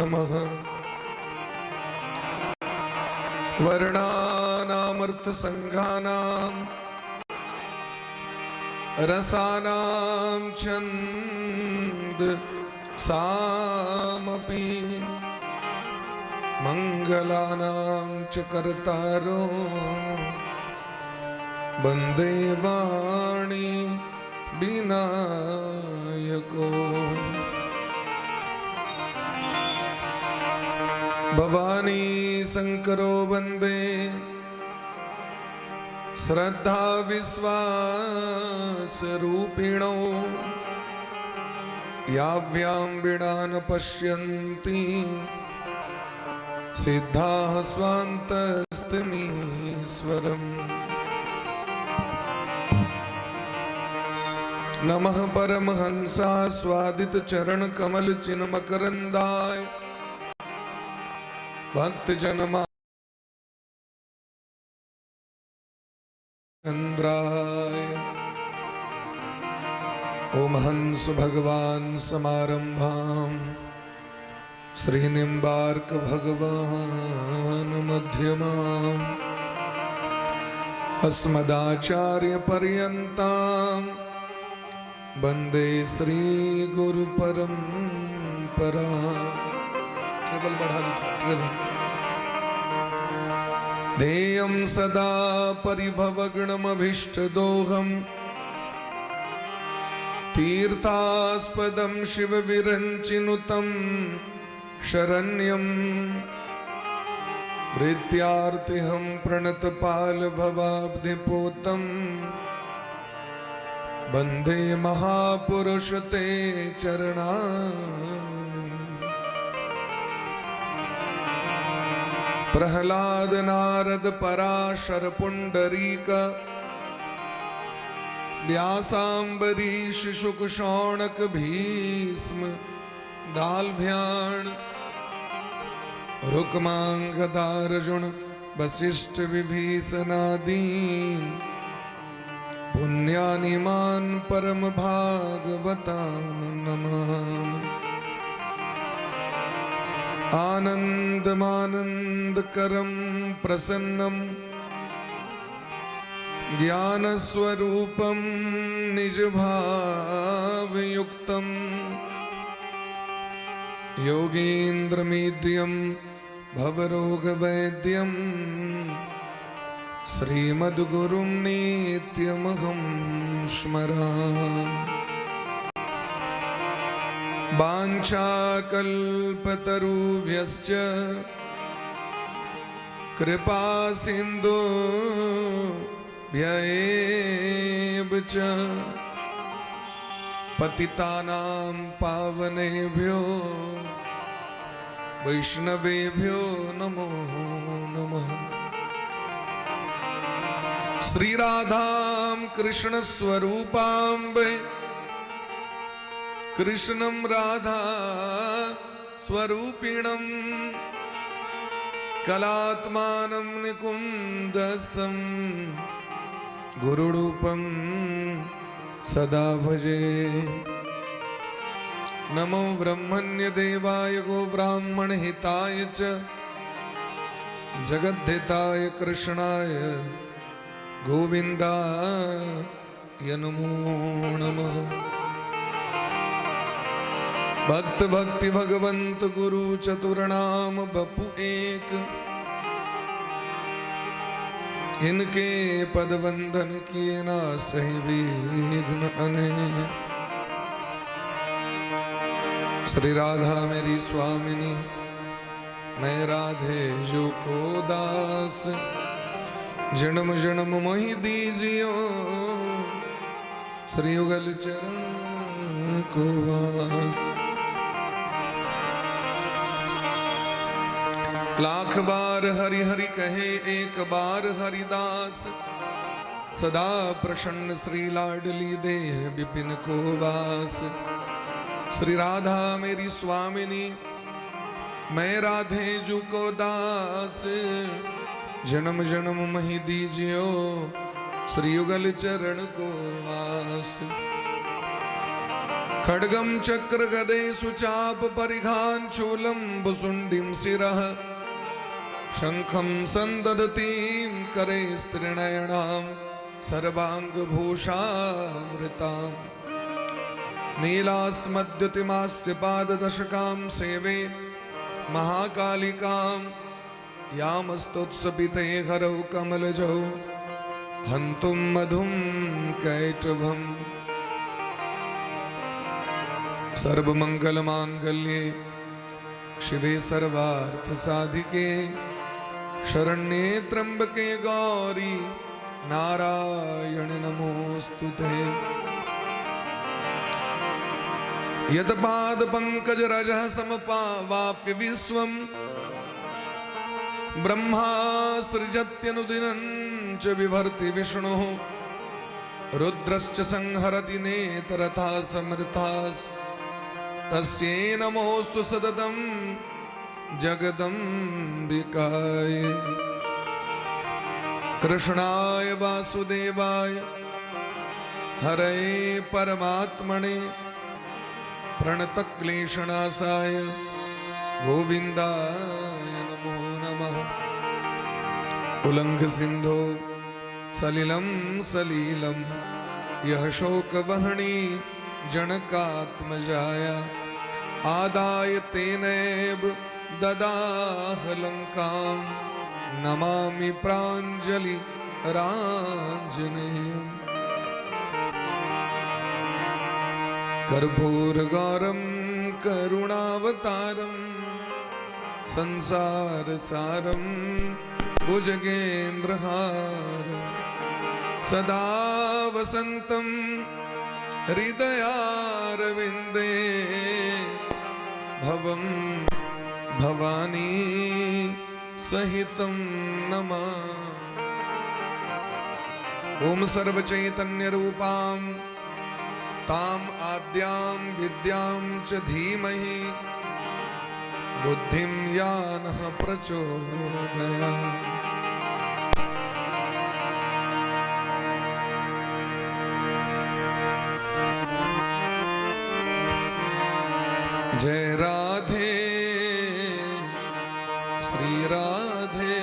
नमः। वर्णानामर्थसंघानां रसानां छन्द सामपि मंगलानां च कर्तारो वन्दे वाणी विनायको। भवानी शंकरो वन्दे श्रद्धा विश्वास रूपिणो याव्यां वीणा न पश्यन्ति सिद्धाः स्वान्तस्तमीश्वरम्। नमः परमहंसा स्वादित चरण कमल चिन्ह मकरंदाय भक्त जनमा चंद्राय। ओम हंस भगवान समारंभां श्रीनिम्बार्क भगवान मध्यमां अस्मदाचार्य पर्यन्तां वन्दे श्री गुरु परंपरा। ट्रिबल बढ़ा दीजिए। ध्येयं सदा परिभवग्नमभीष्टदोहं तीर्थास्पदं शिवविरञ्चिनुतं शरण्यं भृत्यार्तिहं प्रणतपालभवाब्धिपोतं वन्दे महापुरुष ते चरणा। प्रहलाद नारद पराशर पुंडरीक व्यासांबरीश शुक शौनक भीष्म दाल्भ्याण रुक्मांगदार्जुन वसिष्ठ विभीषणादीन पुण्यानिमान परम भागवता नमामि। आनन्दमानन्दकरं प्रसन्नं ज्ञानस्वरूपं निजभावयुक्तं योगीन्द्रमीड्यं भवरोगवैद्यं श्रीमद्गुरुं नित्यमहं स्मरामि। वाञ्छाकल्पतरुभ्यश्च कृपा सिन्धुभ्यैव च पतितानां पावनेभ्यो वैष्णवेभ्यो नमो नमः। श्रीराधां कृष्णस्वरूपां वै कृष्णं राधा स्वरूपिणं कलात्मानं निकुंदस्थं गुरुरूपं सदा भजे। नमो ब्रह्मण्य देवाय गो ब्राह्मण हिताय च जगद्धिताय कृष्णाय गोविंदाय नमो नमः। भक्त भक्ति भगवंत गुरु चतुर्नाम बपु एक इनके पद वंदन किए ना सही विघ्न अनेक। श्री राधा मेरी स्वामिनी मैं राधे जो को दास जन्म जन्म मोहि दीजियो श्री युगल चरण को वास। लाख बार हरि हरि कहे एक बार हरिदास सदा प्रसन्न श्री लाडली देह विपिन को वास। श्री राधा मेरी स्वामिनी मैं राधे जू को दास जन्म जन्म मही दीजियो श्री युगल चरण को वास। खड्गं चक्र गदे सुचाप परिघान् शूलं भुसुण्डिं शिरः शङ्खं सन्ददतीं करे स्त्रिनयनां सर्वाङ्गभूषावृताम् नीलास्मद्युतिमास्य पाददशकां सेवे महाकालिकां यामस्तुत्सपिते हरौ कमलजौ हन्तुं मधुं कैटभम् सर्वमंगलमांगल्ये शिवे सर्वार्थसाधिके शरण्ये त्र्यंबके गौरी नारायण नमोस्तुते। यत्पादपङ्कजरजः समपावाप्य विश्वं ब्रह्मा सृजत्यनुदिनं च बिभर्ति विष्णुः रुद्रश्च संहरति नेतरथा समर्थास् तस्यै नमोस्तु सततं जगदम्बिकाय। कृष्णाय वासुदेवाय हरये परमात्मने प्रणतक्लेशनाशाय गोविन्दाय नमो नमः। उल्लङ्घसिन्धो सलिलं सलीलं यः शोकवहनी जनकात्मजाया आदाय तेनैव ददाह लङ्कां नमामि प्राञ्जलि राञ्जनेयम्। कर्पूरगौरं करुणावतारं संसारसारं भुजगेन्द्रहारं सदा वसन्तं हृदयारविन्दे भवं भवानी सहितं नमामि। ॐ सर्वचैतन्यरूपां तां आद्यां विद्यां च धीमहि बुद्धिं या नः प्रचोदयात्। जय राधे श्री राधे।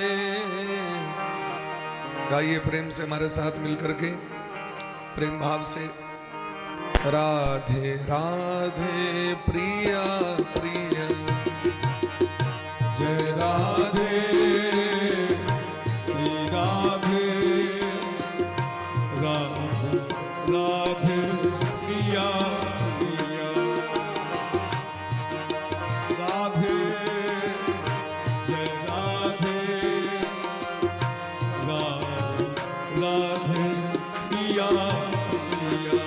गाइए प्रेम से हमारे साथ मिलकर के प्रेम भाव से राधे राधे प्रिया प्रिया। जय राधे श्री राधे राधे राधे प्रिया प्रिया। राधे जय राधे राधे राधे प्रिया प्रिया।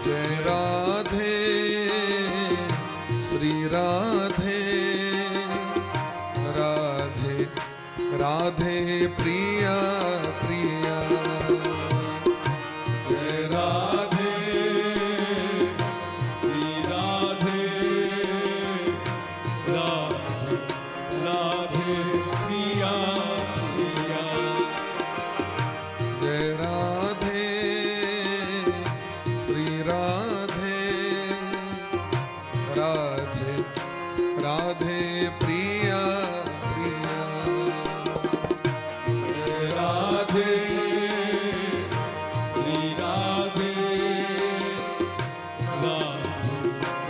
जय राधे श्री राधे राधे राधे प्रिया प्रिया। जय राधे श्री राधे राधे राधे प्रिया प्रिया। जय राधे श्री राधे राधे राधे प्रिया प्रिया। जय राधे श्री राधे राधे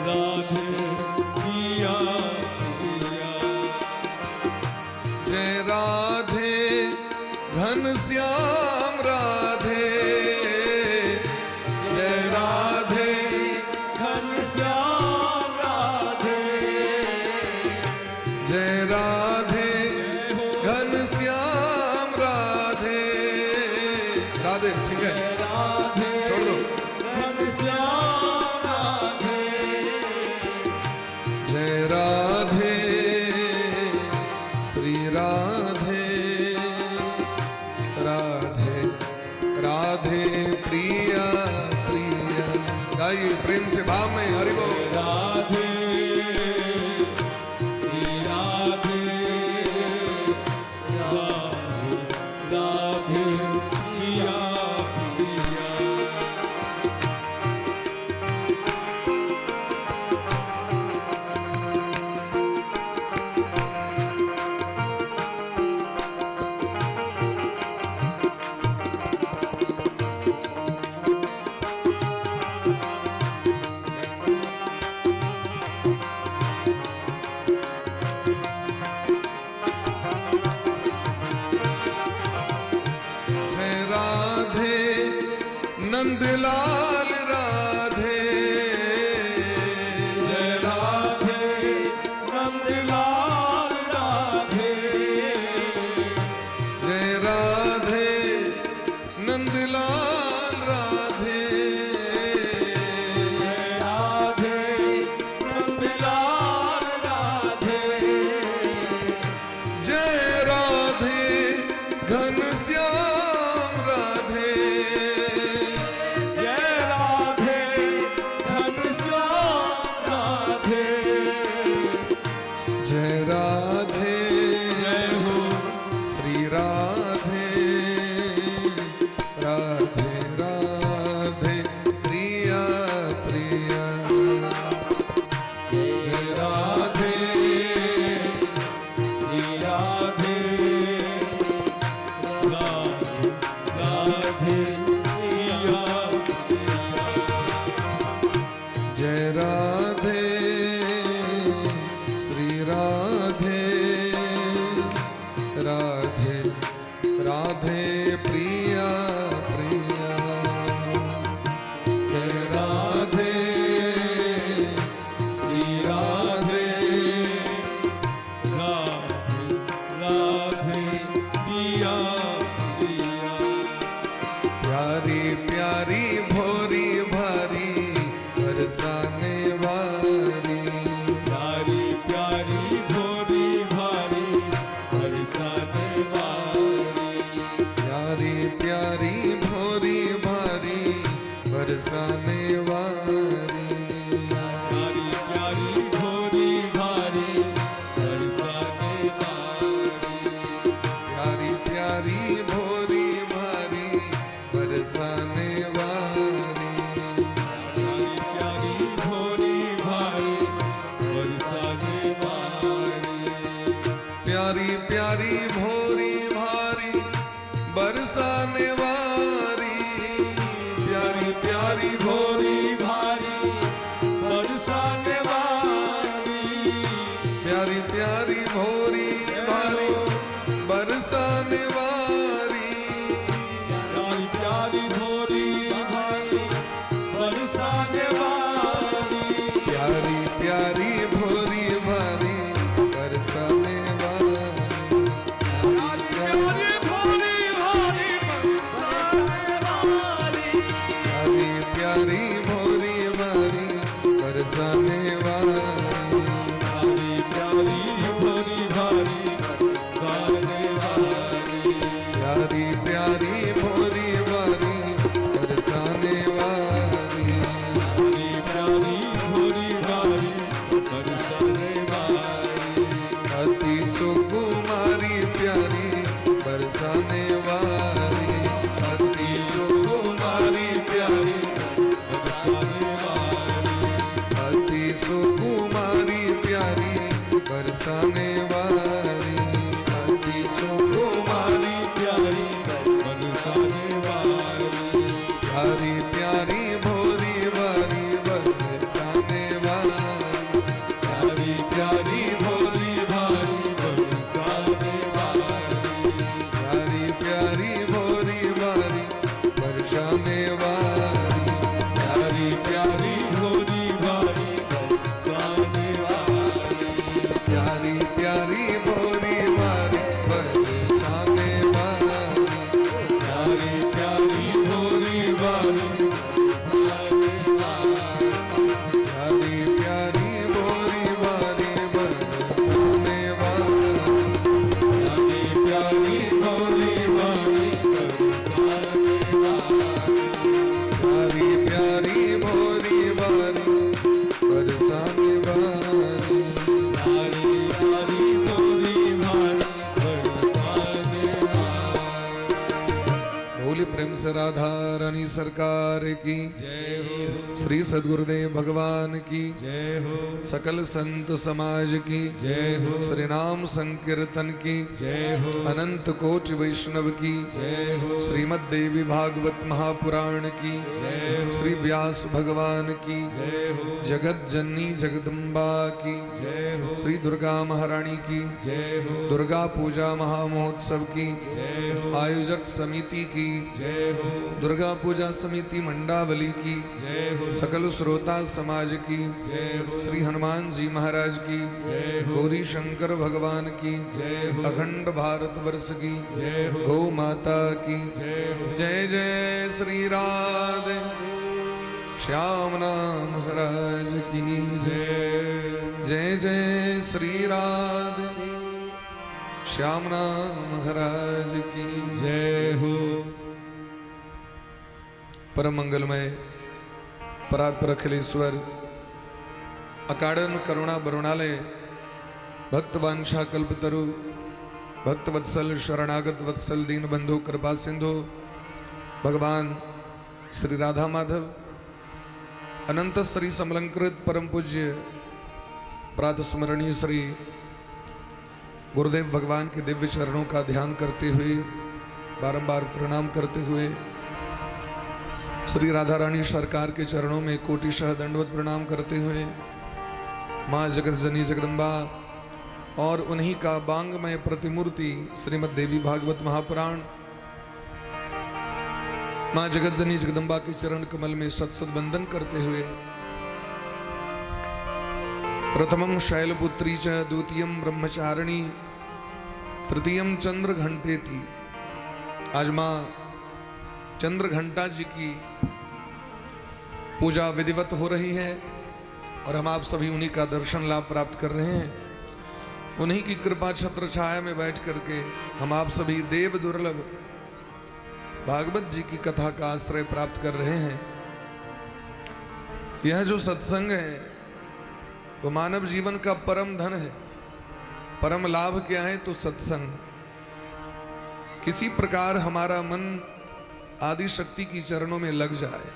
राधे प्रिया प्रिया। जय राधे घनश्याम राधे। जय राधे घनश्याम राधे प्यारी भोरी भारी बरसाने वाली प्यारी भोली भारी बरसाने वाली प्यारी प्यारी भोरी भारी बरसाने वाली प्यारी प्यारी भोली भारी बरसाने वाली प्यारी प्यारी भोरी भारी बरसाने वाली प्यारी प्यारी भोली भारी बरसाने वाली अति सुकुमारी प्यारी बरसाने वाली अति सुकुमारी प्यारी बरसाने वाली अति सुकुमारी प्यारी बरसाने वाली अति सुकुमारी प्यारी बरसाने वाली प्यारी प्यारी भोरी वाली बरसाने वाली प्यारी प्यारी भोली भारी बरसाने वाली प्यारी प्यारी भोरी वाली बरसाने वाली प्यारी प्यारी भोली भारी बरसाने वाली प्यारी प्यारी भोरी वाली बरसाने वाली प्यारी प्यारी भोली भारी बरसाने वाली प्यारी प्यारी भोरी वाली बरसाने वाली प्यारी प्यारी भोली भारी बरसाने वाली प्यारी प्यारी भोरी वाली बरसाने वाली प्यारी प्यारी भोली भारी बरसाने वाली बोली प्रेम से राधा रानी सरकार की जय हो श्री सद्गुरुदेव भगवान की जय हो सकल संत समाज की जय हो श्री नाम संकीर्तन की जय हो अनंत कोटि वैष्णव की जय हो श्रीमद् देवी भागवत महापुराण की जय हो श्री व्यास भगवान की जय हो जगत जननी जगदम्बा की जय हो श्री दुर्गा महारानी की जय हो दुर्गा पूजा महामहोत्सव की जय हो आयोजक समिति की जय हो दुर्गा पूजा समिति मंडावली की जय हो सकल श्रोता समाज की जय हो श्री हनुमान जी महाराज की जय हो गौरी शंकर भगवान की जय हो अखंड भारत वर्ष की जय हो गौ माता की जय हो जय जय श्री राधे श्याम नाम महाराज की जय जय जय श्री राधे श्याम नाम महाराज की जय हो परम मंगलमय परात्पर अखिलेश्वर अकारण करुणा बरुणालय भक्त वांछा कल्पतरु भक्त वत्सल शरणागत वत्सल दीन बंधु कृपा सिंधु भगवान श्री राधा माधव अनंत श्री समलंकृत परम पूज्य प्रातः स्मरणीय श्री गुरुदेव भगवान के दिव्य चरणों का ध्यान करते हुए बारंबार प्रणाम करते हुए श्री राधा रानी सरकार के चरणों में कोटिशः दंडवत प्रणाम करते हुए माँ जगत जननी जगदम्बा और उन्हीं का बांगमय प्रतिमूर्ति श्रीमद् देवी भागवत महापुराण माँ जगत जननी जगदम्बा के चरण कमल में सत सत बंदन करते हुए प्रथमम शैलपुत्री च द्वितीयम ब्रह्मचारिणी तृतीयम चंद्र घंटेति। आज माँ चंद्र घंटा जी की पूजा विधिवत हो रही है और हम आप सभी उन्हीं का दर्शन लाभ प्राप्त कर रहे हैं। उन्हीं की कृपा छत्र छाया में बैठ करके हम आप सभी देव दुर्लभ भागवत जी की कथा का आश्रय प्राप्त कर रहे हैं। यह जो सत्संग है वो मानव जीवन का परम धन है। परम लाभ क्या है तो सत्संग। किसी प्रकार हमारा मन आदि शक्ति की चरणों में लग जाए,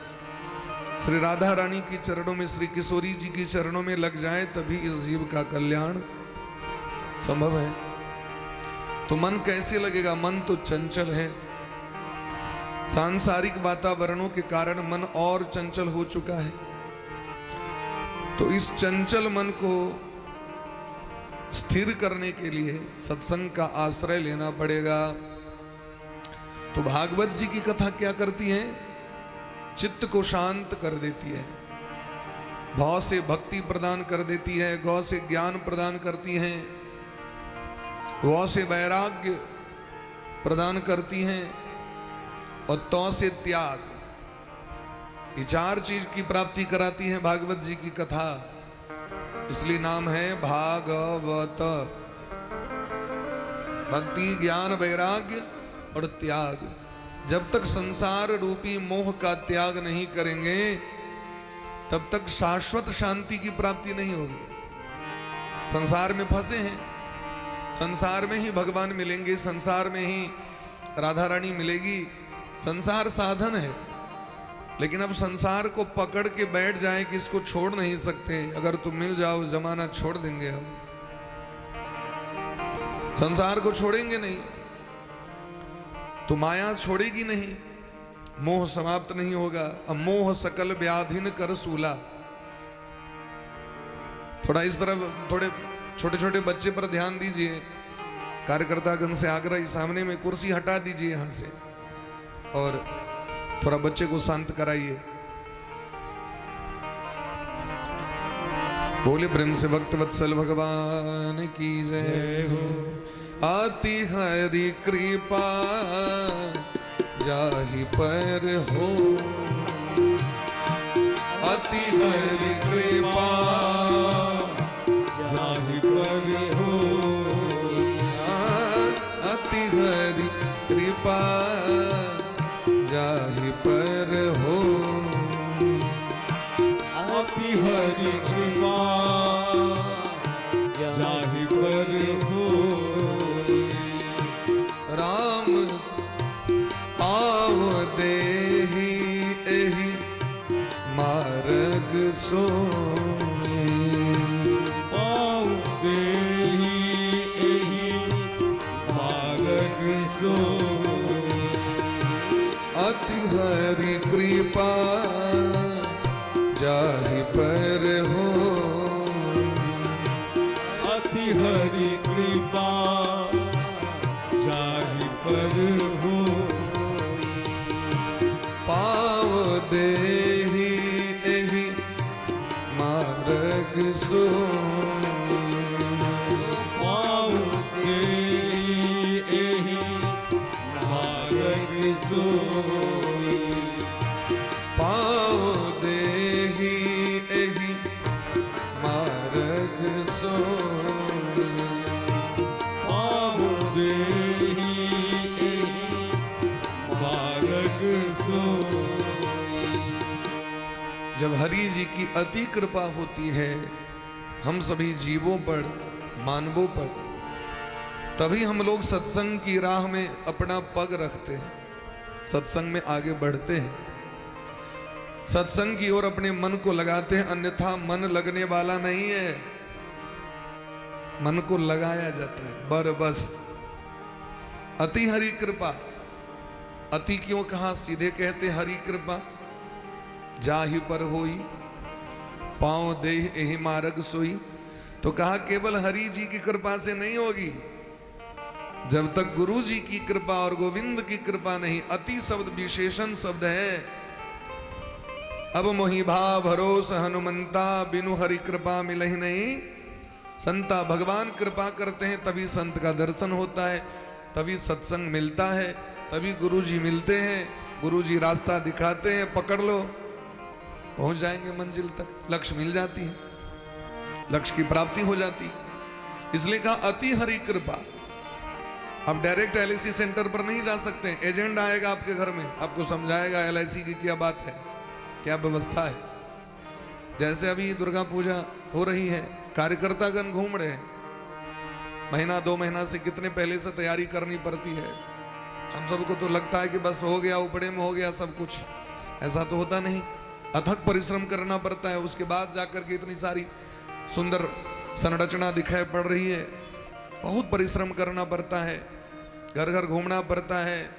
श्री राधा रानी की चरणों में, श्री किशोरी जी की चरणों में लग जाए, तभी इस जीव का कल्याण संभव है। तो मन कैसे लगेगा? मन तो चंचल है। सांसारिक वातावरणों के कारण मन और चंचल हो चुका है। तो इस चंचल मन को स्थिर करने के लिए सत्संग का आश्रय लेना पड़ेगा। तो भागवत जी की कथा क्या करती है? चित्त को शांत कर देती है। भौ से भक्ति प्रदान कर देती है, गौ से ज्ञान प्रदान करती हैं, वौ से वैराग्य प्रदान करती हैं और तौ से त्याग। ये चार चीज की प्राप्ति कराती है भागवत जी की कथा, इसलिए नाम है भागवत। भक्ति, ज्ञान, वैराग्य और त्याग। जब तक संसार रूपी मोह का त्याग नहीं करेंगे तब तक शाश्वत शांति की प्राप्ति नहीं होगी। संसार में फंसे हैं, संसार में ही भगवान मिलेंगे, संसार में ही राधा रानी मिलेगी। संसार साधन है, लेकिन अब संसार को पकड़ के बैठ जाए कि इसको छोड़ नहीं सकते। अगर तुम मिल जाओ जमाना छोड़ देंगे हम, संसार को छोड़ेंगे नहीं तो माया छोड़ेगी नहीं, मोह समाप्त नहीं होगा। अब मोह सकल व्याधिन कर सूला। थोड़ा इस तरफ, थोड़े छोटे छोटे बच्चे पर ध्यान दीजिए। कार्यकर्तागण से आग्रह, सामने में कुर्सी हटा दीजिए यहां से और थोड़ा बच्चे को शांत कराइए। बोले प्रेम से भक्त वत्सल भगवान की जय हो। अति हरि कृपा जाहि पर हो, अति हरि कृपा जाहि पर हो, अति हरि कृपा जाहि पर हो, अति हरि कृपा जाहि पर हो। राम आव देहि एहि मार्ग सोई, पाऊ देहि एहि मार्ग सोई। अति हरि कृपा जाहि पर हो, अति हरि कृपा जाहि पर हो। पाव देहि एहि मार्ग सोई, पाऊ देहि एहि मार्ग सोई। पाव देहि एहि मार्ग सोई, पाऊ देहि एहि मार्ग सोई। जब हरि जी की अति कृपा होती है हम सभी जीवों पर, मानवों पर, तभी हम लोग सत्संग की राह में अपना पग रखते हैं, सत्संग में आगे बढ़ते हैं, सत्संग की ओर अपने मन को लगाते हैं। अन्यथा मन लगने वाला नहीं है, मन को लगाया जाता है बस। अति हरि कृपा, अति क्यों कहा, सीधे कहते हरि कृपा जाहि पर होई, पांव देह एहि मार्ग सोई। तो कहा केवल हरि जी की कृपा से नहीं होगी, जब तक गुरु जी की कृपा और गोविंद की कृपा नहीं। अति शब्द विशेषण शब्द है। अब मोहि भाव भरोस हनुमंता, बिनु हरि कृपा मिलहि नहीं संता। भगवान कृपा करते हैं तभी संत का दर्शन होता है, तभी सत्संग मिलता है, तभी गुरु जी मिलते हैं। गुरु जी रास्ता दिखाते हैं, पकड़ लो, पहुंच जाएंगे मंजिल तक, लक्ष्य मिल जाती है, लक्ष्य की प्राप्ति हो जाती है। इसलिए कहा अति हरि कृपा। आप डायरेक्ट एलआईसी सेंटर पर नहीं जा सकते, एजेंट आएगा आपके घर में, आपको समझाएगा एलआईसी की क्या बात है, क्या व्यवस्था है। जैसे अभी दुर्गा पूजा हो रही है, कार्यकर्तागण घूम रहे हैं, महीना 2 महीना से कितने पहले से तैयारी करनी पड़ती है। हम सबको तो लगता है कि बस हो गया, ऊपरे में हो गया सब कुछ, ऐसा तो होता नहीं। अथक परिश्रम करना पड़ता है, उसके बाद जाकर के इतनी सारी सुंदर संरचना दिखाई पड़ रही है। बहुत परिश्रम करना पड़ता है, घर घर घूमना पड़ता है,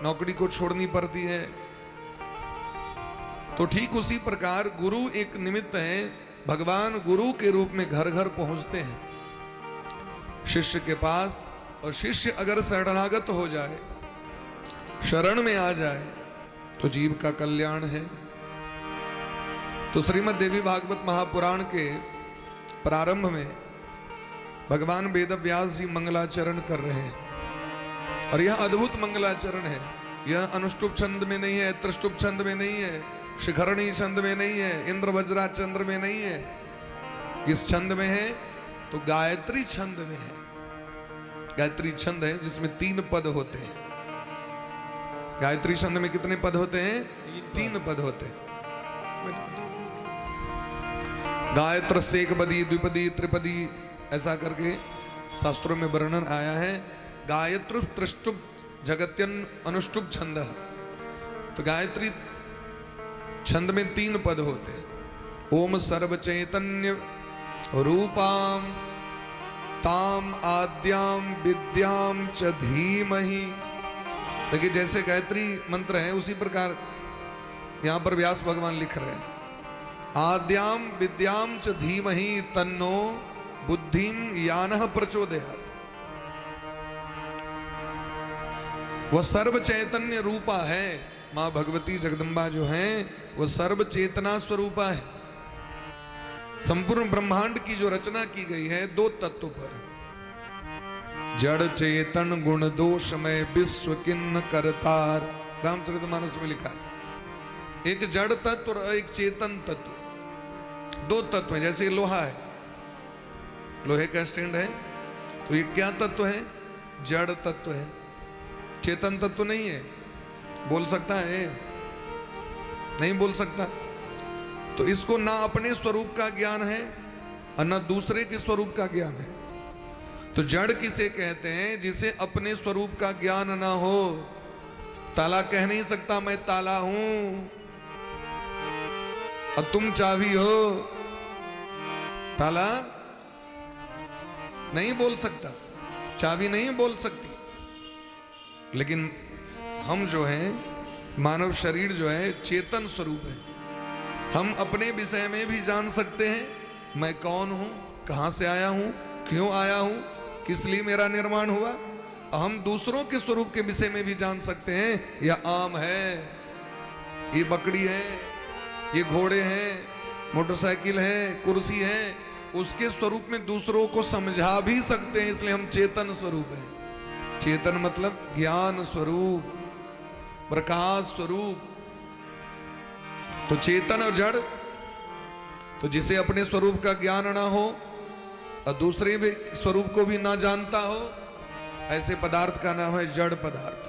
नौकरी को छोड़नी पड़ती है। तो ठीक उसी प्रकार गुरु एक निमित्त है, भगवान गुरु के रूप में घर घर पहुंचते हैं शिष्य के पास। और शिष्य अगर शरणागत हो जाए, शरण में आ जाए, तो जीव का कल्याण है। तो श्रीमद् देवी भागवत महापुराण के प्रारंभ में भगवान वेद व्यास जी मंगलाचरण कर रहे हैं और यह अद्भुत मंगलाचरण है। यह अनुष्टुप छंद में नहीं है, त्रिष्टुप छंद में नहीं है, शिखरणी छंद में नहीं है, इंद्र वज्रा चंद्र में नहीं है। किस छंद में है? तो गायत्री छंद में है। गायत्री छंद है जिसमें 3 पद होते हैं। गायत्री छंद में कितने पद होते हैं? 3 पद होते हैं। गायत्र सेकपदी, द्विपदी, त्रिपदी ऐसा करके शास्त्रों में वर्णन आया है। गायत्र त्रिष्टुप जगत्यन अनुष्टुप छंद। तो गायत्री छंद में 3 पद होते हैं। ओम सर्व चैतन्य रूपाम ताम आद्याम विद्याम च धीमहि। देखिए जैसे गायत्री मंत्र है उसी प्रकार यहां पर व्यास भगवान लिख रहे हैं। आद्याम विद्याम च धीमहि तन्नो बुद्धिम यानः प्रचोदयात्। वह सर्व चैतन्य रूपा है। मां भगवती जगदम्बा जो है वह सर्व चेतना स्वरूपा है। संपूर्ण ब्रह्मांड की जो रचना की गई है 2 तत्व पर, जड़ चेतन गुण दोषमय विश्व किन्न करतार। रामचरितमानस में लिखा है एक जड़ तत्व और एक चेतन तत्व, 2 तत्व हैं। जैसे लोहा है, लोहे का स्टैंड है, तो ये क्या तत्व है? जड़ तत्व है, चेतन तत्व नहीं है। बोल सकता है? नहीं बोल सकता। तो इसको ना अपने स्वरूप का ज्ञान है और ना दूसरे के स्वरूप का ज्ञान है। तो जड़ किसे कहते हैं? जिसे अपने स्वरूप का ज्ञान ना हो। ताला कह नहीं सकता मैं ताला हूं और तुम चाबी हो। ताला नहीं बोल सकता, चाबी नहीं बोल सकती। लेकिन हम जो हैं, मानव शरीर जो है चेतन स्वरूप है। हम अपने विषय में भी जान सकते हैं मैं कौन हूं, कहां से आया हूं, क्यों आया हूं, किस लिए मेरा निर्माण हुआ। हम दूसरों के स्वरूप के विषय में भी जान सकते हैं। यह आम है, ये बकरी है, ये घोड़े हैं, मोटरसाइकिल है, कुर्सी है, उसके स्वरूप में दूसरों को समझा भी सकते हैं। इसलिए हम चेतन स्वरूप हैं। चेतन मतलब ज्ञान स्वरूप, प्रकाश स्वरूप। तो चेतन और जड़, तो जिसे अपने स्वरूप का ज्ञान ना हो और दूसरे भी स्वरूप को भी ना जानता हो, ऐसे पदार्थ का नाम है जड़ पदार्थ।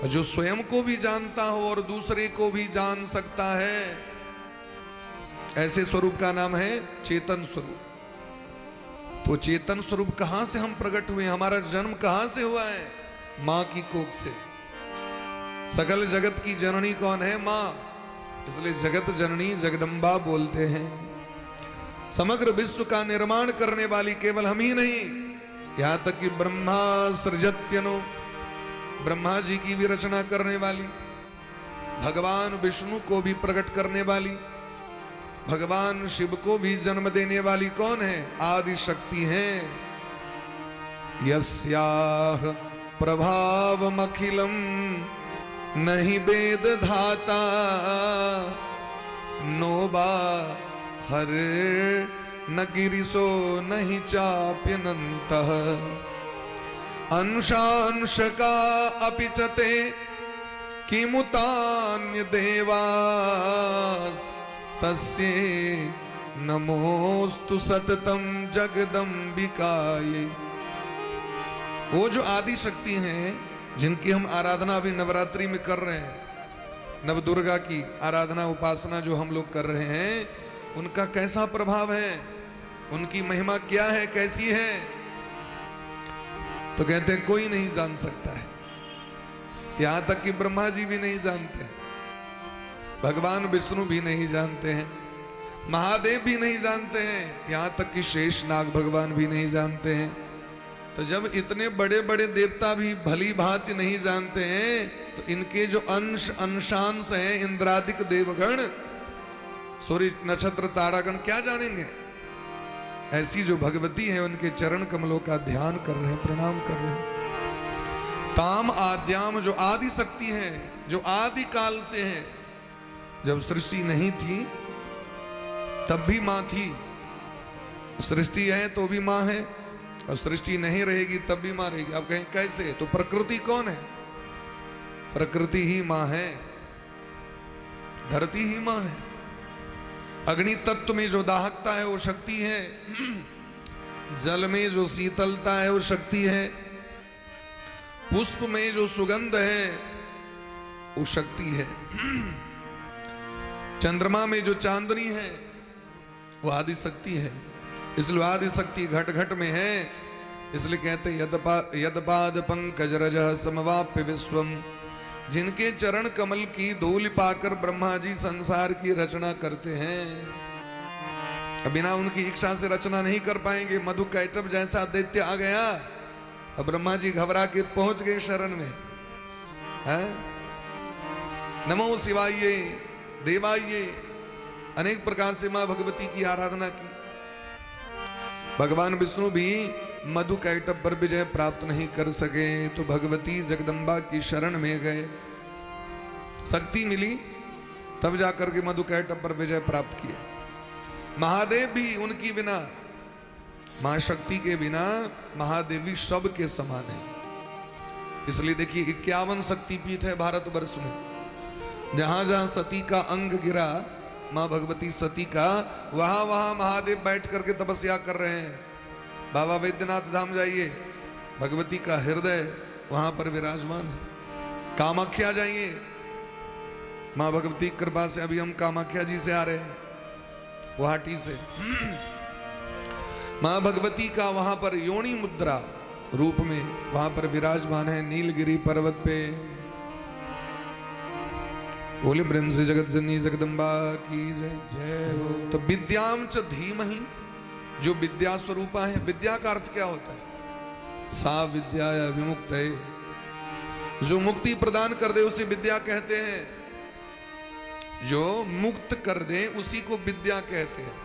और जो स्वयं को भी जानता हो और दूसरे को भी जान सकता है, ऐसे स्वरूप का नाम है चेतन स्वरूप। तो चेतन स्वरूप कहां से हम प्रकट हुए? हमारा जन्म कहां से हुआ है? मां की कोख से। सकल जगत की जननी कौन है? मां। इसलिए जगत जननी जगदम्बा बोलते हैं। समग्र विश्व का निर्माण करने वाली केवल हम ही नहीं, यहां तक कि ब्रह्मा सृजत्यनो, ब्रह्मा जी की भी रचना करने वाली, भगवान विष्णु को भी प्रकट करने वाली, भगवान शिव को भी जन्म देने वाली कौन है? आदि शक्ति है। यस्याह प्रभावमखिलम नहीं वेद धाता नोबा हर न गिरिशो नहीं चाप्यनन्तः अंशांश का अपिचते किमुतान्य देवास तस्ये नमोस्तु सततम जगदम्बिकाये। वो जो आदि शक्ति हैं जिनकी हम आराधना अभी नवरात्रि में कर रहे हैं, नव दुर्गा की आराधना उपासना जो हम लोग कर रहे हैं, उनका कैसा प्रभाव है, उनकी महिमा क्या है, कैसी है? तो कहते हैं कोई नहीं जान सकता है। यहां तक कि ब्रह्मा जी भी नहीं जानते, भगवान विष्णु भी नहीं जानते हैं, महादेव भी नहीं जानते हैं, यहां तक कि शेष नाग भगवान भी नहीं जानते हैं। तो जब इतने बड़े बड़े देवता भी भली भांति नहीं जानते हैं, तो इनके जो अंश अंशांश हैं, इंद्रादिक देवगण, सूर्य नक्षत्र तारागण क्या जानेंगे? ऐसी जो भगवती है उनके चरण कमलों का ध्यान कर रहे हैं, प्रणाम कर रहे हैं। ताम आद्याम, जो आदि शक्ति है, जो आदि काल से है, जब सृष्टि नहीं थी तब भी मां थी, सृष्टि है तो भी मां है, और सृष्टि नहीं रहेगी तब भी मां रहेगी। आप कहें कैसे? तो प्रकृति कौन है? प्रकृति ही मां है, धरती ही मां है। अग्नि तत्व में जो दाहकता है वो शक्ति है, जल में जो शीतलता है वो शक्ति है, पुष्प में जो सुगंध है वो शक्ति है, चंद्रमा में जो चांदनी है वो आदि शक्ति है। इसलिए आदि शक्ति घट घट में है। इसलिए कहते यदपाद पंकज रजः समवाप्य विश्वम, जिनके चरण कमल की धूल पाकर ब्रह्मा जी संसार की रचना करते हैं। बिना उनकी इच्छा से रचना नहीं कर पाएंगे। मधु कैटभ जैसा दैत्य आ गया, अब ब्रह्मा जी घबरा के पहुंच गए शरण में, है? नमो शिवाय देवाय, अनेक प्रकार से मां भगवती की आराधना की। भगवान विष्णु भी मधु कैटभ पर विजय प्राप्त नहीं कर सके, तो भगवती जगदम्बा की शरण में गए, शक्ति मिली, तब जाकर के मधु कैटभ पर विजय प्राप्त किया। महादेव भी उनकी बिना, मां शक्ति के बिना महादेवी सब के समान है। इसलिए देखिए 51 शक्तिपीठ है भारतवर्ष में। जहां जहां सती का अंग गिरा, मां भगवती सती का, वहां वहां महादेव बैठ करके तपस्या कर रहे हैं। बाबा वैद्यनाथ धाम जाइए, भगवती का हृदय वहां पर विराजमान है। कामाख्या जाइए, मां भगवती की कृपा से अभी हम कामाख्या जी से आ रहे हैं, गुवाहाटी से। मां भगवती का वहां पर योनि मुद्रा रूप में वहां पर विराजमान है नीलगिरी पर्वत पे। बोले ब्रह्म से जगत जननी जगदम्बा की जय हो। तो विद्याम च धीमहि, जो विद्या स्वरूपा है। विद्या का अर्थ क्या होता है? सा विद्या विमुक्त है, जो मुक्ति प्रदान कर दे उसे विद्या कहते हैं। जो मुक्त कर दे उसी को विद्या कहते हैं।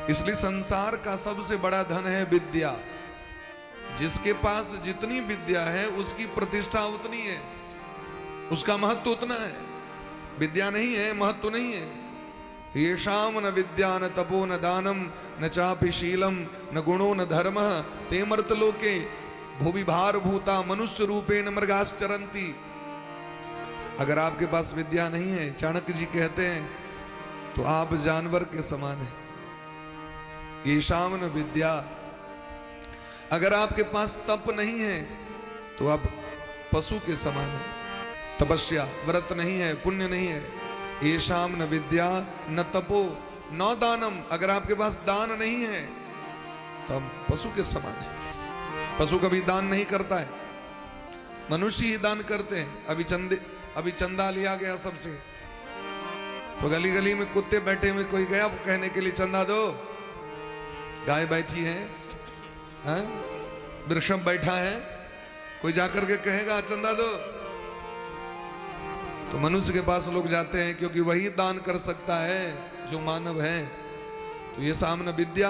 इसलिए संसार का सबसे बड़ा धन है विद्या। जिसके पास जितनी विद्या है उसकी प्रतिष्ठा उतनी है, उसका महत्व उतना है। विद्या नहीं है, महत्व नहीं है। ये शाम न विद्या न तपो न दानम न चापि शीलम न गुणो न धर्म ते मर्तलोके भूवि भार भूता मनुष्य रूपेण मृगाश्चरन्ति। अगर आपके पास विद्या नहीं है, चाणक्य जी कहते हैं, तो आप जानवर के समान है। ये शाम न विद्या। अगर आपके पास तप नहीं है तो आप पशु के समान है। तपस्या व्रत नहीं है, पुण्य नहीं है। ये शाम न विद्या न तपो न दानम। अगर आपके पास दान नहीं है तो हम पशु के समान है। पशु कभी दान नहीं करता है, मनुष्य ही दान करते हैं। अभी चंदा लिया गया सबसे, तो गली गली में कुत्ते बैठे हुए, कोई गया कहने के लिए चंदा दो। गाय बैठी है, वृषभ बैठा है, कोई जाकर के कहेगा चंदा दो? तो मनुष्य के पास लोग जाते हैं, क्योंकि वही दान कर सकता है जो मानव है। तो ये सामने विद्या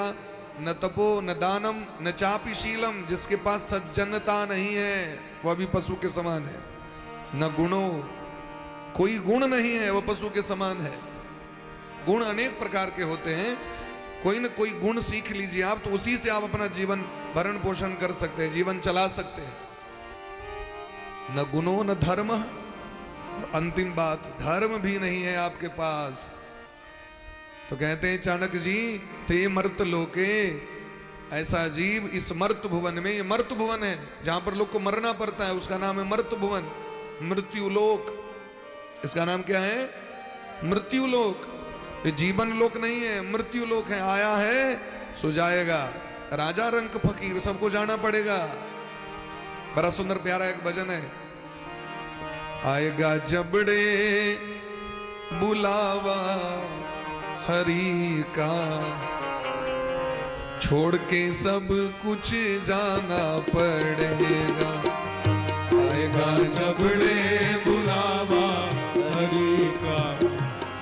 न तपो न दानम न चापि शीलम। जिसके पास सज्जनता नहीं है वह भी पशु के समान है। न गुणो, कोई गुण नहीं है, वह पशु के समान है। गुण अनेक प्रकार के होते हैं, कोई न कोई गुण सीख लीजिए आप, तो उसी से आप अपना जीवन भरण पोषण कर सकते हैं, जीवन चला सकते हैं। न गुणो न धर्म। अंतिम बात, धर्म भी नहीं है आपके पास, तो कहते हैं चाणक्य जी, ते मर्त लोके, ऐसा जीव इस मर्त भुवन में, ये मर्त भुवन है जहां पर लोग को मरना पड़ता है, उसका नाम है मर्त भुवन, मृत्यु लोक। इसका नाम क्या है? मृत्यु लोक। ये जीवन लोक नहीं है, मृत्यु लोक है। आया है सो जाएगा। राजा रंक फकीर, सबको जाना पड़ेगा। बड़ा सुंदर प्यारा एक भजन है, आएगा जबड़े बुलावा हरि का, छोड़ के सब कुछ जाना पड़ेगा। आएगा जबड़े बुलावा हरि का,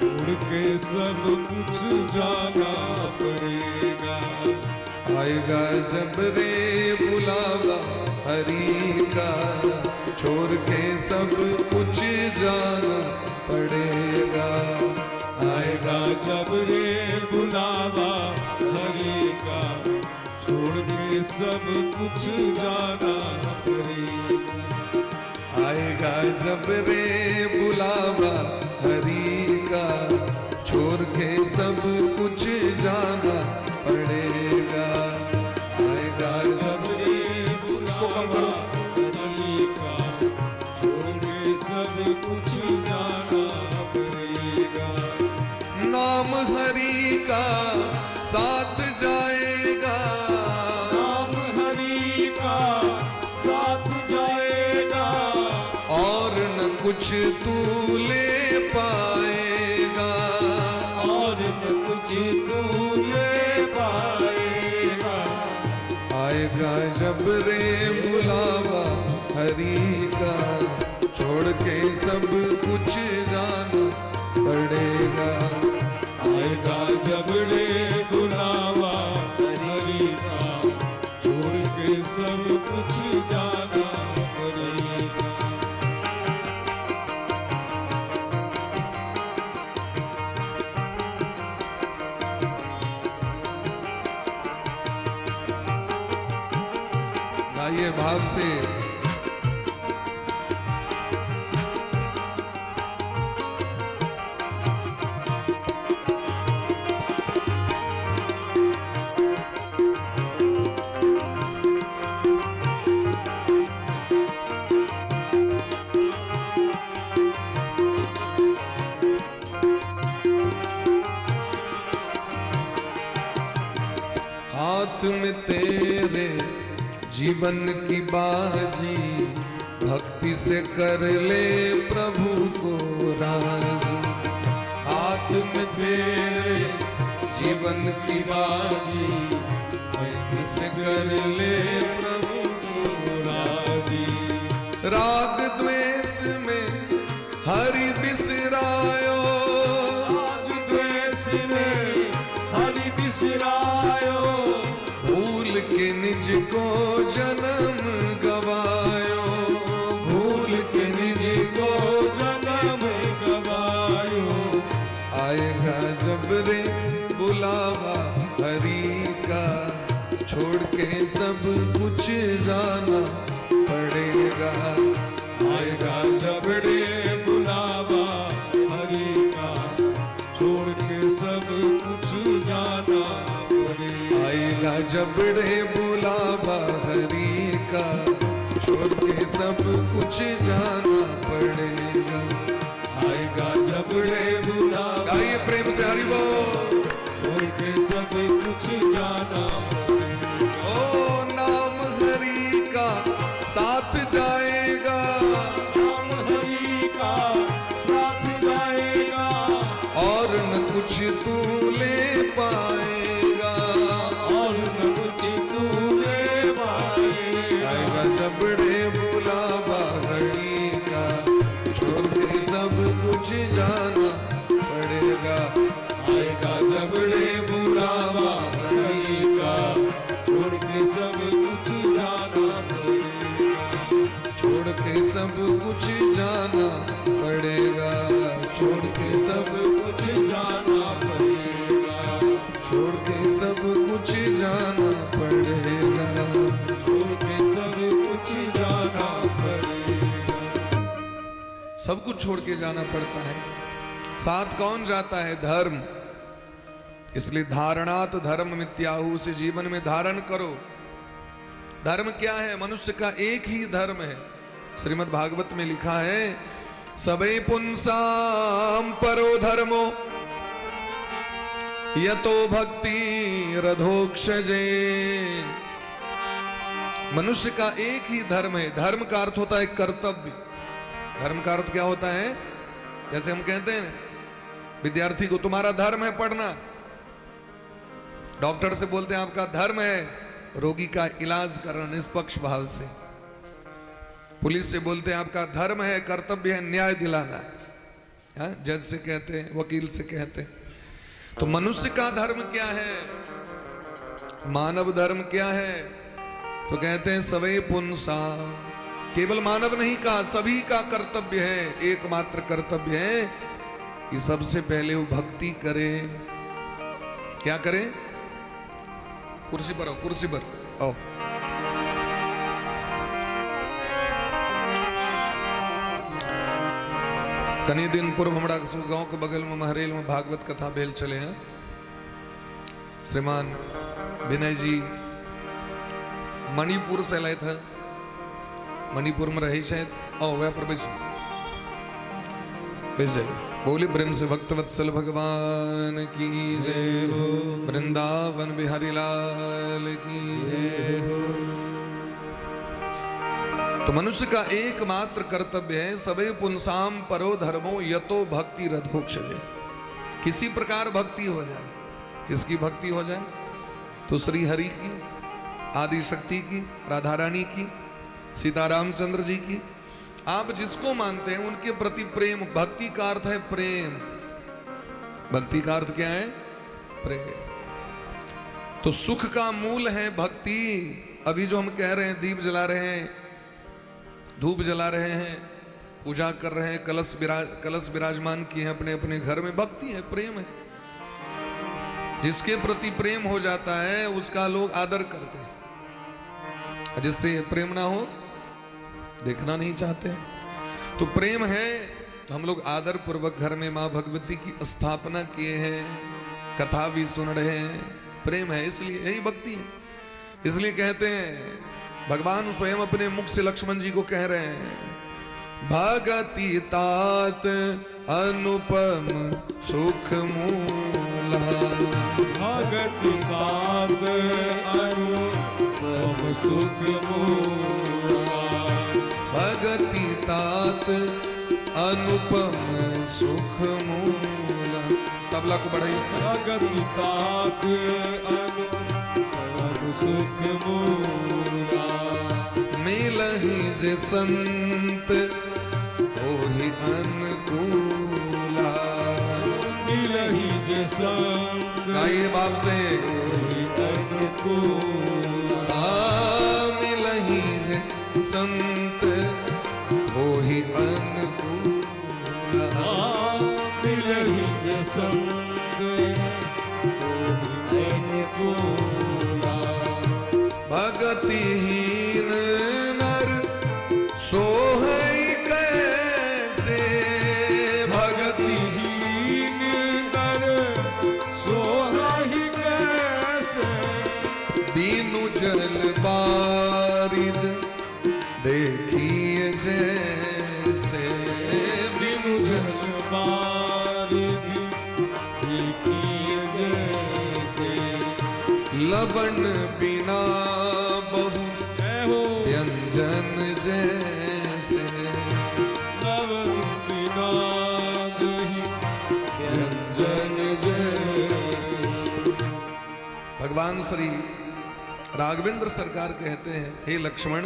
छोड़ के सब कुछ जाना पड़ेगा। आएगा जबड़े बुलावा हरि का, छोड़ के सब कुछ जाना पड़ेगा। सब कुछ जाना पड़ेगा। आएगा जब रे बुलावा हरि का, छोड़ के सब कुछ जाना पड़ेगा। आएगा जब रे बुलावा हरि का, छोड़ के सब कुछ जाना पड़ेगा। नाम हरि का साथ जाएगा, नाम हरि का साथ जाएगा, और न कुछ तू ले पाएगा, और न कुछ तू ले पाएगा। आएगा जब रे बुलावा हरि का, छोड़ के सब कुछ जाना पड़ेगा। आएगा जब रे बुलावा हरि का, छोड़ के सब कुछ जाना पड़ेगा। गाइए भाव से। हाथ में तेरे जीवन की बाजी, भक्ति से कर ले प्रभु को राजी। हाथ में तेरे जीवन की बाजी, भक्ति से कर ले प्रभु को राजी। राग द्वेष में हरि बिसरायो, आज द्वेष में हरि बिसरायो, भूल के निज को जन्म गवायो, भूल के निज को जन्म गवायो। आएगा जब रे बुलावा हरि का, छोड़ के सब कुछ जाना पड़ेगा। आएगा जब रे बुलावा हरि का, छोड़ के सब कुछ जाना पड़ेगा। आएगा जब रे बुलावा हरि का, छोड़ के सब कुछ जाना पड़ेगा। आएगा जब रे बुलावा, गाइए प्रेम से हरि बोल। छोड़ के सब कुछ जाना पड़ेगा। ओ नाम हरि का साथ जाएगा, नाम हरि का साथ जाएगा, और न कुछ तू ले पाएगा, और न कुछ तू ले पाएगा। आएगा जब रे बुलावा हरि का, छोड़ के सब कुछ जाना पड़ेगा। आएगा जब रे बुलावा हरि का, छोड़ के सब कुछ जाना पड़ेगा। छोड़ के सब कुछ जाना पड़ेगा, छोड़ के सब कुछ जाना पड़ेगा, छोड़ के सब कुछ जाना पड़ेगा। छोड़ के सब कुछ जाना पड़ेगा। सब कुछ छोड़ के जाना पड़ता है। साथ कौन जाता है? धर्म। इसलिए धारणात धर्म मित्याहु, से जीवन में धारण करो। धर्म क्या है? मनुष्य का एक ही धर्म है। श्रीमद् भागवत में लिखा है, सबे पुंसाम परो धर्मो यतो भक्ति रधोक्षजे। मनुष्य का एक ही धर्म है। धर्म का अर्थ होता है कर्तव्य। धर्म का अर्थ क्या होता है? जैसे हम कहते हैं विद्यार्थी को, तुम्हारा धर्म है पढ़ना। डॉक्टर से बोलते हैं आपका धर्म है रोगी का इलाज करना निष्पक्ष भाव से। पुलिस से बोलते हैं आपका धर्म है, कर्तव्य है न्याय दिलाना। जज से कहते हैं, वकील से कहते हैं। तो मनुष्य का धर्म क्या है? मानव धर्म क्या है? तो कहते हैं सवे पुंसा। केवल मानव नहीं कहा, सभी का कर्तव्य है, एकमात्र कर्तव्य है कि सबसे पहले वो भक्ति करे। क्या करे? कुर्सी पर आओ, कुर्सी पर आओ। कनी दिन पूर्व हमारा गांव के बगल में महरेल में भागवत कथा भेल चले हैं। श्रीमान विनय जी मणिपुर से लाए थे, मणिपुर में रही शायद। आओ वह पर बैसो, बैस जाइए। बोले प्रेम से भक्तवत्सल भगवान की जय हो, वृंदावन बिहारी लाल की जय हो। तो मनुष्य का एकमात्र कर्तव्य है सबे पुंसाम परो धर्मो यतो भक्ति रधोक्षजे। किसी प्रकार भक्ति हो जाए। किसकी भक्ति हो जाए? तो श्री हरि की, आदि शक्ति की, राधा रानी की, सीतारामचंद्र जी की, आप जिसको मानते हैं उनके प्रति प्रेम। भक्ति का अर्थ है प्रेम। भक्ति का अर्थ क्या है? प्रेम। तो सुख का मूल है भक्ति। अभी जो हम कह रहे हैं, दीप जला रहे हैं, धूप जला रहे हैं, पूजा कर रहे हैं, कलश विराजमान किए हैं अपने अपने घर में, भक्ति है, प्रेम है। जिसके प्रति प्रेम हो जाता है उसका लोग आदर करते हैं। जिससे प्रेम ना हो देखना नहीं चाहते। तो प्रेम है तो हम लोग आदर पूर्वक घर में मां भगवती की स्थापना किए हैं, कथा भी सुन रहे हैं। प्रेम है, इसलिए यही भक्ति है। इसलिए कहते हैं भगवान स्वयं अपने मुख से लक्ष्मण जी को कह रहे हैं, भगति तात अनुपम सुख मूला। भगति तात अनुपम सुख मूला। भगति तात अनुपम सुख मूला। तबला को बढ़ाइए। भगति तात अनुपम सुख मूला। मिलहि जे संत होहि अनुकूला। मिलहि जे संत गाइए बाप से। होहि अनुकूला। मिलहि जे संत होहि अनुकूला। मिलहि जे संत होहि अनुकूला। भगतिहीन नर सोहै कैसे। भगतिहीन नर सोहहि कैसे। बीनु जल बारिद देखिए जैसे। बीनु जल बारिद देखिए जैसे। लवण बिना बहु व्यंजन जैसे। लवण बिना दही व्यंजन जैसे। भगवान श्री राघवेंद्र सरकार कहते हैं, हे लक्ष्मण,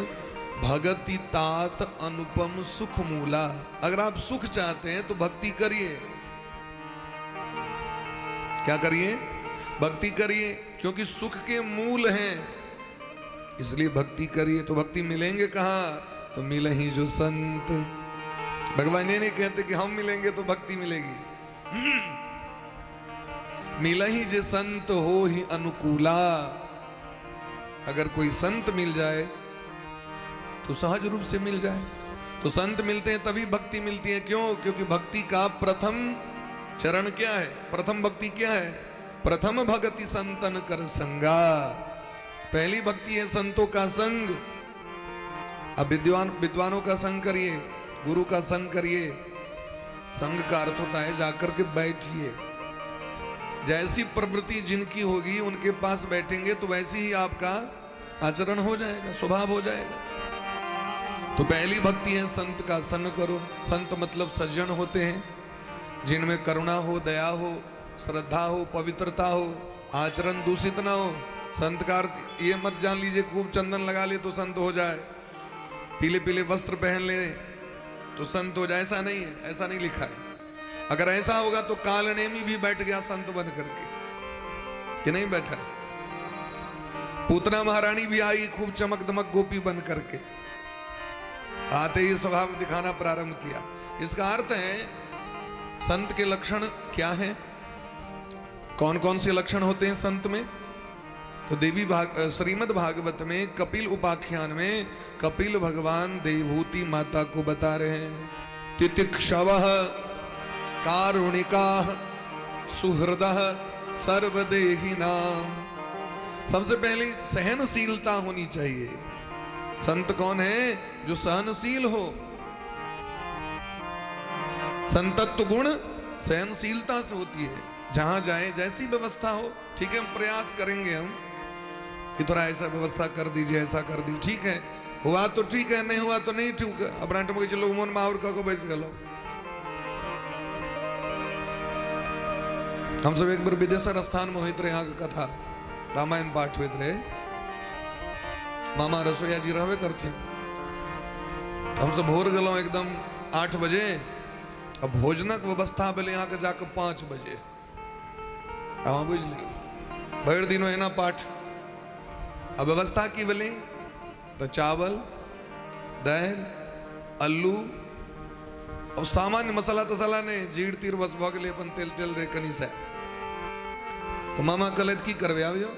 भगति तात अनुपम सुख मूला। अगर आप सुख चाहते हैं तो भक्ति करिए। क्या करिए? भक्ति करिए, क्योंकि सुख के मूल हैं। इसलिए भक्ति करिए। तो भक्ति मिलेंगे कहाँ? तो मिले ही जो संत। भगवान ये नहीं कहते कि हम मिलेंगे तो भक्ति मिलेगी। मिला ही जे संत हो ही अनुकूला। अगर कोई संत मिल जाए तो सहज रूप से मिल जाए। तो संत मिलते हैं तभी भक्ति मिलती है। क्यों? क्योंकि भक्ति का प्रथम चरण क्या है? प्रथम भक्ति क्या है? प्रथम भक्ति संतन कर संगा। पहली भक्ति है संतों का संग। अब विद्वानों का संग करिए, गुरु का संग करिए। संग का अर्थ होता है जाकर के बैठिए। जैसी प्रवृत्ति जिनकी होगी उनके पास बैठेंगे तो वैसी ही आपका आचरण हो जाएगा, स्वभाव हो जाएगा। तो पहली भक्ति है संत का संग करो। संत मतलब सज्जन होते हैं जिनमें करुणा हो, दया हो, श्रद्धा हो, पवित्रता हो, आचरण दूषित ना हो। संत का अर्थ ये मत जान लीजिए खूब चंदन लगा ले तो संत हो जाए, पीले पीले वस्त्र पहन ले तो संत हो जाए, ऐसा नहीं है, ऐसा नहीं लिखा है। अगर ऐसा होगा तो कालनेमी भी बैठ गया संत बन करके, कि नहीं बैठा? पूतना महारानी भी आई खूब चमक दमक गोपी बन करके, आते ही स्वभाव दिखाना प्रारंभ किया। इसका अर्थ है संत के लक्षण क्या हैं? कौन कौन से लक्षण होते हैं संत में? तो श्रीमद् भागवत में कपिल उपाख्यान में कपिल भगवान देवहूति माता को बता रहे हैं। तितिक्षवः कारुणिकाः सुहृदः सर्वदेहिनां। सबसे पहले सहनशीलता होनी चाहिए। संत कौन है? जो सहनशील हो। संतत्व गुण सहनशीलता से होती है। जहां जाए जैसी व्यवस्था हो, ठीक है, हम प्रयास करेंगे हम कि थोड़ा ऐसा व्यवस्था कर दीजिए, ऐसा कर दीजिए, ठीक है, हुआ तो ठीक है, नहीं हुआ तो नहीं ठीक है। अब रांट में चलो मोन माहौर का को बैस गलो। हम सब एक बार विदेशर स्थान में होते रहे, यहाँ का कथा रामायण पाठ हुए रहे। मामा रसोईया जी रहवे करते, हम सब भोर गलो एकदम 8 बजे। अब भोजनक व्यवस्था बोले यहाँ के जाकर 5 बजे। अब बुझ ली भर दिन है ना पाठ। अब व्यवस्था की बोले तो चावल, दाल, आलू और सामान्य मसाला तसाला ने जीड़ तीर बस भगले अपन तेल तेल रे कनी से। तो मामा कहले की करवे आवियो?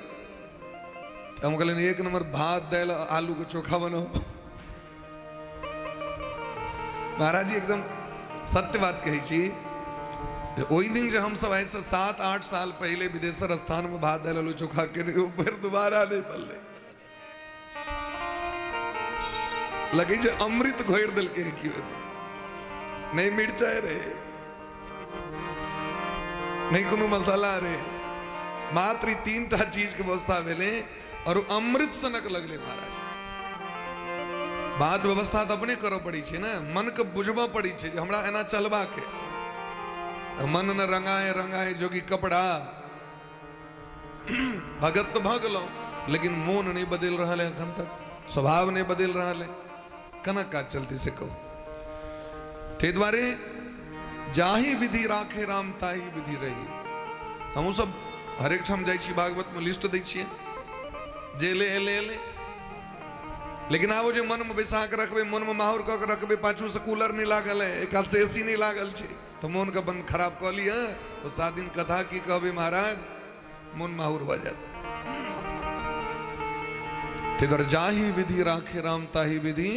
हम कहले 1 नंबर भात दाल आलू के चोखा बनो। महाराज जी एकदम सत्य बात कही छी। वही दिन जो हम सब ऐसे 7-8 साल पहले विदेशर स्थान में भात दाल आलू चोखा के ऊपर दोबारा नहीं पल्ले लगे जो अमृत घोड़ दिल के की नहीं मिर्चा रे, नहीं कोनो मसाला रे, मात्र 3टा चीज के व्यवस्था मिले और अमृत सनक लगले। महाराज बात व्यवस्था तो अपने करो पड़ी छे ना, मन के बुझबा पड़ी छे जे हमरा एना चलबा के। मन न रंगाए रंगाए जोगी कपड़ा, भगत तो भग लो लेकिन मोन नहीं बदल रहा है, अखन तक स्वभाव नहीं बदल रहा है। कनक का चलती से कहो ते द्वारे जाही विधि राखे राम ताही विधि रही। हम सब हरेक ठाम जाई छी, भागवत में लिस्ट दै छियै जे ले ले ले, लेकिन आबो जे मन में बैसा के रखबे, मन में माहौर क के रखबे, पाछू से कूलर नहीं लागल है, एक हाथ से एसी नहीं लागल छे, तो मन का बन खराब क लिया तो 7 दिन कथा की कहबे महाराज मन माहौर हो जात। तिधर जाही विधि राखे राम ताही विधि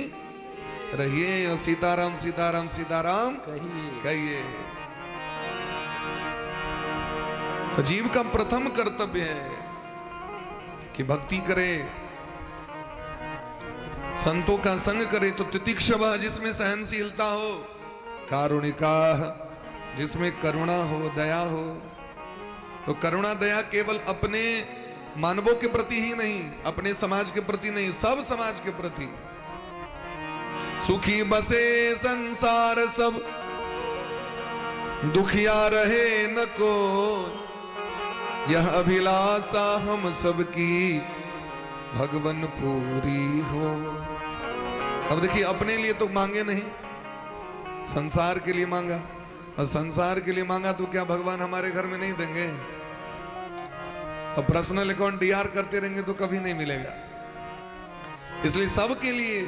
रहिए। और सीताराम सीताराम सीताराम कहिए। तो जीव का प्रथम कर्तव्य है कि भक्ति करे, संतों का संग करे। तो तितिक्षव जिसमें सहनशीलता हो, कारुणिका जिसमें करुणा हो, दया हो। तो करुणा दया केवल अपने मानवों के प्रति ही नहीं, अपने समाज के प्रति नहीं, सब समाज के प्रति। सुखी बसे संसार सब, दुखिया रहे न को, यह अभिलाषा हम सबकी भगवन पूरी हो। अब देखिए अपने लिए तो मांगे नहीं, संसार के लिए मांगा, और संसार के लिए मांगा तो क्या भगवान हमारे घर में नहीं देंगे? और पर्सनल अकाउंट डीआर करते रहेंगे तो कभी नहीं मिलेगा। इसलिए सबके लिए,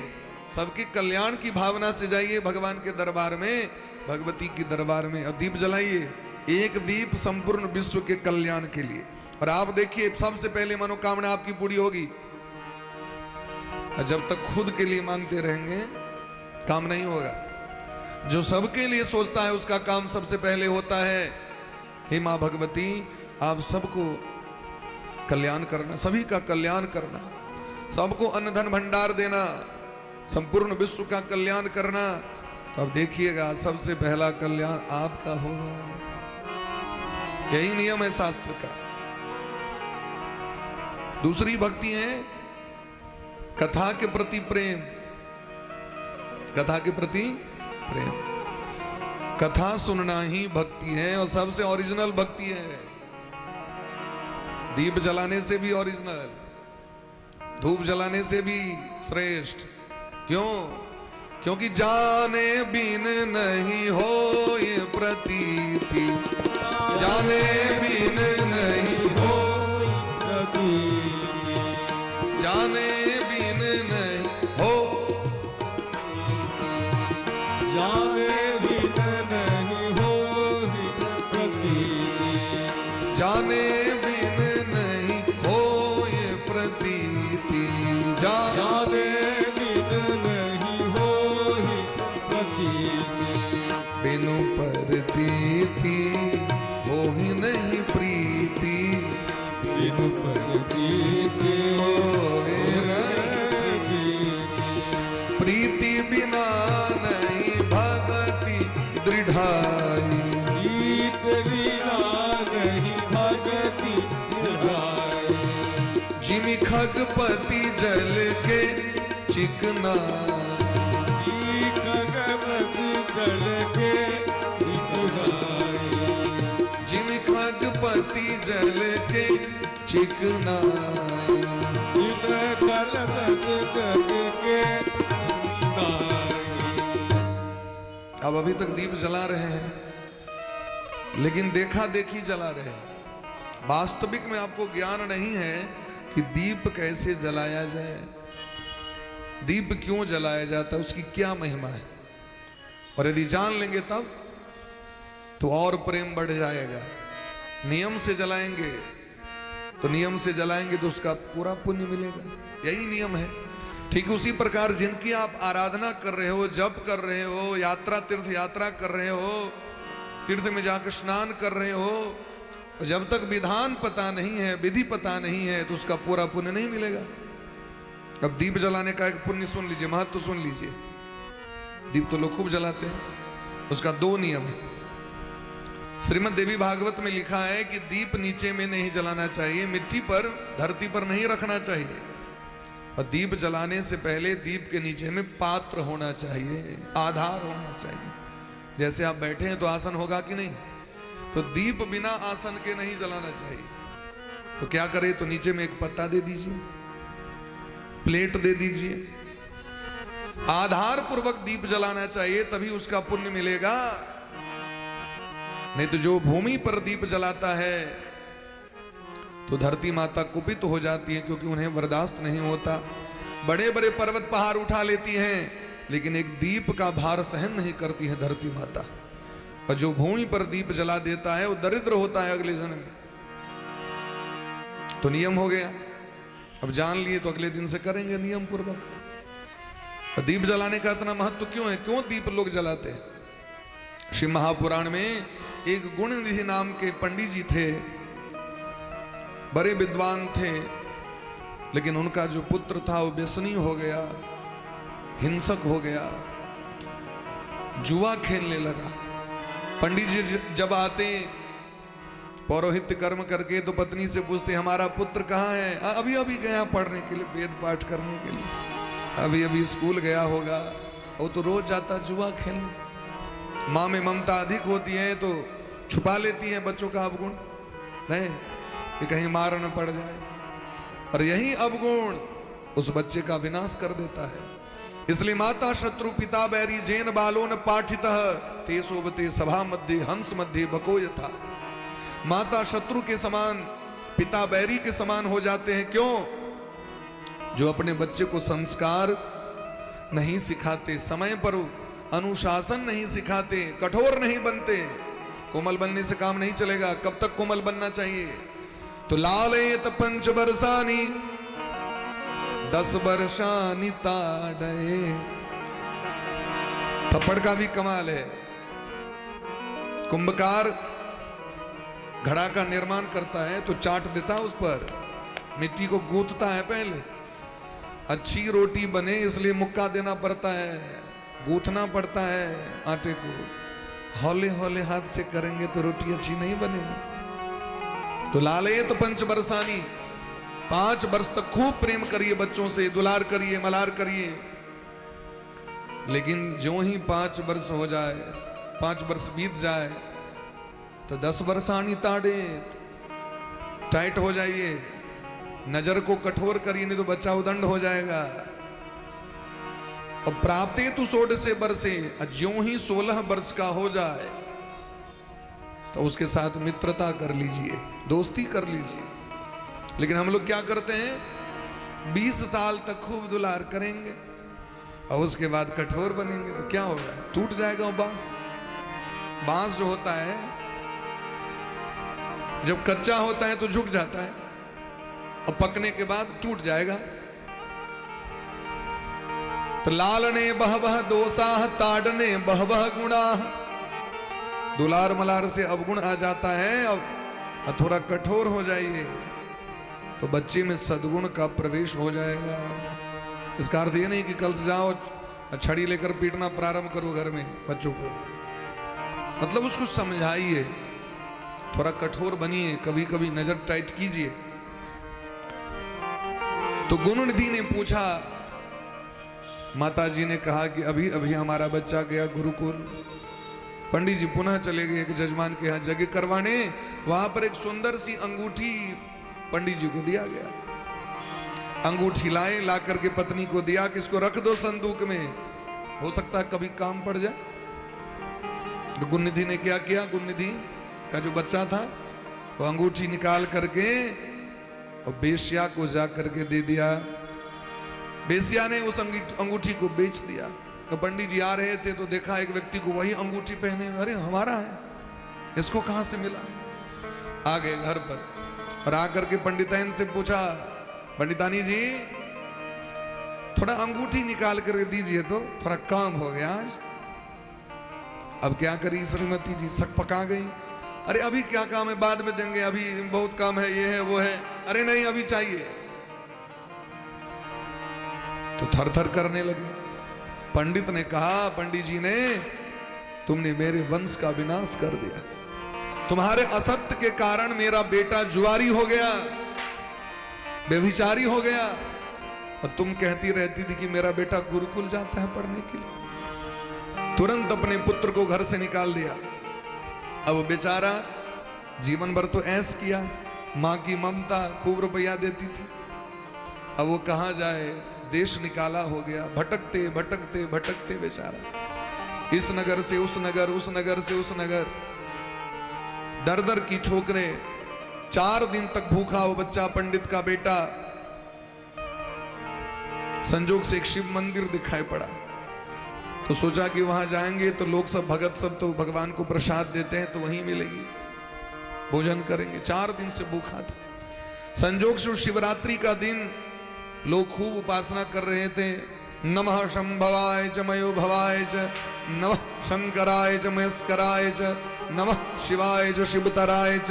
सबके कल्याण की भावना से जाइए भगवान के दरबार में, भगवती की दरबार में, और दीप जलाइए। एक दीप संपूर्ण विश्व के कल्याण के लिए। और आप देखिए सबसे पहले मनोकामना आपकी पूरी होगी। जब तक खुद के लिए मांगते रहेंगे काम नहीं होगा। जो सबके लिए सोचता है उसका काम सबसे पहले होता है। हे मां भगवती, आप सबको कल्याण करना, सभी का कल्याण करना, सबको अन्न धन भंडार देना, संपूर्ण विश्व का कल्याण करना। तो अब देखिएगा सबसे पहला कल्याण आपका होगा। यही नियम है शास्त्र का। दूसरी भक्ति है कथा के प्रति प्रेम। कथा के प्रति प्रेम, कथा सुनना ही भक्ति है, और सबसे ओरिजिनल भक्ति है। दीप जलाने से भी ओरिजिनल, धूप जलाने से भी श्रेष्ठ। क्यों? क्योंकि जाने बिन नहीं हो ये प्रतीति, जाने बिन नहीं हो प्रतीति, जाने बिन नहीं हो, जाने बिन नहीं हो प्रतीति, जाने बिन नहीं हो ये खगपति जल के चिकना, जिन खगपति जल के चिकना, अब अभी तक दीप जला रहे हैं, लेकिन देखा देखी जला रहे हैं। वास्तविक में आपको ज्ञान नहीं है कि दीप कैसे जलाया जाए, दीप क्यों जलाया जाता है, उसकी क्या महिमा है। और यदि जान लेंगे तब तो और प्रेम बढ़ जाएगा। नियम से जलाएंगे तो नियम से जलाएंगे तो उसका पूरा पुण्य मिलेगा, यही नियम है। ठीक उसी प्रकार जिनकी आप आराधना कर रहे हो, जप कर रहे हो, यात्रा तीर्थ यात्रा कर रहे हो, तीर्थ में जाकर स्नान कर रहे हो, तो जब तक विधान पता नहीं है, विधि पता नहीं है, तो उसका पूरा पुण्य नहीं मिलेगा। अब दीप जलाने का एक पुण्य सुन लीजिए, महत्व सुन लीजिए। दीप तो लोग खूब जलाते हैं, उसका 2 नियम है। श्रीमद् देवी भागवत में लिखा है कि दीप नीचे में नहीं जलाना चाहिए, मिट्टी पर, धरती पर नहीं रखना चाहिए। और दीप जलाने से पहले दीप के नीचे में पात्र होना चाहिए, आधार होना चाहिए। जैसे आप बैठे हैं तो आसन होगा कि नहीं, तो दीप बिना आसन के नहीं जलाना चाहिए। तो क्या करें, तो नीचे में एक पत्ता दे दीजिए, प्लेट दे दीजिए, आधार पूर्वक दीप जलाना चाहिए, तभी उसका पुण्य मिलेगा। नहीं तो जो भूमि पर दीप जलाता है तो धरती माता कुपित हो जाती है, क्योंकि उन्हें बर्दाश्त नहीं होता। बड़े बड़े पर्वत पहाड़ उठा लेती हैं, लेकिन एक दीप का भार सहन नहीं करती है धरती माता। और जो भूमि पर दीप जला देता है वो दरिद्र होता है अगले जन्म में। तो नियम हो गया, अब जान लिए तो अगले दिन से करेंगे नियम पूर्वक। और दीप जलाने का इतना महत्व क्यों है, क्यों दीप लोग जलाते हैं? श्री महापुराण में एक गुणनिधि नाम के पंडित जी थे, बड़े विद्वान थे, लेकिन उनका जो पुत्र था वो व्यसनी हो गया, हिंसक हो गया, जुआ खेलने लगा। पंडित जी जब आते पौरोहित्य कर्म करके तो पत्नी से पूछते, हमारा पुत्र कहाँ है? अभी अभी गया पढ़ने के लिए, वेद पाठ करने के लिए, अभी अभी स्कूल गया होगा। वो तो रोज जाता जुआ खेलने। माँ में ममता अधिक होती है तो छुपा लेती है बच्चों का अवगुण, नहीं कि कहीं मार न पड़ जाए, और यही अवगुण उस बच्चे का विनाश कर देता है। इसलिए माता शत्रु पिता बैरी जैन बालो न पाठित ते शोभते सभा मध्य हंस मध्य बको यथा। माता शत्रु के समान, पिता बैरी के समान हो जाते हैं। क्यों? जो अपने बच्चे को संस्कार नहीं सिखाते, समय पर अनुशासन नहीं सिखाते, कठोर नहीं बनते। कोमल बनने से काम नहीं चलेगा। कब तक कोमल बनना चाहिए? तो लालयत 5 वर्षानि 10 वर्षानि ताड़ये। थप्पड़ का भी कमाल है। कुंभकार घड़ा का निर्माण करता है तो चाट देता है, उस पर मिट्टी को गूंथता है पहले। अच्छी रोटी बने इसलिए मुक्का देना पड़ता है, गूंथना पड़ता है आटे को। हौले हौले हाथ से करेंगे तो रोटी अच्छी नहीं बनेगी। तो लालयत 5 वर्षानि, 5 वर्ष तक खूब प्रेम करिए बच्चों से, दुलार करिए, मलार करिए। लेकिन जो ही 5 वर्ष हो जाए, 5 वर्ष बीत जाए तो 10 वर्षानि ताड़ेत, टाइट हो जाइए, नजर को कठोर करिए, नहीं तो बच्चा उदंड हो जाएगा। और प्राप्ते तु 16 वर्षे, ज्यों ही 16 वर्ष का हो जाए तो उसके साथ मित्रता कर लीजिए, दोस्ती कर लीजिए। लेकिन हम लोग क्या करते हैं, 20 साल तक खूब दुलार करेंगे और उसके बाद कठोर बनेंगे तो क्या होगा? टूट जाएगा वो बांस। बांस जो होता है जब कच्चा होता है तो झुक जाता है और पकने के बाद टूट जाएगा। तो लालने बहबह दोषाः ताड़ने बहबह गुणाः। दुलार मलार से अवगुण आ जाता है। अब थोड़ा कठोर हो जाइए तो बच्चे में सद्गुण का प्रवेश हो जाएगा। इसका अर्थ ये नहीं कि कल से जाओ छड़ी लेकर पीटना प्रारंभ करो घर में बच्चों को। मतलब उसको समझाइए, थोड़ा कठोर बनिए, कभी कभी नजर टाइट कीजिए। तो गुणनिधि ने पूछा, माताजी ने कहा कि अभी अभी हमारा बच्चा गया गुरुकुल। पंडित जी पुनः चले गए एक जजमान के यहाँ जगह करवाने। वहां पर एक सुंदर सी अंगूठी पंडित जी को दिया गया। अंगूठी लाए, ला करके पत्नी को दिया कि इसको रख दो संदूक में, हो सकता है कभी काम पड़ जाए। तो गुणनिधि ने क्या किया, गुणनिधि का जो बच्चा था वो अंगूठी निकाल करके और बेश्या को जा करके दे दिया। बेश्या ने उस अंगूठी को बेच दिया। तो पंडित जी आ रहे थे तो देखा एक व्यक्ति को वही अंगूठी पहने, अरे हमारा है, इसको कहां से मिला। आ गए घर पर और आकर के पंडिताइन से पूछा, पंडितानी जी थोड़ा अंगूठी निकाल कर दीजिए, तो थोड़ा काम हो गया आज। अब क्या करी श्रीमती जी, सक पका गई। अरे अभी क्या काम है, बाद में देंगे, अभी बहुत काम है, ये है वो है। अरे नहीं अभी चाहिए। तो थर थर करने लगे। पंडित ने कहा, पंडित जी ने, तुमने मेरे वंश का विनाश कर दिया। तुम्हारे असत्य के कारण मेरा बेटा जुआरी हो गया, व्यभिचारी हो गया, और तुम कहती रहती थी कि मेरा बेटा गुरुकुल जाता है पढ़ने के लिए। तुरंत अपने पुत्र को घर से निकाल दिया। अब बेचारा जीवन भर तो ऐश किया, मां की ममता, खूब रुपया देती थी। अब वो कहां जाए, देश निकाला हो गया। भटकते भटकते भटकते बेचारा इस नगर से उस नगर, उस नगर से उस नगर, दर दर की ठोकरें। 4 दिन तक भूखा वो बच्चा, पंडित का बेटा। संजोग से एक शिव मंदिर दिखाई पड़ा, तो सोचा कि वहां जाएंगे तो लोग सब भगत सब तो भगवान को प्रसाद देते हैं, तो वहीं मिलेगी, भोजन करेंगे। 4 दिन से भूखा था। संजोग से शिवरात्रि का दिन लोग खूब उपासना कर रहे थे। नमः शंभवाय च मयो भवाय च, नमः शंकराय च मयस्कराय च, नमः शिवाय च शिवतराय च।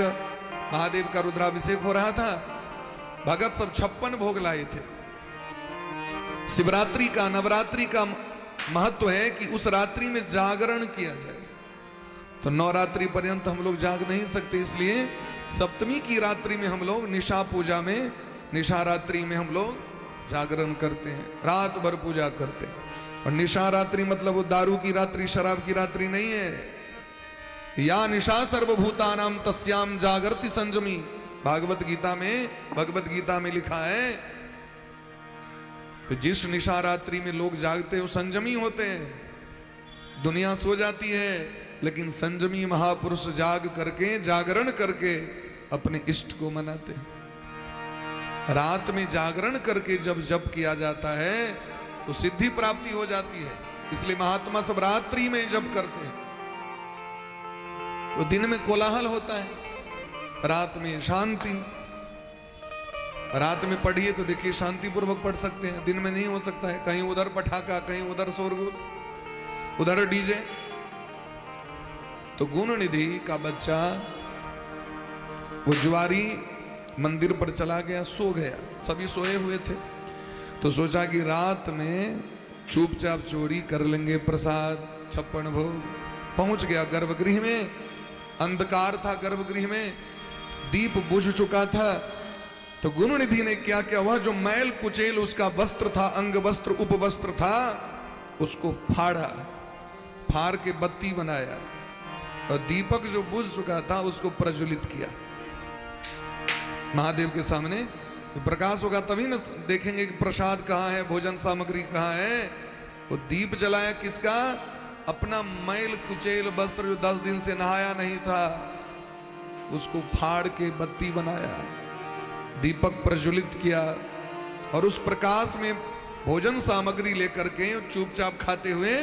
महादेव का रुद्राभिषेक हो रहा था। भगत सब 56 भोग लाए थे। शिवरात्रि का, नवरात्रि का महत्व है कि उस रात्रि में जागरण किया जाए। तो नवरात्रि पर्यंत हम लोग जाग नहीं सकते, इसलिए सप्तमी की रात्रि में हम लोग निशा पूजा में, निशा रात्रि में हम लोग जागरण करते हैं, रात भर पूजा करते हैं। और निशा रात्रि मतलब वो दारू की रात्रि, शराब की रात्रि नहीं है। या निशा सर्वभूतानाम तस्याम जागृति संजमी। भागवत गीता में, भगवत गीता में लिखा है कि जिस निशा रात्रि में लोग जागते हैं वो संजमी होते हैं। दुनिया सो जाती है, लेकिन संजमी महापुरुष जाग करके, जागरण करके अपने इष्ट को मनाते हैं। रात में जागरण करके जब जप किया जाता है तो सिद्धि प्राप्ति हो जाती है। इसलिए महात्मा सब रात्रि में जप करते हैं। तो दिन में कोलाहल होता है, रात में शांति। रात में पढ़िए तो देखिए शांति पूर्वक पढ़ सकते हैं, दिन में नहीं हो सकता है। कहीं उधर पटाखा, कहीं उधर शोरगुल, उधर डीजे। तो गुणनिधि का बच्चा वो जुआरी मंदिर पर चला गया, सो गया। सभी सोए हुए थे, तो सोचा कि रात में चुपचाप चोरी कर लेंगे प्रसाद, 56 भोग। पहुंच गया गर्भगृह में। अंधकार था गर्भगृह में, दीप बुझ चुका था। तो गुणनिधि ने क्या किया, वह जो मैल कुचेल उसका वस्त्र था, अंग वस्त्र, उपवस्त्र था, उसको फाड़ा, फाड़ के बत्ती बनाया और दीपक जो बुझ चुका था उसको प्रज्वलित किया। महादेव के सामने प्रकाश होगा तभी न देखेंगे कि प्रसाद कहाँ है, भोजन सामग्री कहाँ है। वो दीप जलाया किसका, अपना मैल कुचेल वस्त्र जो 10 दिन से नहाया नहीं था, उसको फाड़ के बत्ती बनाया, दीपक प्रज्वलित किया। और उस प्रकाश में भोजन सामग्री लेकर के चुपचाप खाते हुए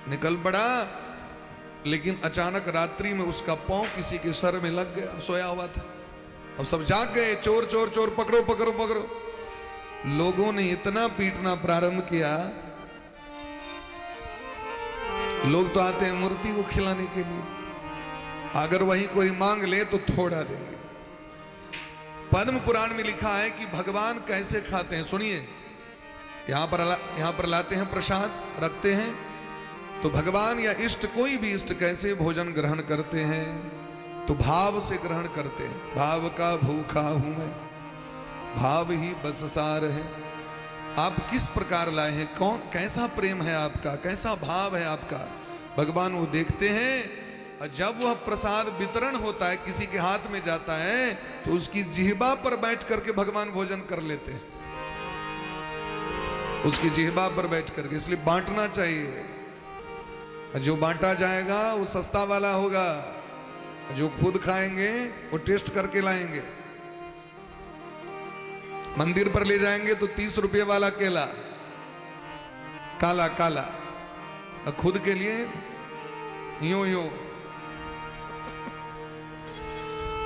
निकल पड़ा। लेकिन अचानक रात्रि में उसका पांव किसी के सर में लग गया, सोया हुआ था। अब सब जाग गए, चोर चोर चोर, पकड़ो पकड़ो पकड़ो। लोगों ने इतना पीटना प्रारंभ किया। लोग तो आते हैं मूर्ति को खिलाने के लिए, अगर वही कोई मांग ले तो थोड़ा देंगे। पद्म पुराण में लिखा है कि भगवान कैसे खाते हैं, सुनिए। यहां पर लाते हैं प्रसाद, रखते हैं, तो भगवान या इष्ट, कोई भी इष्ट कैसे भोजन ग्रहण करते हैं, तो भाव से ग्रहण करते हैं। भाव का भूखा हूं मैं, भाव ही बस सार है। आप किस प्रकार लाए हैं, कौन कैसा प्रेम है आपका, कैसा भाव है आपका, भगवान वो देखते हैं। और जब वह प्रसाद वितरण होता है, किसी के हाथ में जाता है, तो उसकी जिह्वा पर बैठ करके भगवान भोजन कर लेते हैं, उसकी जिह्वा पर बैठ करके। इसलिए बांटना चाहिए। जो बांटा जाएगा वो सस्ता वाला होगा, जो खुद खाएंगे वो टेस्ट करके लाएंगे। मंदिर पर ले जाएंगे तो 30 रुपये वाला केला, काला काला, और खुद के लिए यूं यूं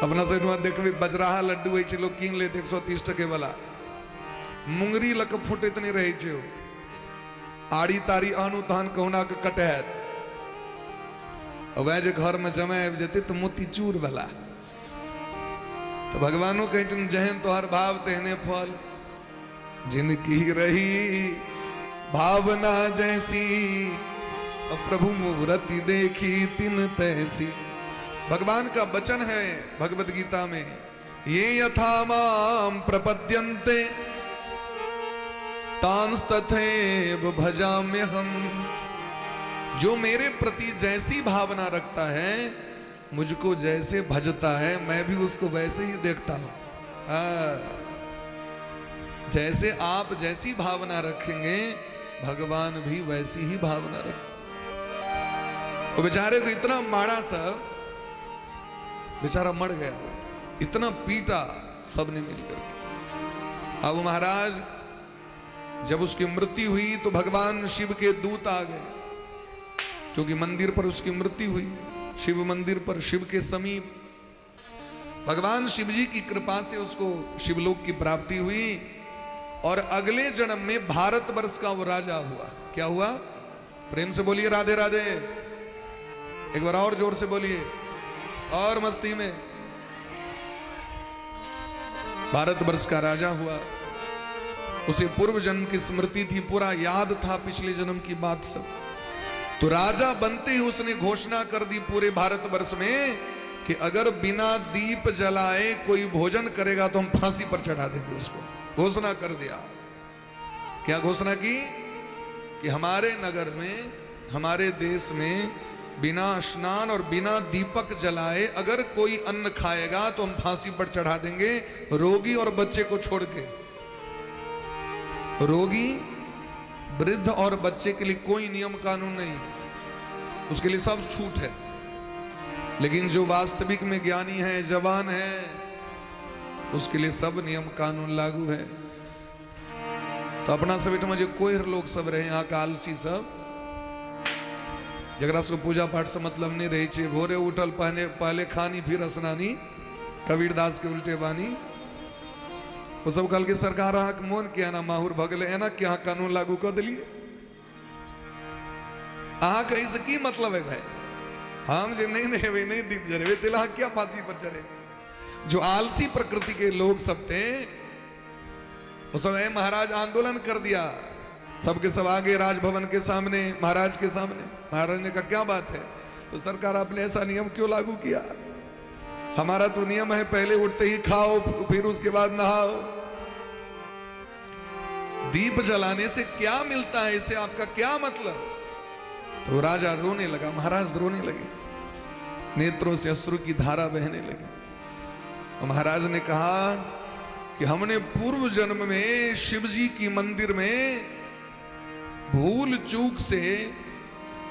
अपना से देख बजराहा लड्डू ऐसे लोग कीन लेते 130 टके वाला, मुंगरी लक फुट इतनी रही छे, आड़ी तारी आनु तहन कहना के कटहत, वह जो घर में जमा आबि जेते तो मोतीचूर वाला। तो भगवानो कहते जहन तोहर भाव तेहने फल, जिनकी रही भावना जैसी, और प्रभु मूर्ति देखी तिन तैसी। भगवान का वचन है भगवत गीता में, ये यथा माम प्रपद्यन्ते तांस तथैव भजाम्यहम्। जो मेरे प्रति जैसी भावना रखता है, मुझको जैसे भजता है, मैं भी उसको वैसे ही देखता हूं। जैसे आप जैसी भावना रखेंगे, भगवान भी वैसी ही भावना रखते। वो बेचारे को इतना मारा, सब बेचारा मर गया, इतना पीटा सबने मिलकर। अब महाराज जब उसकी मृत्यु हुई तो भगवान शिव के दूत आ गए, क्योंकि मंदिर पर उसकी मृत्यु हुई, शिव मंदिर पर, शिव के समीप। भगवान शिव जी की कृपा से उसको शिवलोक की प्राप्ति हुई, और अगले जन्म में भारतवर्ष का वो राजा हुआ। क्या हुआ? प्रेम से बोलिए राधे राधे, एक बार और जोर से बोलिए, और मस्ती में। भारतवर्ष का राजा हुआ। उसे पूर्व जन्म की स्मृति थी, पूरा याद था पिछले जन्म की बात सब। तो राजा बनते ही उसने घोषणा कर दी पूरे भारतवर्ष में कि अगर बिना दीप जलाए कोई भोजन करेगा तो हम फांसी पर चढ़ा देंगे उसको। घोषणा कर दिया। क्या घोषणा की? कि हमारे नगर में, हमारे देश में बिना स्नान और बिना दीपक जलाए अगर कोई अन्न खाएगा तो हम फांसी पर चढ़ा देंगे, रोगी और बच्चे को छोड़ के। रोगी, वृद्ध और बच्चे के लिए कोई नियम कानून नहीं है, उसके लिए सब छूट है। लेकिन जो वास्तविक में ज्ञानी है, जवान है, उसके लिए सब नियम कानून लागू है। तो अपना सब मुझे कोई लोग सब रहे यहाँ का आलसी सब, जगरा से पूजा पाठ से मतलब नहीं रही छे, भोरे उठल पहले खानी फिर स्नानी, कबीरदास के उल्टे बानी। वो सब कल के सरकार अहाँ के मोन किया ना माहुर भगले है ना कि अहाँ कानून लागू कर दिलिए। अहाँ कहीं से की मतलब है भाई? हम जो नहीं नहेवे, नहीं दीप जरेवे, तिला क्या फांसी पर चढ़े? जो आलसी प्रकृति के लोग सब थे, वो सब महाराज आंदोलन कर दिया, सबके सब आगे राजभवन के सामने, महाराज के सामने। महाराज ने कहा क्या बात है? तो सरकार आपने ऐसा नियम क्यों लागू किया? हमारा तो नियम है पहले उठते ही खाओ, फिर उसके बाद नहाओ। दीप जलाने से क्या मिलता है, इससे आपका क्या मतलब? तो राजा रोने लगा, महाराज रोने लगे, नेत्रों से अश्रु की धारा बहने लगी। तो महाराज ने कहा कि हमने पूर्व जन्म में शिव जी की मंदिर में भूल चूक से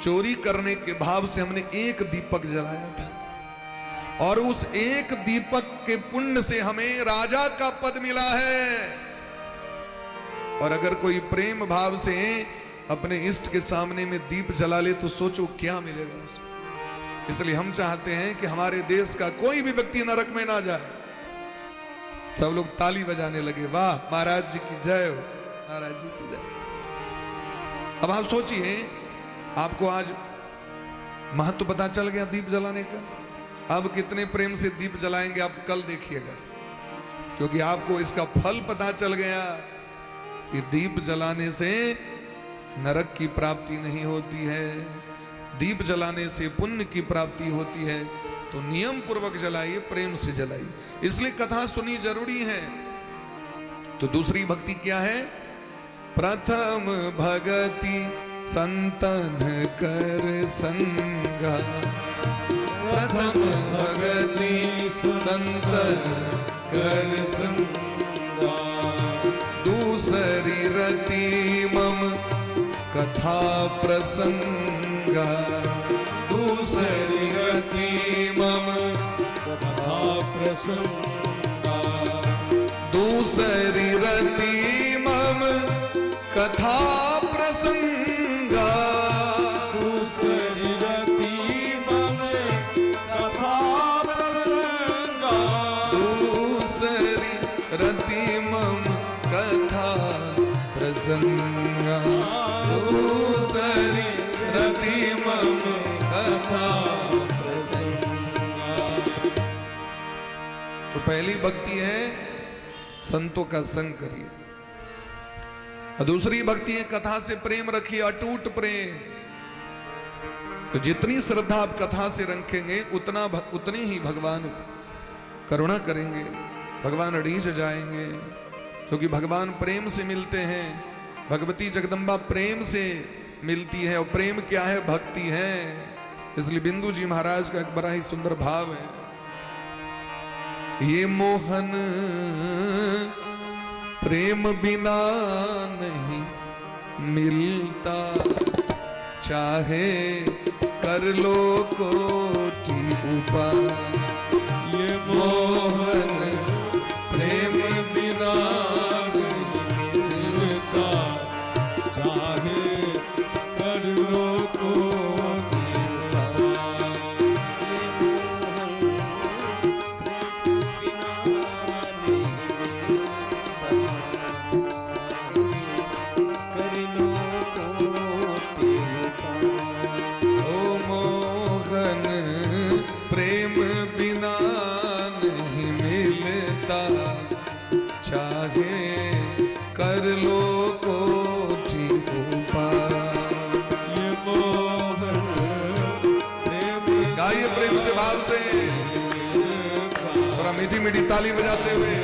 चोरी करने के भाव से हमने एक दीपक जलाया था, और उस एक दीपक के पुण्य से हमें राजा का पद मिला है। और अगर कोई प्रेम भाव से अपने इष्ट के सामने में दीप जला ले तो सोचो क्या मिलेगा उसको। इसलिए हम चाहते हैं कि हमारे देश का कोई भी व्यक्ति नरक में ना जाए। सब लोग ताली बजाने लगे, वाह महाराज जी की जय हो, महाराज जी की जय। अब आप सोचिए, आपको आज महत्व पता चल गया दीप जलाने का। अब कितने प्रेम से दीप जलाएंगे आप कल देखिएगा, क्योंकि आपको इसका फल पता चल गया कि दीप जलाने से नरक की प्राप्ति नहीं होती है, दीप जलाने से पुण्य की प्राप्ति होती है। तो नियम पूर्वक जलाइए, प्रेम से जलाइए। इसलिए कथा सुनी जरूरी है। तो दूसरी भक्ति क्या है? प्रथम भगति संतन कर संगा, प्रथम भगति संतन कर संगा, दूसरी रति मम कथा प्रसंगा, दूसरी रति मम कथा प्रसंगा, दूसरी रति मम कथा प्रसंगा, दूसरी रति मम कथा प्रसंगा, दूसरी रति मम कथा प्रसंगा, दूसरी रति मम कथा प्रसंगा। तो पहली भक्ति है संतों का संग करिए, और दूसरी भक्ति है कथा से प्रेम रखिए, अटूट प्रेम। तो जितनी श्रद्धा आप कथा से रखेंगे उतने ही भगवान करुणा करेंगे, भगवान रीझ जाएंगे, क्योंकि भगवान प्रेम से मिलते हैं। भगवती जगदम्बा प्रेम से मिलती है, और प्रेम क्या है? भक्ति है। इसलिए बिंदु जी महाराज का एक बड़ा ही सुंदर भाव है, ये मोहन प्रेम बिना नहीं मिलता, चाहे कर लो कोटि उपाय, ये मोहन प्रेम बिना नहीं मिलता, चाहे कर लो कोटि उपाय। ओ मोहन प्रेम बिना नहीं मिलता, चाहे कर लो कोटि उपाय। ये मोहन प्रेम गाइए प्रेम से, भाव से, थोड़ा मीठी मीठी ताली बजाते हुए।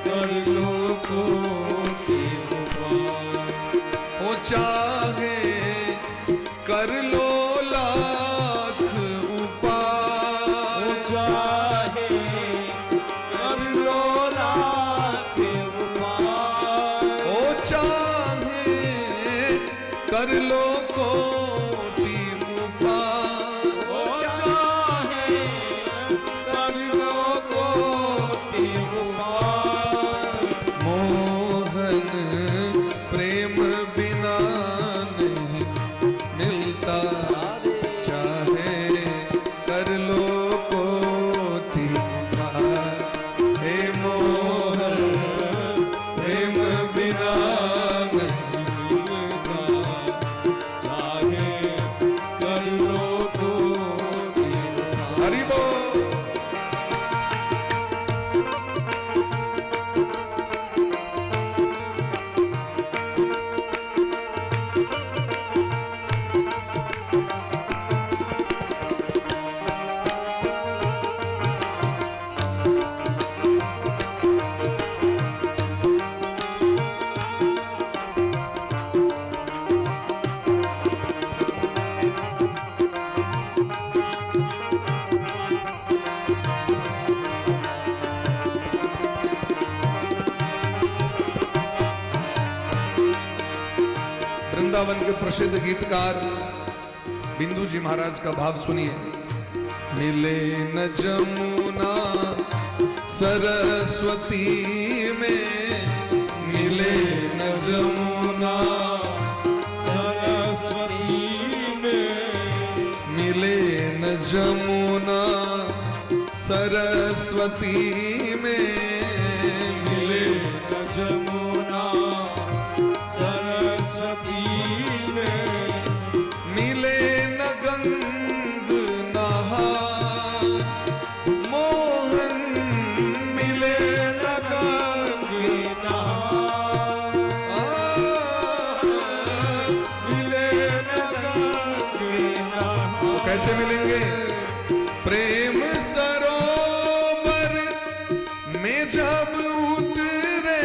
कर लो कोटि उपाय। ओ चाहे कर लो लाख उपाय, चाहे कर लो लाख उपाय। ओ चाहे कर लो कोटि उपाय। ओ चाहे कर लो कोटि उपाय। मोहन प्रेम बिना नहीं मिलता, चाहे कर लो कोटि उपाय। हे मोहन प्रेम बिना नहीं मिलता, चाहे कर लो कोटि उपाय। हरि बोल। वृंदावन के प्रसिद्ध गीतकार बिंदु जी महाराज का भाव सुनिए। मिले न जमुना सरस्वती में, मिले न जमुना सरस्वती में, मिले न जमुना सरस्वती में, मिले न जमुना सरस्वती में, मिले न गंग नहार, मोहन मिले न गंग नहार। मिले न गंग नहार। कैसे मिलेंगे? प्रेम सरोवर में जब उतरे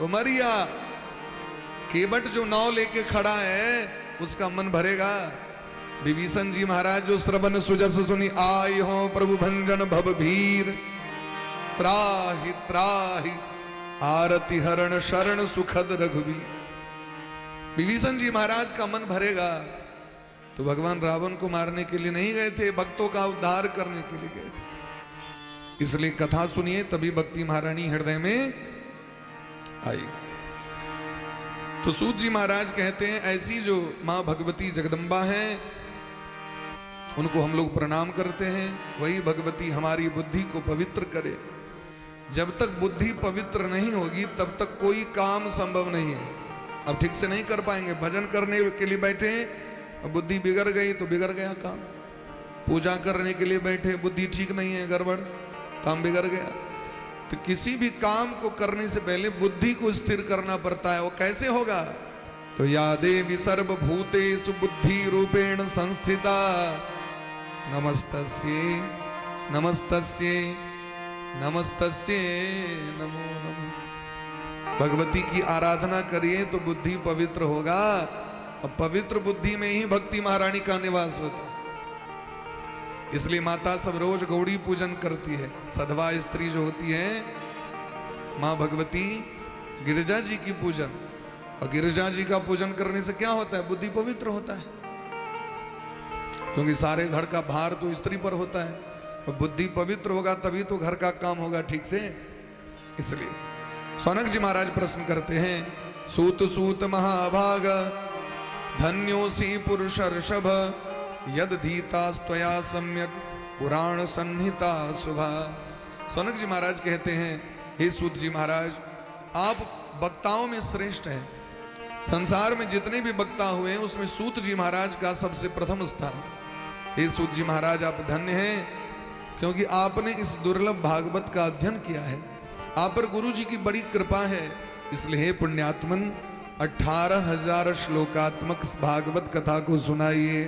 उमरिया केवट जो नाव लेके खड़ा है उसका मन भरेगा। विभीषण जी महाराज जो श्रवण सुजस सुनी आय हो प्रभु भंजन भव भीर, त्राहि त्राहि आरति हरण शरण सुखद रघुवीर। विभीषण जी महाराज का मन भरेगा तो भगवान रावण को मारने के लिए नहीं गए थे, भक्तों का उद्धार करने के लिए गए थे। इसलिए कथा सुनिए तभी भक्ति महारानी हृदय में आई। तो सूत जी महाराज कहते हैं ऐसी जो मां भगवती जगदम्बा हैं उनको हम लोग प्रणाम करते हैं। वही भगवती हमारी बुद्धि को पवित्र करे। जब तक बुद्धि पवित्र नहीं होगी तब तक कोई काम संभव नहीं है। अब ठीक से नहीं कर पाएंगे। भजन करने के लिए बैठे बुद्धि बिगड़ गई तो बिगड़ गया काम। पूजा करने के लिए बैठे बुद्धि ठीक नहीं है, गड़बड़, काम बिगड़ गया। तो किसी भी काम को करने से पहले बुद्धि को स्थिर करना पड़ता है। वो कैसे होगा? तो या देवी सर्वभूतेषु बुद्धि रूपेण संस्थिता नमस्तस्यै नमस्तस्यै नमस्तस्यै नमो नमः। भगवती की आराधना करिए तो बुद्धि पवित्र होगा। और पवित्र बुद्धि में ही भक्ति महारानी का निवास होता है। इसलिए माता सब रोज गौड़ी पूजन करती है। सधवा स्त्री जो होती है माँ भगवती गिरिजा जी की पूजन, और गिरिजा जी का पूजन करने से क्या होता है? बुद्धि पवित्र होता है, क्योंकि सारे घर का भार तो स्त्री पर होता है। और बुद्धि पवित्र होगा तभी तो घर का काम होगा ठीक से। इसलिए सौनक जी महाराज प्रश्न करते हैं, सूत सूत महाभाग धन्योसी पुरुष ऋषभ यद धीतास्त्वया सम्यक पुराण संहिता शुभा। सौनक जी महाराज कहते हैं, हे सूत जी महाराज आप वक्ताओं में श्रेष्ठ हैं। संसार में जितने भी वक्ता हुए हैं उसमें सूत जी महाराज का सबसे प्रथम स्थान। हे सूत जी महाराज आप धन्य हैं, क्योंकि आपने इस दुर्लभ भागवत का अध्ययन किया है। आप पर गुरु जी की बड़ी कृपा है। इसलिए हे पुण्यात्मन 18,000 श्लोकात्मक भागवत कथा को सुनाइए।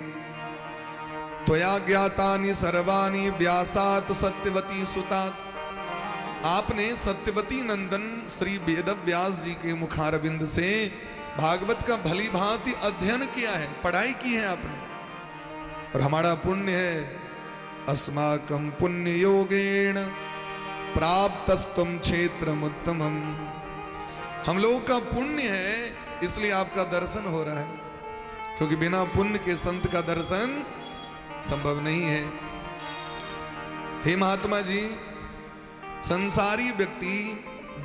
त्वया ज्ञातानि सर्वाणि व्यासात सत्यवती सुतात। आपने सत्यवती नंदन श्री वेद व्यास जी के मुखारविंद से भागवत का भली भांति अध्ययन किया है, पढ़ाई की है आपने। और हमारा पुण्य है, अस्माकं पुण्य योगेण प्राप्तस्तुम क्षेत्रमुत्तमम्। हम लोगों का पुण्य है इसलिए आपका दर्शन हो रहा है, क्योंकि बिना पुण्य के संत का दर्शन संभव नहीं है। हे महात्मा जी, संसारी व्यक्ति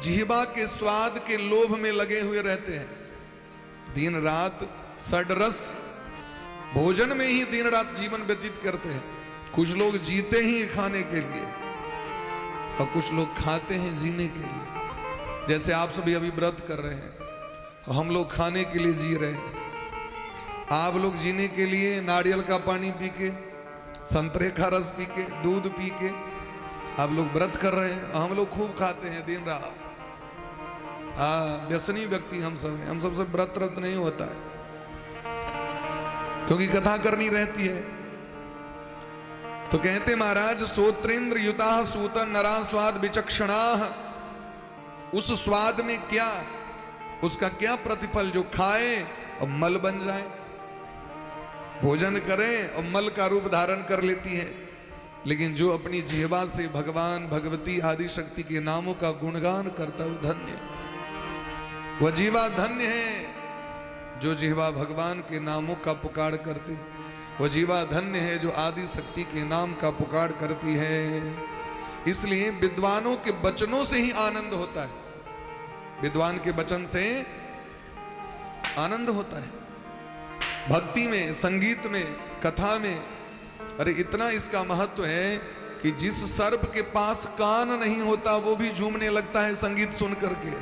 जिह्वा के स्वाद के लोभ में लगे हुए रहते हैं। दिन रात षड्रस भोजन में ही दिन रात जीवन व्यतीत करते हैं। कुछ लोग जीते ही खाने के लिए और कुछ लोग खाते हैं जीने के लिए। जैसे आप सभी अभी व्रत कर रहे हैं, हम लोग खाने के लिए जी रहे हैं। आप लोग जीने के लिए नारियल का पानी पी के, संतरे का रस पी के, दूध पी के आप लोग व्रत कर रहे हैं। हम लोग खूब खाते हैं दिन रात। व्यसनी व्यक्ति हम सब हैं। हम सबसे व्रत नहीं होता है, क्योंकि कथा करनी रहती है। तो कहते महाराज, सोत्रेंद्र युता सूत नरा स्वाद विचक्षणा। उस स्वाद में क्या, उसका क्या प्रतिफल जो खाए और मल बन जाए। भोजन करें और मल का रूप धारण कर लेती है। लेकिन जो अपनी जिह्वा से भगवान भगवती आदि शक्ति के नामों का गुणगान करता है, धन्य वह जीवा धन्य है। जो जिह्वा भगवान के नामों का पुकार करते, वह जीवा धन्य है जो आदि शक्ति के नाम का पुकार करती है। इसलिए विद्वानों के वचनों से ही आनंद होता है। विद्वान के वचन से आनंद होता है। भक्ति में, संगीत में, कथा में, अरे इतना इसका महत्व है कि जिस सर्प के पास कान नहीं होता वो भी झूमने लगता है संगीत सुन करके।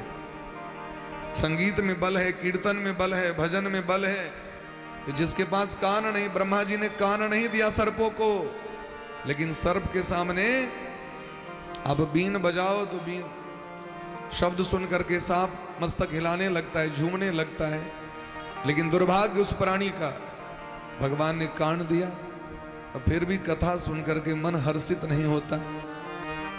संगीत में बल है, कीर्तन में बल है, भजन में बल है। जिसके पास कान नहीं, ब्रह्मा जी ने कान नहीं दिया सर्पों को, लेकिन सर्प के सामने अब बीन बजाओ तो बीन शब्द सुन करके सांप मस्तक हिलाने लगता है, झूमने लगता है। लेकिन दुर्भाग्य उस प्राणी का, भगवान ने कान दिया और फिर भी कथा सुन करके मन हर्षित नहीं होता।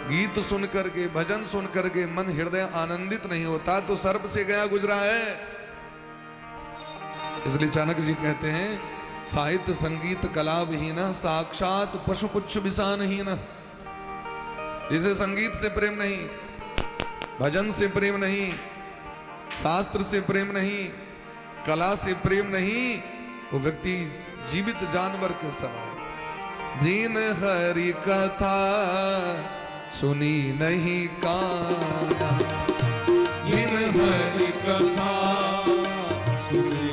गीत सुन करके, भजन सुन करके मन हृदय आनंदित नहीं होता तो सर्प से गया गुजरा है। इसलिए चाणक्य जी कहते हैं साहित्य संगीत कला विहीन साक्षात पशु पुच्छ विषानहीन। जिसे संगीत से प्रेम नहीं, भजन से प्रेम नहीं, शास्त्र से प्रेम नहीं, कला से प्रेम नहीं, वो व्यक्ति जीवित जानवर के समान। जिन हरि कथा सुनी नहीं काना, जिन हरि कथा सुनी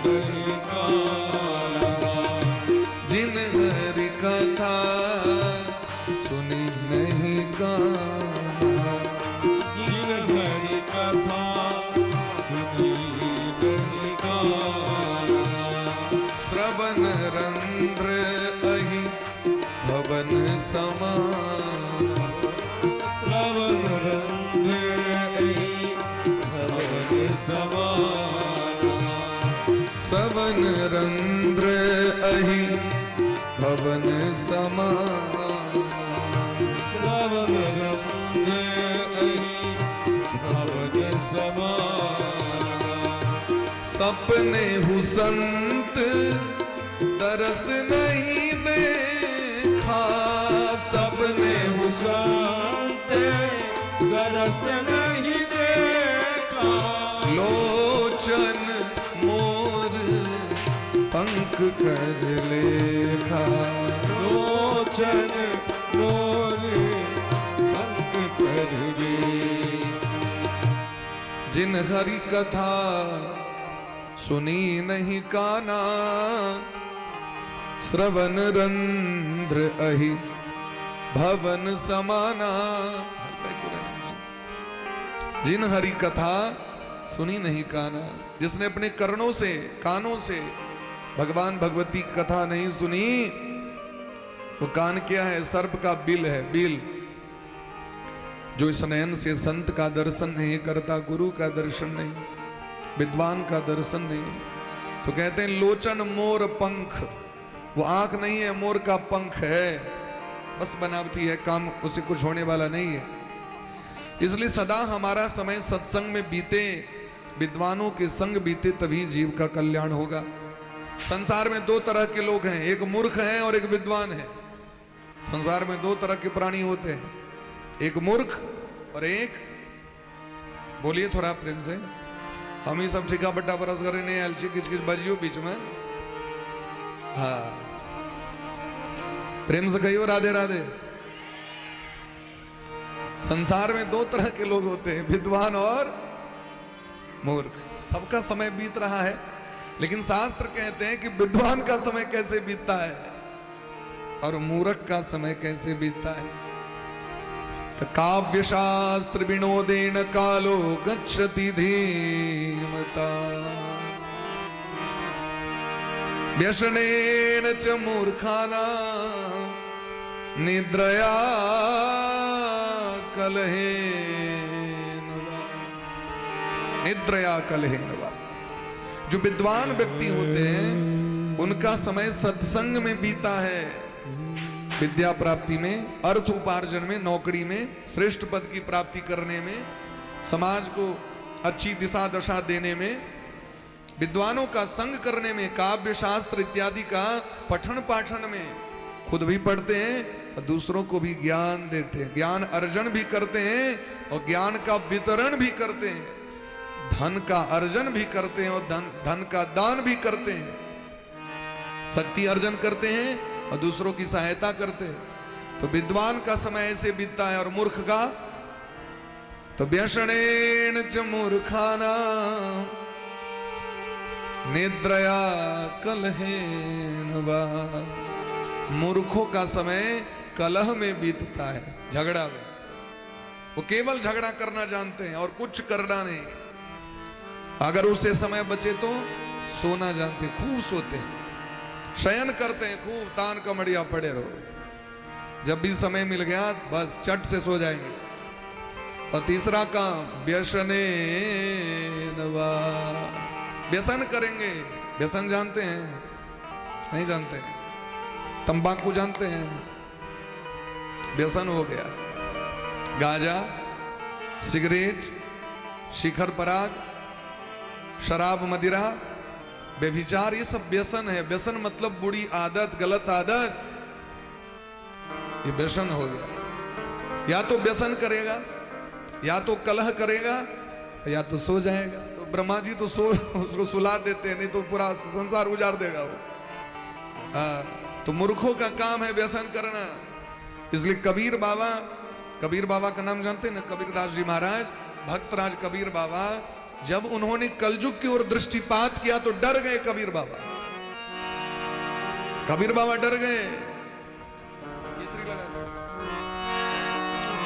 नहीं काना, जिन हरि कथा सुनी नहीं काना, जिन हरि कथा सुनी नहीं काना, श्रवण रंध्र अहि भवन समान, श्रवण रंध्र अहि भवन समान, श्रवण रंध्र अहि भवन समान, श्रवण रंध्र अहि भवन समान, सपने हु संत दरस नहीं देखा, सपने हु संत दरस नहीं देखा, लोचन मोर पंख कर लेखा, लोचन मोर पंख कर गे, जिन हरि कथा सुनी नहीं काना, श्रवण रंध्र अहि भवन समाना। जिन हरि कथा सुनी नहीं काना, जिसने अपने कर्णों से, कानों से भगवान भगवती की कथा नहीं सुनी, वो कान क्या है? सर्प का बिल है, बिल। जो इस नयन से संत का दर्शन नहीं करता, गुरु का दर्शन नहीं, विद्वान का दर्शन नहीं, तो कहते हैं लोचन मोर पंख। वो आंख नहीं है, मोर का पंख है, बस बनावटी है, काम उसे कुछ होने वाला नहीं है। इसलिए सदा हमारा समय सत्संग में बीते, विद्वानों के संग बीते, तभी जीव का कल्याण होगा। संसार में दो तरह के लोग हैं, एक मूर्ख है और एक विद्वान है। संसार में दो तरह के प्राणी होते हैं, एक मूर्ख और एक, बोलिए थोड़ा प्रेम से, हम ही सब ठिका बट्टा बरस करे नहीं, अलची किच किच बजियो बीच में, हाँ प्रेम से कहियो राधे राधे। संसार में दो तरह के लोग होते हैं, विद्वान और मूर्ख। सबका समय बीत रहा है, लेकिन शास्त्र कहते हैं कि विद्वान का समय कैसे बीतता है और मूर्ख का समय कैसे बीतता है। तो काव्य शास्त्र विनोदेन कालो गच्छति धीमता, व्यसनेन च मूर्खाना निद्रया कलहेन वा, निद्रया कलहेन वा। जो विद्वान व्यक्ति होते हैं उनका समय सत्संग में बीता है, विद्या प्राप्ति में, अर्थ उपार्जन में, नौकरी में, श्रेष्ठ पद की प्राप्ति करने में, समाज को अच्छी दिशा दशा देने में, विद्वानों का संग करने में, काव्य शास्त्र इत्यादि का पठन पाठन में। खुद भी पढ़ते हैं और दूसरों को भी ज्ञान देते हैं, ज्ञान अर्जन भी करते हैं और ज्ञान का वितरण भी करते हैं, धन का अर्जन भी करते हैं और धन का दान भी करते हैं, शक्ति अर्जन करते हैं और दूसरों की सहायता करते हैं। तो विद्वान का समय ऐसे बीतता है और मूर्ख का, तो व्यसनेन च मूर्खाना निद्रया कलहेन वा। मूर्खों का समय कलह में बीतता है, झगड़ा में। वो केवल झगड़ा करना जानते हैं और कुछ करना नहीं। अगर उसे समय बचे तो सोना जानते, खूब सोते हैं, शयन करते हैं, खूब तान कमड़िया पड़े रहो। जब भी समय मिल गया बस चट से सो जाएंगे। और तीसरा काम व्यसने नवा, व्यसन करेंगे। व्यसन जानते हैं? नहीं जानते हैं? तंबाकू जानते हैं? व्यसन हो गया। गाजा, सिगरेट, शिखर पराग, शराब मदिरा, व्यभिचार, ये सब व्यसन है। व्यसन मतलब बुरी आदत, गलत आदत, ये व्यसन हो गया। या तो व्यसन करेगा, या तो कलह करेगा, या तो सो जाएगा। तो ब्रह्मा जी तो उसको सुला देते हैं, नहीं तो पूरा संसार उजाड़ देगा वो। तो मूर्खों का काम है व्यसन करना। इसलिए कबीर बाबा का नाम जानते हैं ना, कबीरदास जी महाराज, भक्तराज कबीर बाबा, जब उन्होंने कलयुग की ओर दृष्टिपात किया तो डर गए कबीर बाबा। कबीर बाबा डर गए।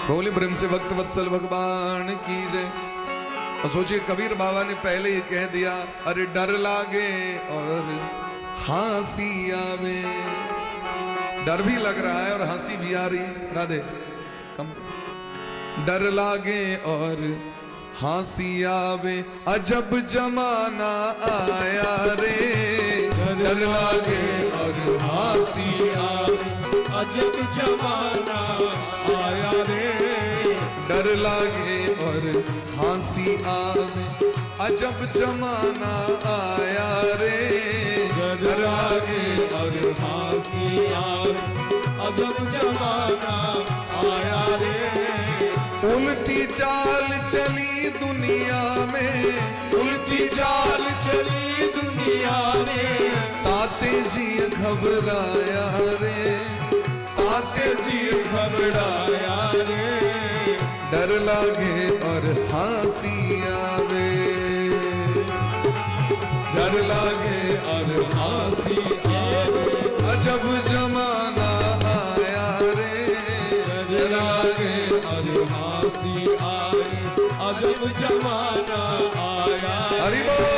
बोले ब्रह्म से भक्त वत्सल भगवान की जय। और सोचिए कबीर बाबा ने पहले ही कह दिया, अरे डर लागे और हंसी आवे। डर भी लग रहा है और हंसी भी आ रही। राधे कम। डर लागे और हंसी आवे, अजब जमाना आया रे। डर लागे और हंसी आवे, अजब जमाना आया रे। डर लागे और हंसी आवे, अजब जमाना आया रे। डर लागे और हंसी आवे, अजब जमाना आया रे। उल्टी चाल चली दुनिया में, उल्टी चाल चली दुनिया में। ताते जी घबराया रे, ताते जी घबराया रे। डर लागे और हंसी आवे। डर लागे और हंसी आवे, अजब जमाना आया रे। डर लागे और हंसी आवे, अजब जमाना आया। हरि बोल।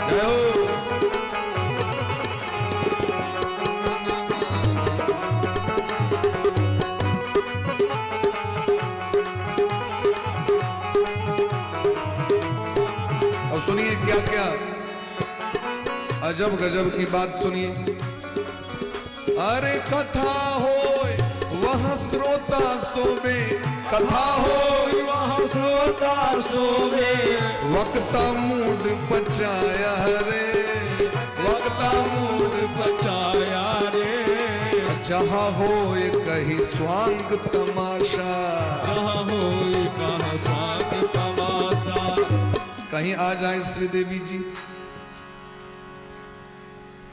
जय हो। अब सुनिए क्या क्या अजब गजब की बात सुनिए। अरे कथा होय वहाँ श्रोता सोवे, कथा होय वहाँ श्रोता सोवे। वक्ता मूड बचाया रे, वक्ता मूड बचाया रे। जहाँ होए कहीं स्वांग तमाशा, जहाँ होए कहाँ स्वांग तमाशा। कहीं आ जाए श्रीदेवी जी,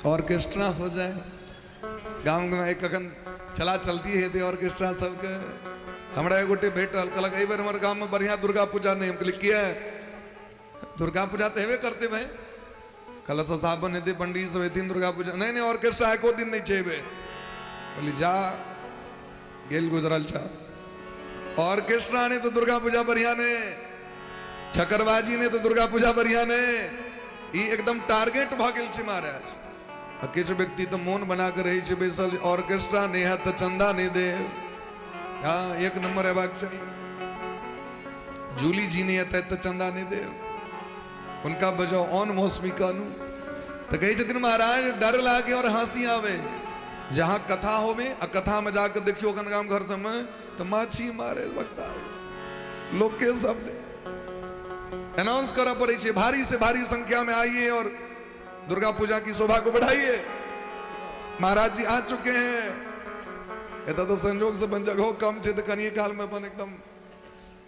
ऑर्केस्ट्रा हो जाए। गांव में एक अखन चला चलती है थे ऑर्केस्ट्रा सबके। हमरा एक गोटे भेटल, कहलक एहि बेर हमारे गांव में बढ़िया दुर्गा पूजा नहीं। हम कहलिए किया दुर्गा पूजा तो हेबे करते भाई, कलश स्थापन हेते, पंडित सब हेथिन, दुर्गा पूजा नहीं नहीं ऑर्केस्ट्रा एको दिन नहीं चाहिए। बोली जा गेल गुजरल छा। ऑर्केस्ट्रा ने तो दुर्गा पूजा बढ़िया ने, छकरबाजी ने तो दुर्गा पूजा बढ़िया ने। ई एकदम टारगेट भ गेल छै महाराज। किछु व्यक्ति तो मौन बना कर रही बैसल, ऑर्केस्ट्रा ने है तो चंदा नहीं दे। हाँ एक नंबर हेबाक चाहिए। जूली जी ने है तो चंदा नहीं दे, उनका बजाओ ऑन मौसमी कानू। तो कही छथिन महाराज डर लागे और हंसी आवे। जहां कथा होवे आ कथा में जाकर देखियो गाम घर सब में तो माछी मारे वक्ता लोग के सब अनाउंस करा पड़े छे, भारी से भारी संख्या में आइए और दुर्गा पूजा की शोभा को बढ़ाइए। महाराज जी आ चुके हैं। तो संयोग से बन जगह कम छे तो कनिए काल में अपन एकदम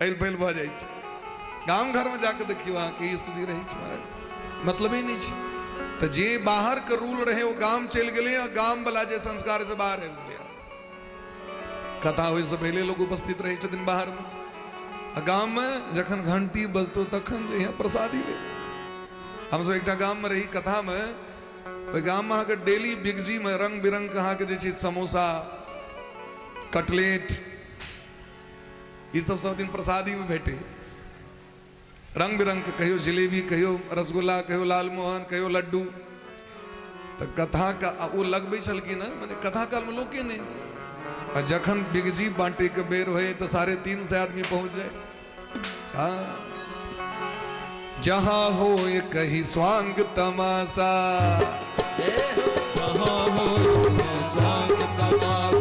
एल फैल भ जाए। गांव घर में जाकर देखियो वहां की स्थिति रही छे महाराज, मतलब ही नहीं छे। तो जे बाहर के रूल रहे वो गांव चल गए और गांव वाला जे संस्कार से बाहर है। कथा हुई से पहले लोग उपस्थित रहे छथिन बाहर में। गांव में जखन घंटी बजतो तखन जे है प्रसादी ले। हम सब एक गांव में रही कथा में, गांव में अहाँ डेली बिगजी में रंग बिरंग कहाँ के जे समोसा, कटलेट, ये सब दिन प्रसादी में भेटे। रंग बिरंग के, कहियो जिलेबी, कहियो रसगुल्ला, कहियो लालमोहन, कहियो लड्डू। तो कथा का वो लगबे छलकी ना, मैंने कथा काल में लोग के नहीं। और जखन बिगजी बांटे के बेर हुए तो 3:30 से आदमी पहुंच जाए। हाँ जहाँ हो ये कहीं स्वांग तमाशा,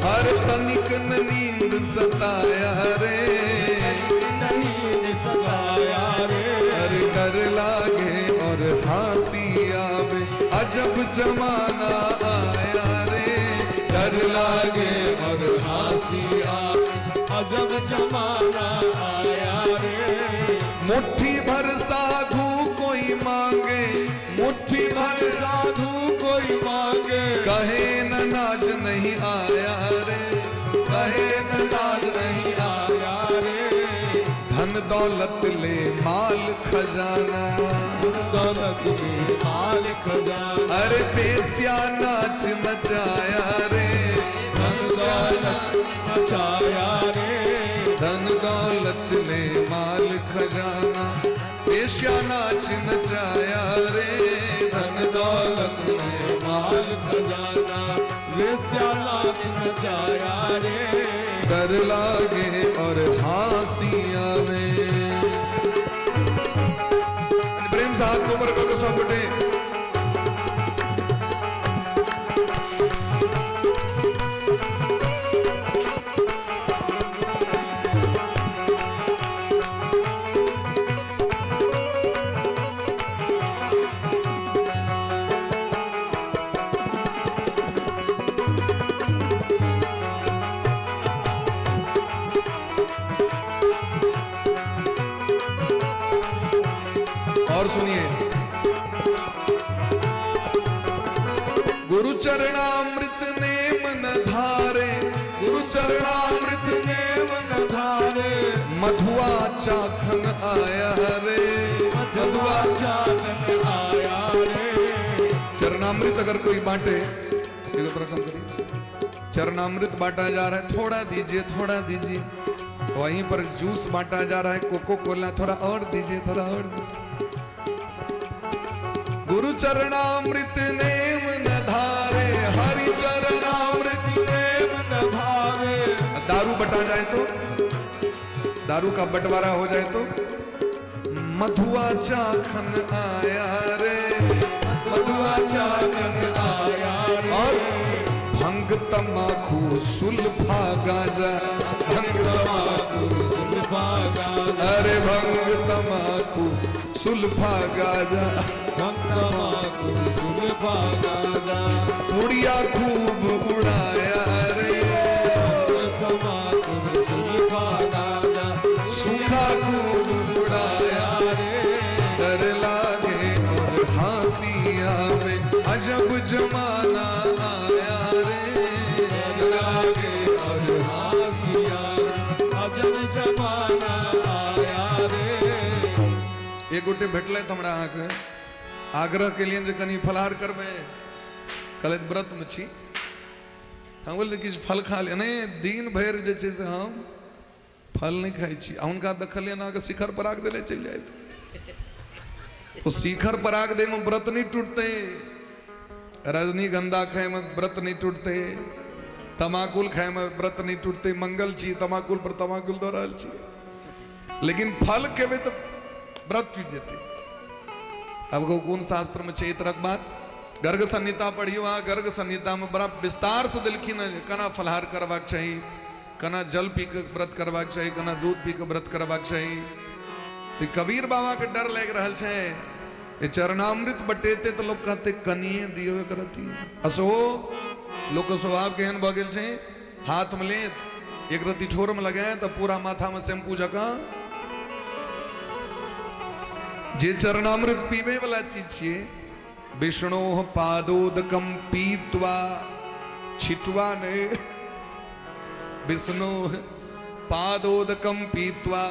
हर तनिक न नींद सताया रे, हर डर लागे और हंसी आवे, अजब जमाना आया रे, डर लागे और हंसी आवे, अजब जमाना आया रे। मुट्ठी भर साधु कोई मांगे, मुट्ठी भर साधु कोई मांगे, कहे न नाज नहीं आया रे, कहे न नाज नहीं आया रे। धन दौलत ले माल खजाना, दौलत में माल खजाना, अरे बेस्या नाच नचाया रे, धन दौलत मचाया रे। धन दौलत ले माल खजाना, बेस्या नाच नचाया रे, धन दौलत ले माल खजाना, वेश्या नाच नचाया रे। डर लागे और हंसिया में। प्रेम से हाथ को ऊपर करो सब बटे। और सुनिए, गुरु चरणामृत ने मन धारे, गुरु चरणामृत ने मन धारे, मधुआ चाखन आया रे, मधुआ चाखन आया रे। चरणामृत अगर कोई बांटे, एक तरह काम करिए, चरणामृत बांटा जा रहा है, थोड़ा दीजिए थोड़ा दीजिए, वहीं पर जूस बांटा जा रहा है, कोको कोला, थोड़ा और दीजिए थोड़ा और दीजिए। गुरु चरणामृत नेम न धारे, हरि चरणामृत नेम न भावे। दारू बटा जाए तो, दारू का बंटवारा हो जाए तो, मधुआ चाखन आया रे, मधुआ चाखन आया रे। और भंग तमाखू सुल्फा गांजा, भंग तमाखू सुल्फा गांजा, अरे भंग तमाखू सुल्फा गांजा, भंग तमाखू सुल्फा गांजा। उड़िया खूब उड़ाया रे, भंग तमाखू सुल्फा गांजा, सूखा खूब उड़ाया रे। डर लागे और हंसी आवे, अजब जमाना आया रे, डर लागे और हंसी आवे, अजब जमाना आया रे। एक गोटे भेटले तो हमरा आके आग्रह के लिए जे कनी फलाहार करबे, कल व्रत में छी, हम बोल किछ फल खा ले, नहीं दिन भर जे छै से हम फल नहीं खाई छी। उनका देखलिए ना कि शिखर पराग देले चल जाए, तो शिखर पराग दे में व्रत नहीं टूटते, रजनीगंधा खाए में व्रत नहीं टूटते, तमाकुल खाए में व्रत नहीं टूटते, मंगल छी तमाकुल पर तमाकुल दो रहल छी, लेकिन फल खेबे तो व्रत टूट जेते। अब कौन शास्त्र में छे तरह बात, गर्ग संहिता पढ़ियो, गर्ग संहिता में बड़ा विस्तार से दिलखिन कना फलहार करवाक चाहिए, कना जल पी के व्रत करवाक चाहिए, कना दूध पी के व्रत करवाक चाहिए। तो कबीर बाबा के डर लग रहा है, चरणामृत बटेते तो लोग कहते कनिए दियो करती, असो लोग के स्वभाव केहन भ गेल छे, हाथ में ले एक रति ठोर में लगाए तो पूरा माथा में शैम्पू जका। जे चरणामृत पीबे वाला चीज छे, विष्णु पादोदकम पीत्वा, छिटवा ने, विष्णु पादोदकम पीत्वा,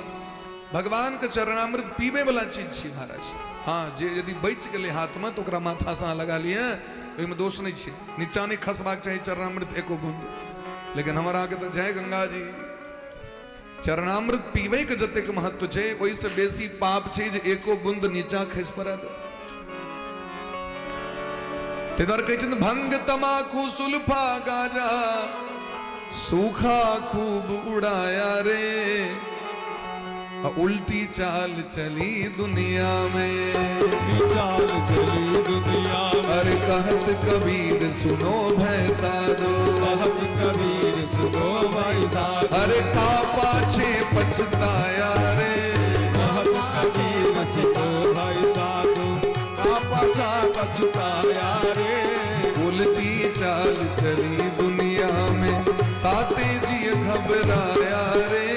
भगवान के चरणामृत पीबे वाला चीज छे महाराज। हाँ, जे यदि बच गए हाथ में तो ओकरा माथा से लगा लिए, ओहिमे दोष नहीं छे, नीचा नहीं खसबाक चाहिए चरणामृत एको बूंद। लेकिन हमारा के तो जय गंगा जी, चरणामृत पीबे के जतेक महत्व छे, ओहि से बेसी पाप छे जे एको बूंद नीचा खस पड़त। तेदर कहै छन भंग तमाकू सुल्फा गाजा, सूखा खूब उड़ाया रे, उल्टी चाल चली दुनिया में, चाल चली दुनिया में। अरे कहत कबीर सुनो भाई साधो, कहत कबीर सुनो भाई साधो। अरे का पाछे पछताया रे, कहत कबीर सुनो भाई साधो। का पाछा पछताया रे। उल्टी चाल चली दुनिया में, ताते जी घबराया रे।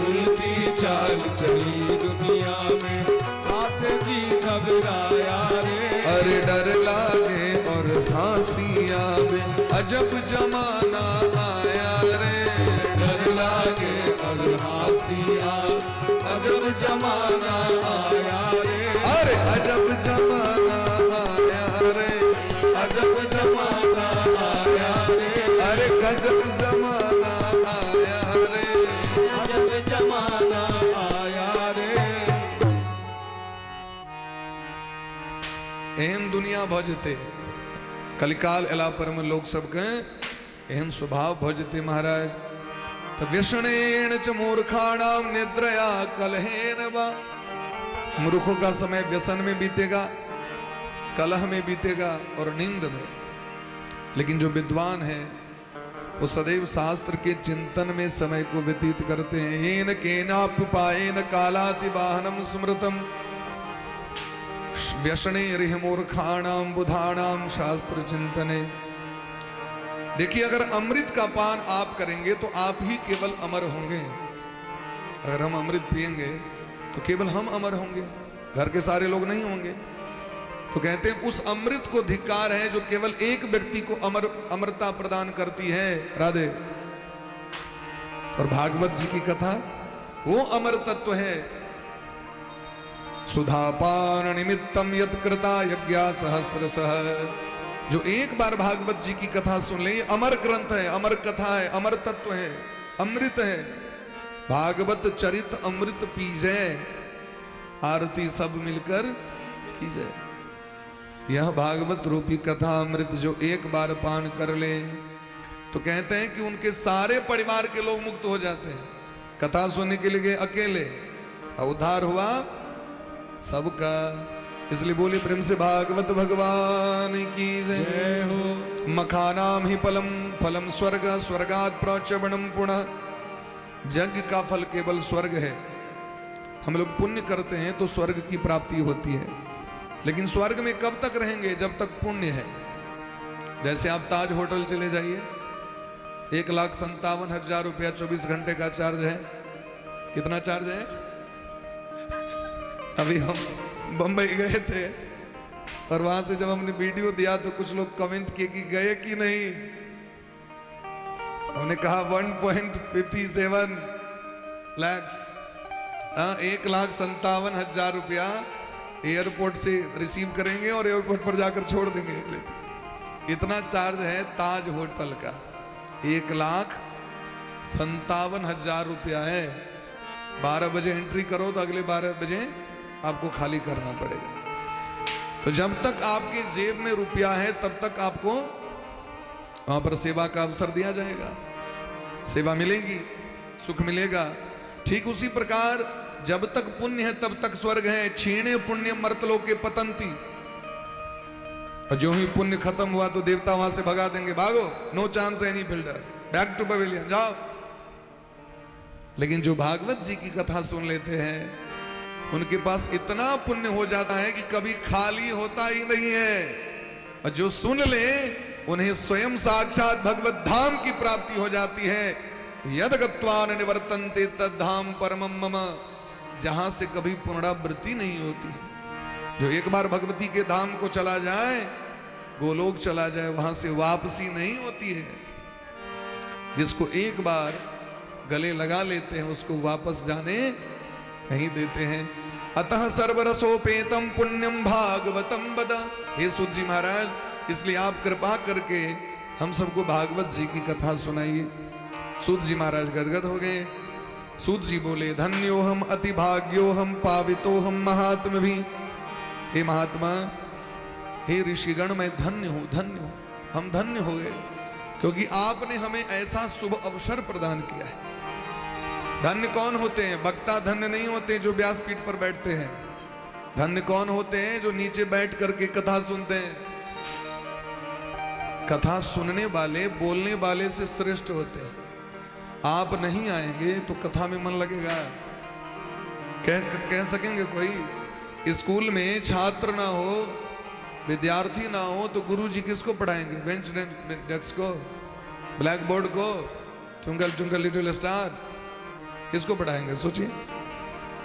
उल्टी चाल चली दुनिया में, ताते जी घबराया रे। अरे डर लागे और हंसी आवे, अजब जमाना आया रे। डर लागे और हंसी आवे, अजब जमाना आया रे। अरे अजब जमाना आया रे, अजब जमाना आया रे। अरे गजब जमाना आया रे। अजब जमाना आया रे। एहन दुनिया भजते कलिकाल एला परम लोग सब कहें, एहन स्वभाव भजते महाराज। तो व्यसनेन च मूर्खाणाम निद्रया कलहेन वा। मूर्खों का समय व्यसन में बीतेगा, कलह में बीतेगा और नींद में। लेकिन जो विद्वान है वो सदैव शास्त्र के चिंतन में समय को व्यतीत करते हैं। येन केनाप्युपायेन कालातिवाहनम स्मृतम व्यसने रिह मूर्खाणाम बुधानाम शास्त्र चिंतने। देखिए, अगर अमृत का पान आप करेंगे तो आप ही केवल अमर होंगे। अगर हम अमृत पिएंगे तो केवल हम अमर होंगे, घर के सारे लोग नहीं होंगे। तो कहते हैं उस अमृत को धिक्कार है जो केवल एक व्यक्ति को अमरता प्रदान करती है। राधे। और भागवत जी की कथा वो अमर तत्व है। सुधापान निमित्तम यत्कृता यज्ञा सहस्रशः। जो एक बार भागवत जी की कथा सुन ले, अमर ग्रंथ है, अमर कथा है, अमर तत्व है, अमृत है। भागवत चरित अमृत पीजे, आरती सब मिलकर कीजिए। यह भागवत रूपी कथा अमृत जो एक बार पान कर ले तो कहते हैं कि उनके सारे परिवार के लोग मुक्त हो जाते हैं। कथा सुनने के लिए गए अकेले, उद्धार हुआ सबका। इसलिए बोली प्रेम से भागवत भगवान की जय हो। मखानाम ही फलम फलम स्वर्ग, स्वर्गात् प्रच्यवणम पुनः। यज्ञ का फल केवल स्वर्ग है। हम लोग पुण्य करते हैं तो स्वर्ग की प्राप्ति होती है, लेकिन स्वर्ग में कब तक रहेंगे? जब तक पुण्य है। जैसे आप ताज होटल चले जाइए, 1,57,000 रुपया 24 घंटे का चार्ज है। कितना चार्ज है? अभी हम बंबई गए थे और वहां से जब हमने वीडियो दिया तो कुछ लोग कमेंट किए कि गए कि नहीं। हमने कहा 1.57 लाख, 1,57,000 रुपया एयरपोर्ट से रिसीव करेंगे और एयरपोर्ट पर जाकर छोड़ देंगे अगले दिन। इतना चार्ज है ताज होटल का। 1,57,000 रुपया है। 12 बजे एंट्री करो तो अगले 12 बजे आपको खाली करना पड़ेगा। तो जब तक आपकी जेब में रुपया है तब तक आपको वहां पर सेवा का अवसर दिया जाएगा, सेवा मिलेगी, सुख मिलेगा। ठीक उसी प्रकार जब तक पुण्य है तब तक स्वर्ग है। क्षीणे पुण्य मर्तलोक के पतंती। और जो ही पुण्य खत्म हुआ तो देवता वहां से भगा देंगे, भागो, no chance any builder, back to pavilion, जाओ। लेकिन जो भागवत जी की कथा सुन लेते हैं उनके पास इतना पुण्य हो जाता है कि कभी खाली होता ही नहीं है। और जो सुन ले उन्हें स्वयं साक्षात भगवत धाम की प्राप्ति हो जाती है। यद गत्वा न निवर्तन्ते तद्धाम परमम मम। जहां से कभी पुनरावृत्ति नहीं होती है। जो एक बार भगवती के धाम को चला जाए, गोलोक चला जाए, वहां से वापसी नहीं होती है। जिसको एक बार गले लगा लेते हैं उसको वापस जाने नहीं देते हैं। अतः सर्वरसोपेतम पुण्यम भागवतम बदा। हे सूत जी महाराज, इसलिए आप कृपा करके हम सबको भागवत जी की कथा सुनाइए। सूत जी महाराज गदगद हो गए। सूत जी बोले, धन्यो हम अति भाग्यो हम पावितो हम महात्म भी। हे महात्मा, हे ऋषिगण, मैं धन्य हूं, धन्य हूं, हम धन्य हो गए, क्योंकि आपने हमें ऐसा शुभ अवसर प्रदान किया है। धन्य कौन होते हैं? वक्ता धन्य नहीं होते जो व्यासपीठ पर बैठते हैं। धन्य कौन होते हैं? जो नीचे बैठ करके कथा सुनते हैं। कथा सुनने वाले, बोलने वाले से श्रेष्ठ होते हैं। आप नहीं आएंगे तो कथा में मन लगेगा? कह सकेंगे कोई? स्कूल में छात्र ना हो, विद्यार्थी ना हो तो गुरुजी किसको पढ़ाएंगे? बेंच डेस्क को, ब्लैक बोर्ड को, ट्विंकल ट्विंकल लिटिल स्टार, किसको पढ़ाएंगे? सोचिए।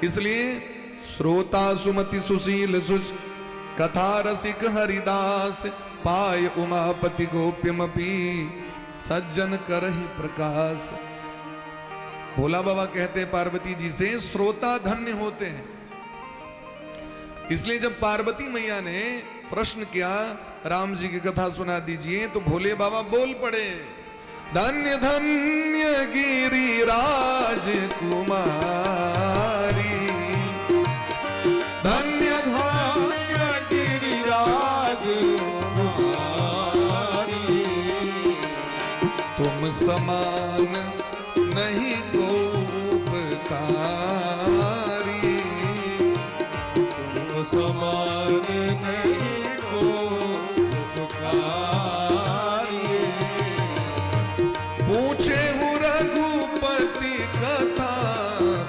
इसलिए श्रोता सुमति सुशील सुच कथा रसिक हरिदास पाय उमापति गोप्यमपि सज्जन करहि प्रकाश। भोला बाबा कहते हैं पार्वती जी से, श्रोता धन्य होते हैं। इसलिए जब पार्वती मैया ने प्रश्न किया राम जी की कथा सुना दीजिए, तो भोले बाबा बोल पड़े, धन्य धन्य गिरिराज कुमारी, धन्य धन्य गिरिराज कुमारी, तुम समान नहीं को उपकारी, तुम समान नहीं को उपकारी। पूछे हूँ रघुपति कथा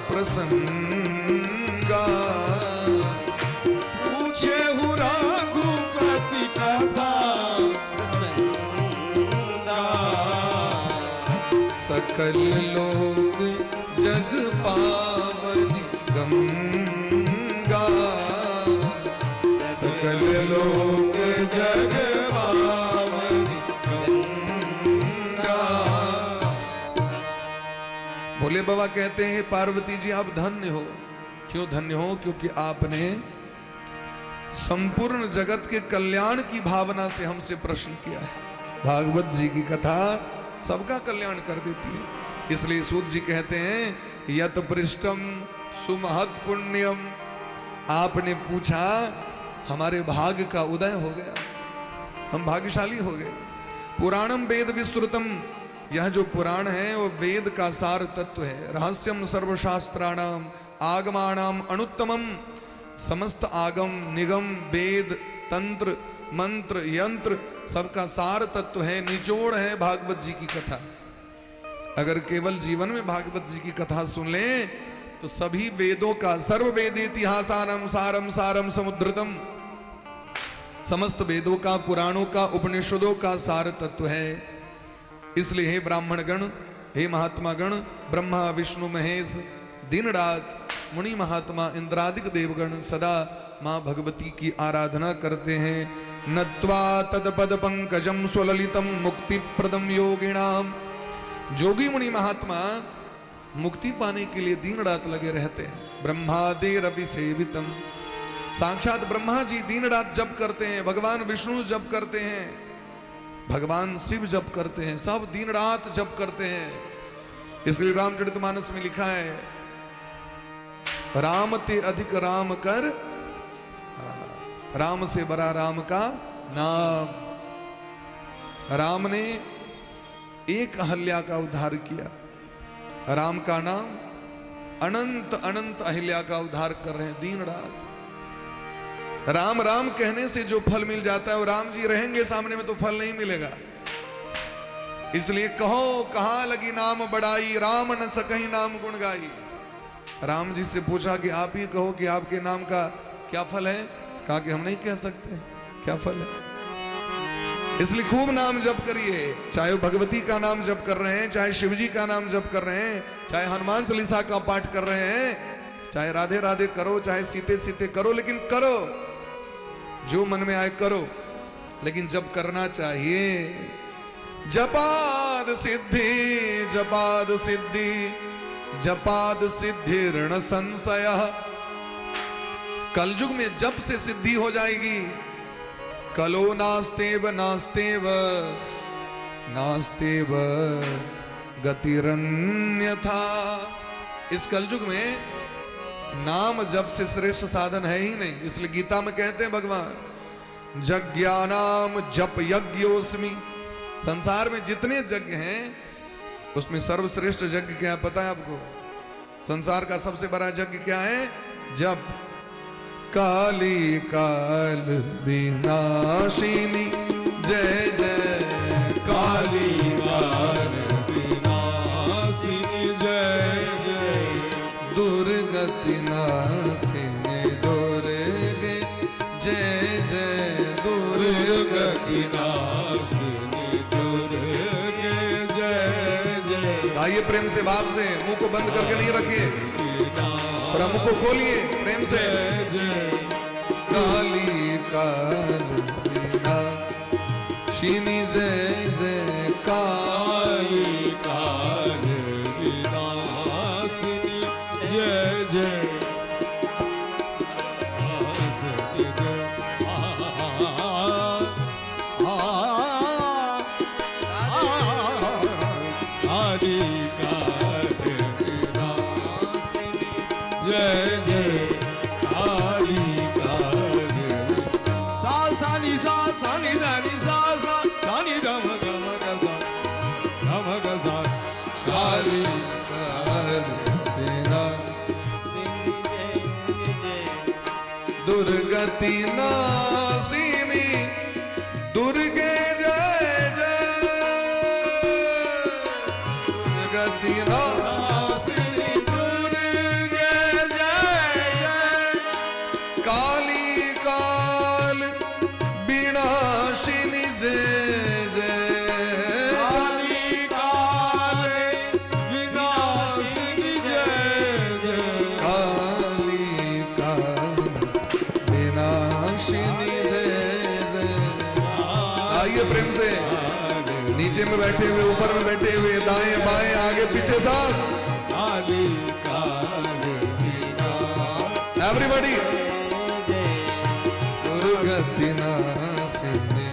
प्रसंगा, पूछे हूँ रघुपति कथा प्रसंगा, सकल लोक जग पावनी गंगा, सकल लोक जग पावनी गंगा। भोले बाबा कहते हैं पार्वती जी आप धन्य हो। क्यों धन्य हो? क्योंकि आपने संपूर्ण जगत के कल्याण की भावना से हमसे प्रश्न किया है। भागवत जी की कथा सबका कल्याण कर देती है। इसलिए सूत जी कहते हैं यत पृष्ठम सुमहत पुण्यम, आपने पूछा हमारे भाग्य का उदय हो गया, हम भाग्यशाली हो गए। पुराणम वेद विश्रुतम, यह जो पुराण है वो वेद का सार तत्व है। रहस्यम सर्वशास्त्राणाम आगमाणाम अनुत्तमम, समस्त आगम निगम वेद तंत्र मंत्र यंत्र सबका सार तत्व है, निचोड़ है भागवत जी की कथा। अगर केवल जीवन में भागवत जी की कथा सुन लें तो सभी वेदों का, सर्व वेद इतिहासारम सारम सारम समुद्रतम, समस्त वेदों का, पुराणों का, उपनिषदों का सार तत्व है। इसलिए हे ब्राह्मण गण, हे महात्मा गण, ब्रह्मा विष्णु महेश दिन रात मुनि महात्मा इंद्रादिक देवगण सदा मां भगवती की आराधना करते हैं। नत्वा तदपद पंकजम स्वललितम मुक्ति प्रदम योगिणाम, जोगी मुनि महात्मा मुक्ति पाने के लिए दिन रात लगे रहते हैं। ब्रह्मादि रवि सेवितम, साक्षात ब्रह्मा जी दिन रात जप करते हैं, भगवान विष्णु जप करते हैं, भगवान शिव जप करते हैं, सब दिन रात जप करते हैं। इसलिए रामचरितमानस में लिखा है राम ते अधिक राम कर, राम से बड़ा राम का नाम। राम ने एक अहल्या का उद्धार किया, राम का नाम अनंत अनंत अहिल्या का उद्धार कर रहे हैं दिन रात। राम राम कहने से जो फल मिल जाता है वो राम जी रहेंगे सामने में तो फल नहीं मिलेगा। इसलिए कहो कहाँ लगी नाम बड़ाई, राम न सकहीं नाम गुण गाई। राम जी से पूछा कि आप ही कहो कि आपके नाम का क्या फल है? कहा कि हम नहीं कह सकते क्या फल है। इसलिए खूब नाम जप करिए, चाहे भगवती का नाम जप कर रहे हैं, चाहे शिवजी का नाम जप कर रहे हैं, चाहे हनुमान चालीसा का पाठ कर रहे हैं, चाहे राधे राधे करो, चाहे सीते सीते करो, लेकिन करो जो मन में आए करो, लेकिन जब करना चाहिए। जपाद सिद्धि जपाद सिद्धि जपाद सिद्धि ऋण संशय, कलयुग में जप से सिद्धि हो जाएगी। कलो नास्तेव नास्तेव नास्तेव गतिरन्यथा, इस कलयुग में नाम जप से श्रेष्ठ साधन है ही नहीं। इसलिए गीता में कहते हैं भगवान यज्ञानाम जप यज्ञोस्मि, संसार में जितने यज्ञ हैं उसमें सर्वश्रेष्ठ यज्ञ क्या पता है आपको? संसार का सबसे बड़ा यज्ञ क्या है? जप। काली काल विनाशिनी जय जय काली काल विनाशिनी जय जय दुर्गति नाशिनी दुर्गे जय जय दुर्गति नाशिनी दुर्गे जय जय। आइए प्रेम से, भाव से, मुंह को बंद करके नहीं रखिए, पूरा मुंह को खोलिए प्रेम से। काली काल विनाशिनी जय जय काली काल विनाशिनी जय जय काली काल विनाशिनी जय जय काली काल सा सा नि सा सा नि सा नि सा सा सा नि ग म ग म ग सा ग म ग सा काली काल विनाशिनी दुर्गति नाशिनी दुर्गे जय जय दुर्गति नाशिनी दुर्गे जय जय काली काल विनाशिनी जय जय काली काल विनाशिनी जय जय काली काल विनाशिनी जय जय। आइए प्रेम से, नीचे में बैठे हुए, ऊपर में बैठे हुए, दाएं बाएं आगे पीछे सब, काली काल विनाशिनी एवरीबॉडी। दुर्गति नाशिनी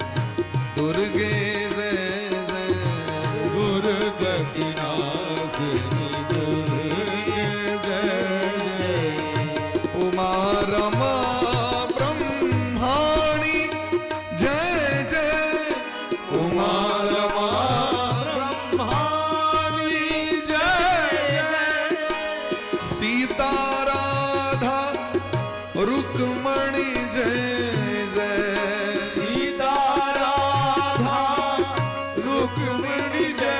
दुर्गे जय जय दुर्गति नाशिनी दुर्गे जय जय उमा रमा ब्रह्माणी जय जय उमा रमा ब्रह्माणी जय जय सीता राधा रुक्मणी जय जय सीता राधा रुक्मिणी जय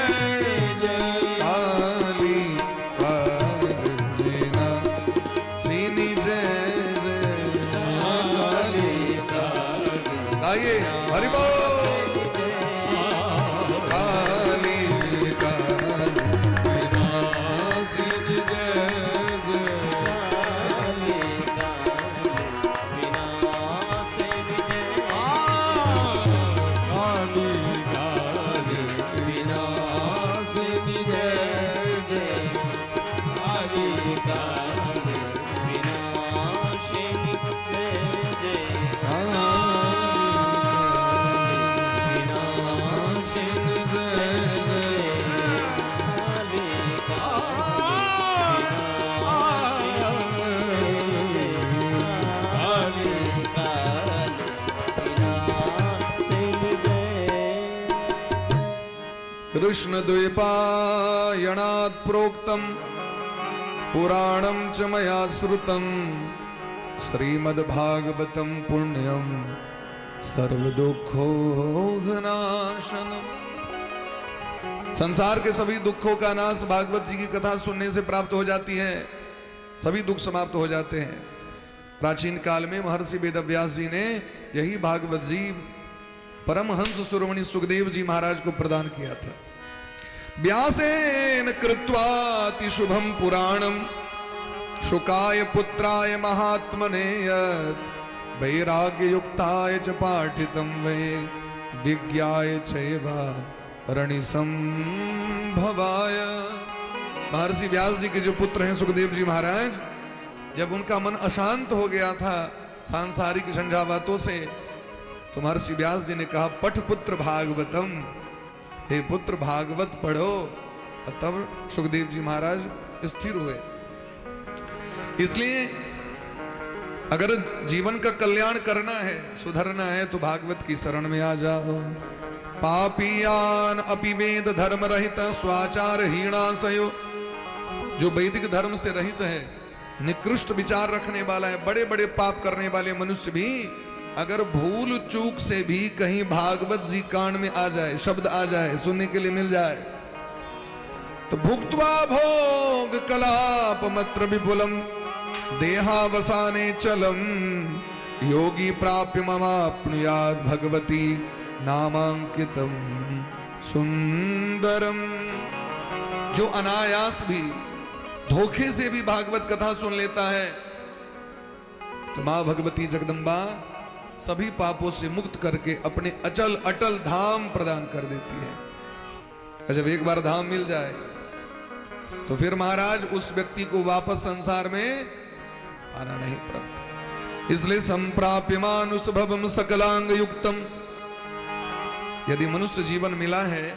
जय काली काल विनाशिनी जय जय काली काल आइए हरि बोल। काली काल विनाशिनी जय जय काली काल विनाशिनी जय काली काल विनाशिनी जय जय काली काल विनाशिनी जय जय विनाशिनी जय जय काली काली काल विनाशिनी जय। कृष्ण द्वैपायनात् प्रोक्तम् पुराणं च मया श्रुतं श्रीमद्भागवतं पुण्यं सर्वदुःखोघनाशनम्। संसार के सभी दुखों का नाश भागवत जी की कथा सुनने से प्राप्त हो जाती है, सभी दुख समाप्त हो जाते हैं। प्राचीन काल में महर्षि वेदव्यास जी ने यही भागवत जी परमहंस शिरोमणि सुखदेव जी महाराज को प्रदान किया था। व्यासेन कृत्वाति शुभम पुराणम शुकाय पुत्राय महात्मने यत् वैराग्य युक्ताय च पाठितं वै विज्ञाय चैवा रणिसंभवाय। महर्षि व्यास जी के जो पुत्र हैं सुखदेव जी महाराज, जब उनका मन अशांत हो गया था सांसारिक झंझावातों से, तो महर्षि व्यास जी ने कहा पठ पुत्र भागवतम, हे पुत्र भागवत पढ़ो। और तब सुखदेव जी महाराज स्थिर हुए। इसलिए अगर जीवन का कल्याण करना है, सुधरना है, तो भागवत की शरण में आ जाओ। पापियान अपि वेद धर्म रहित स्वाचार हीणाशयो, जो वैदिक धर्म से रहित है, निकृष्ट विचार रखने वाला है, बड़े बड़े पाप करने वाले मनुष्य भी अगर भूल चूक से भी कहीं भागवत जी कांड में आ जाए, शब्द आ जाए, सुनने के लिए मिल जाए, तो भुक्त्वा भोग कलाप मत्र विपुलम देहावसाने चलम योगी प्राप्य ममाप्नुयाद भगवती नामांकितम सुंदरम। जो अनायास भी धोखे से भी भागवत कथा सुन लेता है तो मां भगवती जगदम्बा सभी पापों से मुक्त करके अपने अचल अटल धाम प्रदान कर देती है। जब एक बार धाम मिल जाए तो फिर महाराज उस व्यक्ति को वापस संसार में आना नहीं पड़ता। इसलिए संप्राप्य मानुष भवम सकलांग युक्तम, यदि मनुष्य जीवन मिला है,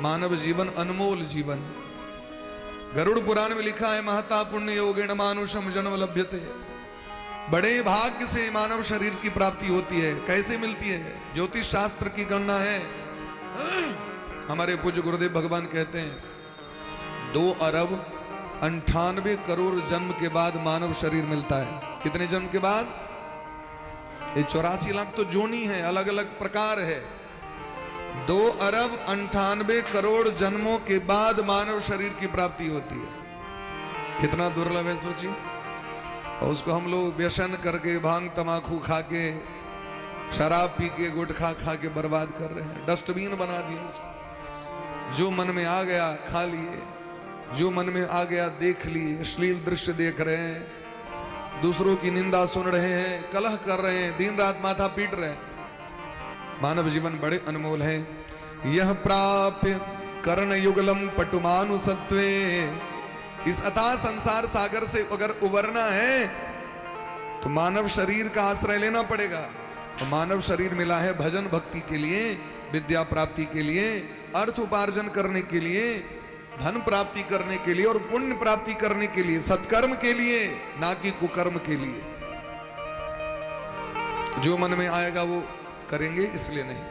मानव जीवन अनमोल जीवन। गरुड़ पुराण में लिखा है महता पुण्य योगेण मानुषम जन्म लभ्यते, बड़े भाग्य से मानव शरीर की प्राप्ति होती है। कैसे मिलती है? ज्योतिष शास्त्र की गणना है, हमारे पूज्य गुरुदेव भगवान कहते हैं 2,98 करोड़ जन्म के बाद मानव शरीर मिलता है। कितने जन्म के बाद? ये 84 लाख तो जोनी है, अलग अलग प्रकार है। 2,98 करोड़ जन्मों के बाद मानव शरीर की प्राप्ति होती है। कितना दुर्लभ है सोचिए। और उसको हम लोग व्यसन करके, भांग तमाकू खा के, शराब पी के, गुटखा खा के बर्बाद कर रहे हैं। डस्टबिन बना दिया इसको, जो मन में आ गया खा लिए, जो मन में आ गया देख लिए, अश्लील दृश्य देख रहे हैं, दूसरों की निंदा सुन रहे हैं, कलह कर रहे हैं, दिन रात माथा पीट रहे हैं। मानव जीवन बड़े अनमोल है। यह प्राप्य कर्ण युगलम पटुमानुसत्वे, इस अथाह संसार सागर से अगर उबरना है तो मानव शरीर का आश्रय लेना पड़ेगा। तो मानव शरीर मिला है भजन भक्ति के लिए, विद्या प्राप्ति के लिए, अर्थ उपार्जन करने के लिए, धन प्राप्ति करने के लिए और पुण्य प्राप्ति करने के लिए, सत्कर्म के लिए, ना कि कुकर्म के लिए। जो मन में आएगा वो करेंगे, इसलिए नहीं।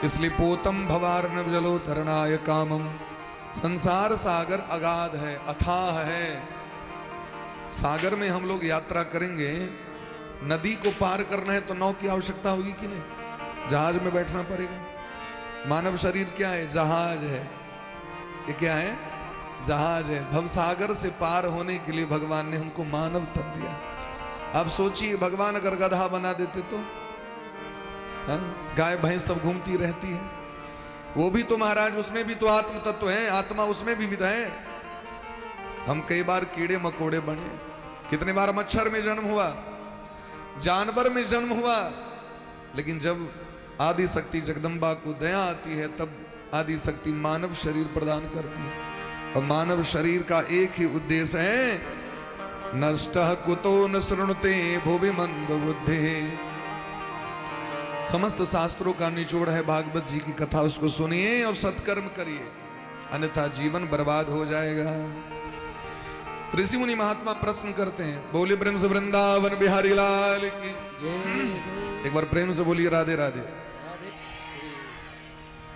इसलिए पोतम भवार्णव जलो धरणाय कामम, संसार सागर अगाध है, अथाह है। सागर में हम लोग यात्रा करेंगे, नदी को पार करना है तो नाव की आवश्यकता होगी कि नहीं? जहाज में बैठना पड़ेगा। मानव शरीर क्या है? जहाज है। ये क्या है? जहाज है। भवसागर से पार होने के लिए भगवान ने हमको मानव तन दिया। अब सोचिए, भगवान अगर गधा बना देते तो गाय भैंस सब घूमती रहती है, वो भी तो महाराज, उसमें भी तो आत्म तत्व है, आत्मा उसमें भी विद है। हम कई बार कीड़े मकोड़े बने, कितने बार मच्छर में जन्म हुआ, जानवर में जन्म हुआ, लेकिन जब आदि शक्ति जगदम्बा को दया आती है तब आदि शक्ति मानव शरीर प्रदान करती है। और मानव शरीर का एक ही उद्देश्य है, नष्टः कुतो न शृणुते भुवि मंद बुद्धि। समस्त शास्त्रों का निचोड़ है भागवत जी की कथा, उसको सुनिए और सत्कर्म करिए, अन्यथा जीवन बर्बाद हो जाएगा। ऋषि मुनि महात्मा प्रश्न करते हैं, बोले प्रेम से वृंदावन बिहारी लाल की। एक बार प्रेम से बोलिए राधे राधे।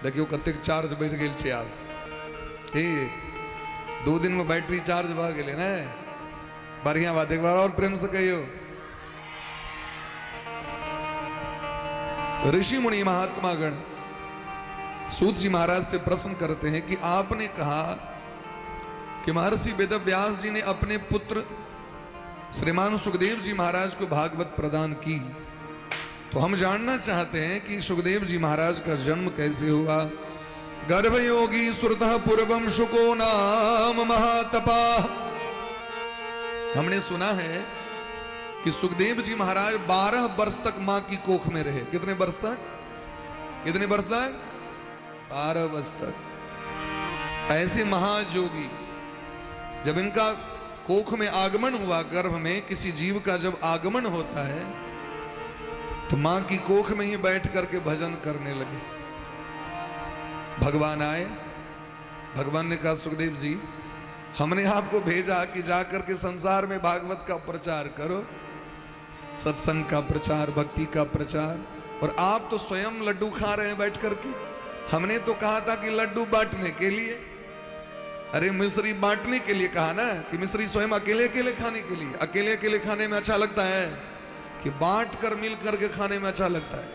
देखियो कतेक चार्ज बैठ गए छे यार, 2 दिन में बैटरी चार्ज भ गए ना, बढ़िया बात। एक बार और प्रेम से कहियो। ऋषि मुनि महात्मा गण सूत जी महाराज से प्रश्न करते हैं कि आपने कहा कि महर्षि वेदव्यास जी ने अपने पुत्र श्रीमान सुखदेव जी महाराज को भागवत प्रदान की, तो हम जानना चाहते हैं कि सुखदेव जी महाराज का जन्म कैसे हुआ। गर्भयोगी सुरतः पूर्वम शुको नाम महातपा। हमने सुना है कि सुखदेव जी महाराज 12 वर्ष तक मां की कोख में रहे। कितने वर्ष तक? कितने वर्ष तक? 12 वर्ष तक। ऐसे महाजोगी, जब इनका कोख में आगमन हुआ, गर्भ में किसी जीव का जब आगमन होता है तो मां की कोख में ही बैठ करके भजन करने लगे। भगवान आए, भगवान ने कहा सुखदेव जी हमने आपको भेजा कि जाकर के संसार में भागवत का प्रचार करो, सत्संग का प्रचार, भक्ति का प्रचार, और आप तो स्वयं लड्डू खा रहे हैं बैठ करके। हमने तो कहा था कि लड्डू बांटने के लिए, अरे मिश्री बांटने के लिए कहा ना कि मिश्री स्वयं अकेले अकेले खाने के लिए, अकेले अकेले खाने में अच्छा लगता है कि बांट कर मिल करके खाने में अच्छा लगता है।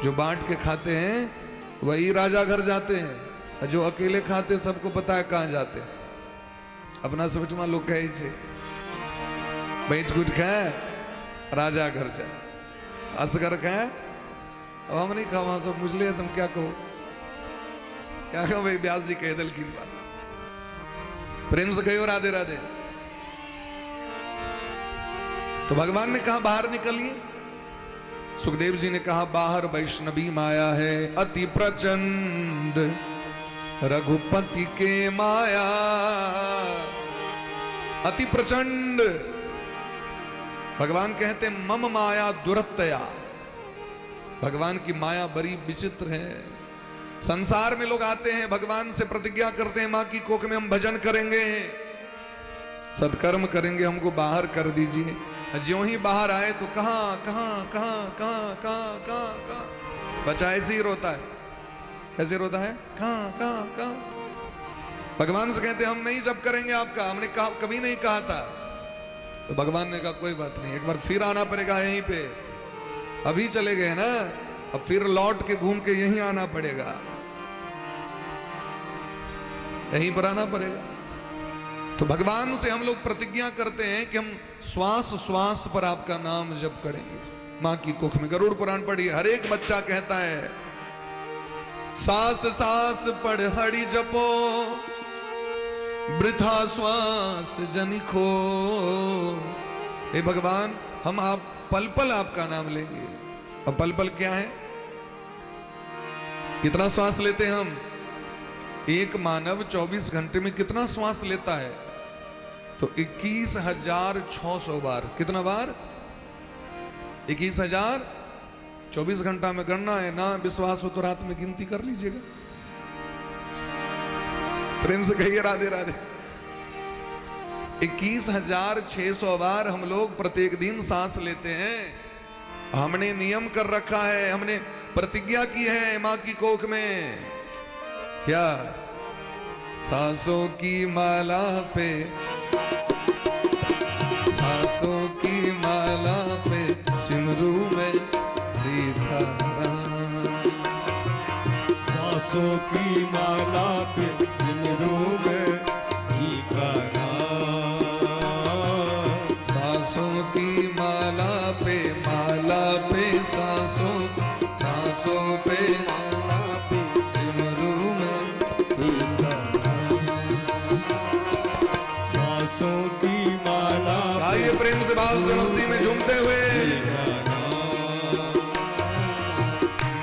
जो बांट के खाते हैं वही राजा घर जाते हैं, और जो अकेले खाते सबको पता है कहां जाते हैं। अपना समझमा लोग कहे छे बैठ कुछ खाए राजा घर जाए, असगर खाए अब हम नहीं खावा सब मुझले तुम क्या कहो, क्या कहो भाई। व्यास जी कह दल की बात, प्रेम से कहो राधे राधे। तो भगवान ने कहा बाहर निकलिए, सुखदेव जी ने कहा बाहर वैष्णवी माया है अति प्रचंड, रघुपति के माया अति प्रचंड। भगवान कहते मम माया दुरत्तया, भगवान की माया बड़ी विचित्र है। संसार में लोग आते हैं भगवान से प्रतिज्ञा करते हैं मां की कोख में हम भजन करेंगे, सत्कर्म करेंगे, हमको बाहर कर दीजिए। ज्यों ही बाहर आए तो कहां कहां कहां कहां कहां कहां कहां, बच्चा ऐसे ही रोता है, कैसे रोता है, कहां कहां कहां। भगवान से कहते हम नहीं जप करेंगे आपका, हमने कहा कभी नहीं कहा था। तो भगवान ने कहा कोई बात नहीं, एक बार फिर आना पड़ेगा यहीं पे, अभी चले गए ना, अब फिर लौट के घूम के यहीं आना पड़ेगा, यहीं पर आना पड़ेगा। तो भगवान से हम लोग प्रतिज्ञा करते हैं कि हम श्वास श्वास पर आपका नाम जप करेंगे। मां की कुख में गरुड़ पुराण पढ़िए, हर एक बच्चा कहता है सांस सांस पढ़ हरि जपो, वृथा श्वास जनि खो। हे भगवान हम आप पल पल आपका नाम लेंगे। अब पल पल क्या है, कितना श्वास लेते हैं हम? एक मानव 24 घंटे में कितना श्वास लेता है? तो 21,600 बार। कितना बार? 21,000। 24 घंटा में गणना है ना, विश्वास हो तो रात में गिनती कर लीजिएगा। प्रेम से कहिए राधे राधे। 21,600 बार हम लोग प्रत्येक दिन सांस लेते हैं। हमने नियम कर रखा है, हमने प्रतिज्ञा की है मां की कोख में, क्या? सांसों की माला पे, सांसों की माला पे सिमरू में सीताराम, सांसों की माला पे सिमरू में सीताराम, सांसों की माला पे सांसों, सांसों पे सिमरू में सांसों की माला। आइए प्रेम से भाव से मस्ती में झूमते हुए।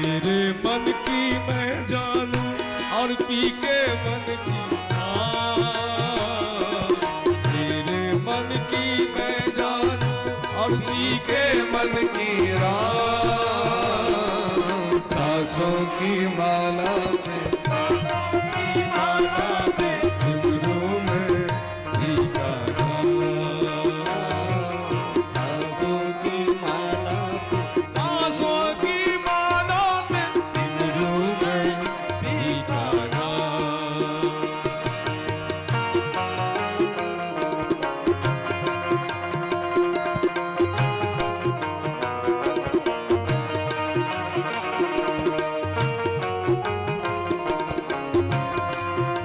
मेरे मन की मैं जानूं और पी के मन की मेरे मन की मैं जानूं और पी के मन की राम, सांसों की माला पे, की माला पे सिमरू में सीताराम, सांसों की माला पे, सांसों की माला पे सिमरू में सीताराम।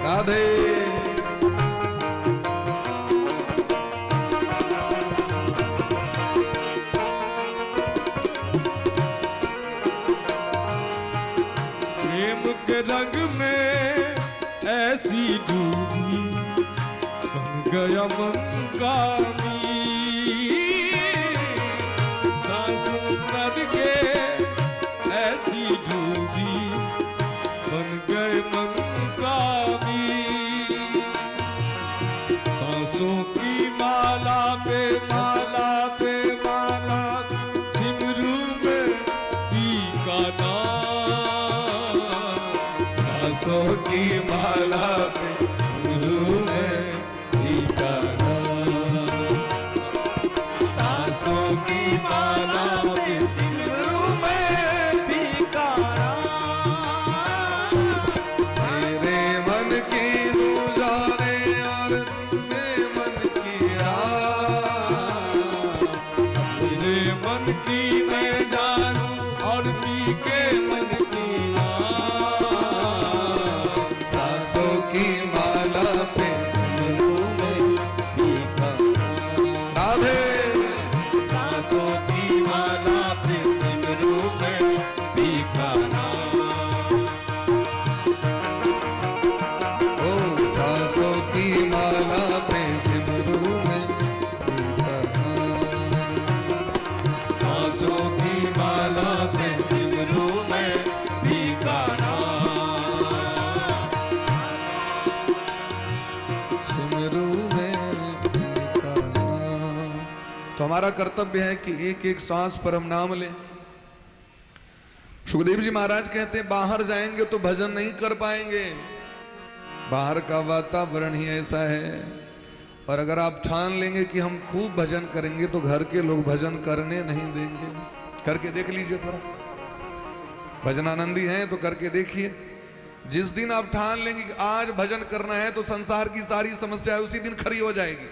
राधे। प्रेम के रंग में ऐसी डूबी बन गया मन कामी, सांस करके ऐसी डूबी बन गए मन कामी, सांसों की माला पे माला पे माला सिमरू में पी का नाम, सांसों की माला पे सिमरू में टीका नाम, सांसों की माला पे सिमरू में टीका नाम। मेरे मन की हमारा कर्तव्य है कि एक एक सांस पर हम नाम लें। सुखदेव जी महाराज कहते हैं बाहर जाएंगे तो भजन नहीं कर पाएंगे, बाहर का वातावरण ही ऐसा है। और अगर आप ठान लेंगे कि हम खूब भजन करेंगे तो घर के लोग भजन करने नहीं देंगे। करके देख लीजिए थोड़ा, भजन आनंदी हैं तो करके देखिए। जिस दिन आप ठान लेंगे कि आज भजन करना है तो संसार की सारी समस्या उसी दिन खड़ी हो जाएगी।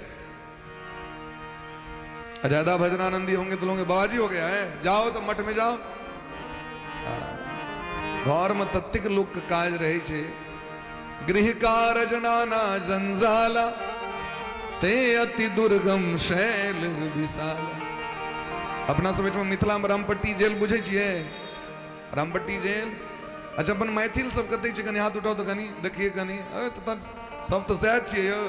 ज्यादा भजन आनंदी होंगे तो लोग बाबाजी हो गया है, जाओ तो मठ में जाओ। घर में तत्तिक लोक काज रहे छे, गृह कार्य नाना जंजाला, ते अति दुर्गम शैल विशाला। अपना समय में मिथिला में रामपट्टी जेल बुझे छिए, रामपट्टी जेल। अच्छा अपन मैथिल सब कते छे, कनी हाथ उठाओ तो कनी देखिए, कनी तो सब तो सह छिए यो।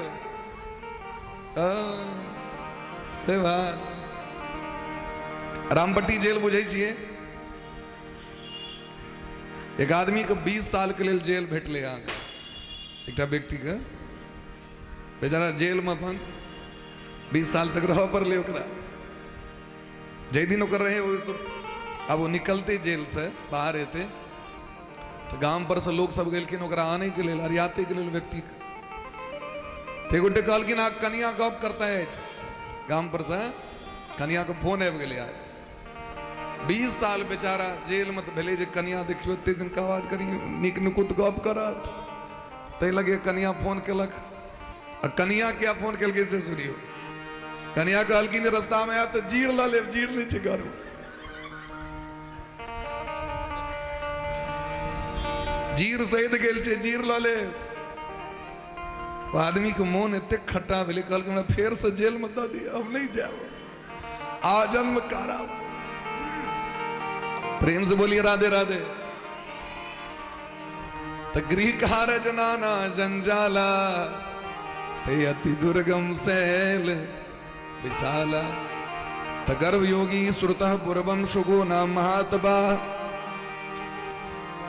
से बात रामपट्टी जेल बुझे छिए। एक आदमी को 20 साल के लिए जेल भेटले अहाँके, एकटा व्यक्ति के बेचारा जेल में अपन 20 साल तक रह पड़ले ओकरा। जय दिन ओकर रहे वो सब, अब वो निकलते जेल से बाहर एते तो गांव पर से लोग सब गेलखिन ओकरा आने के लिए, हरियाते के लिए व्यक्ति के। गोटे कहलखिन आ कनिया गप करता है गांव पर से, कनिया को फोन आबि गेलै आज। 20 साल बेचारा जेल में तो भेले जे कनिया देखियो एते दिन का बात करी निक नुकुत गप करत, तै लगे कनिया फोन केलक। आ कनिया क्या फोन केलकै से सुनियो। कनिया कहलखिन रास्ता में आब तो जीर ल लेब, जीर नहीं छै घर में। जीर सहित गेल छै, जीर ल ले। आदमी के मोन एते खट्टा भेले, कहलकै हमरा फेर से जेल में दऽ दिअ, हम नहीं जाब, आजन्म कारा। प्रेम से बोलिए राधे राधे। तो गृह कार्य नाना जंजाला, ते अति दुर्गम शैल विशाला। तो गर्भ योगी श्रुतः पूर्वम शुगो नाम महात्मा।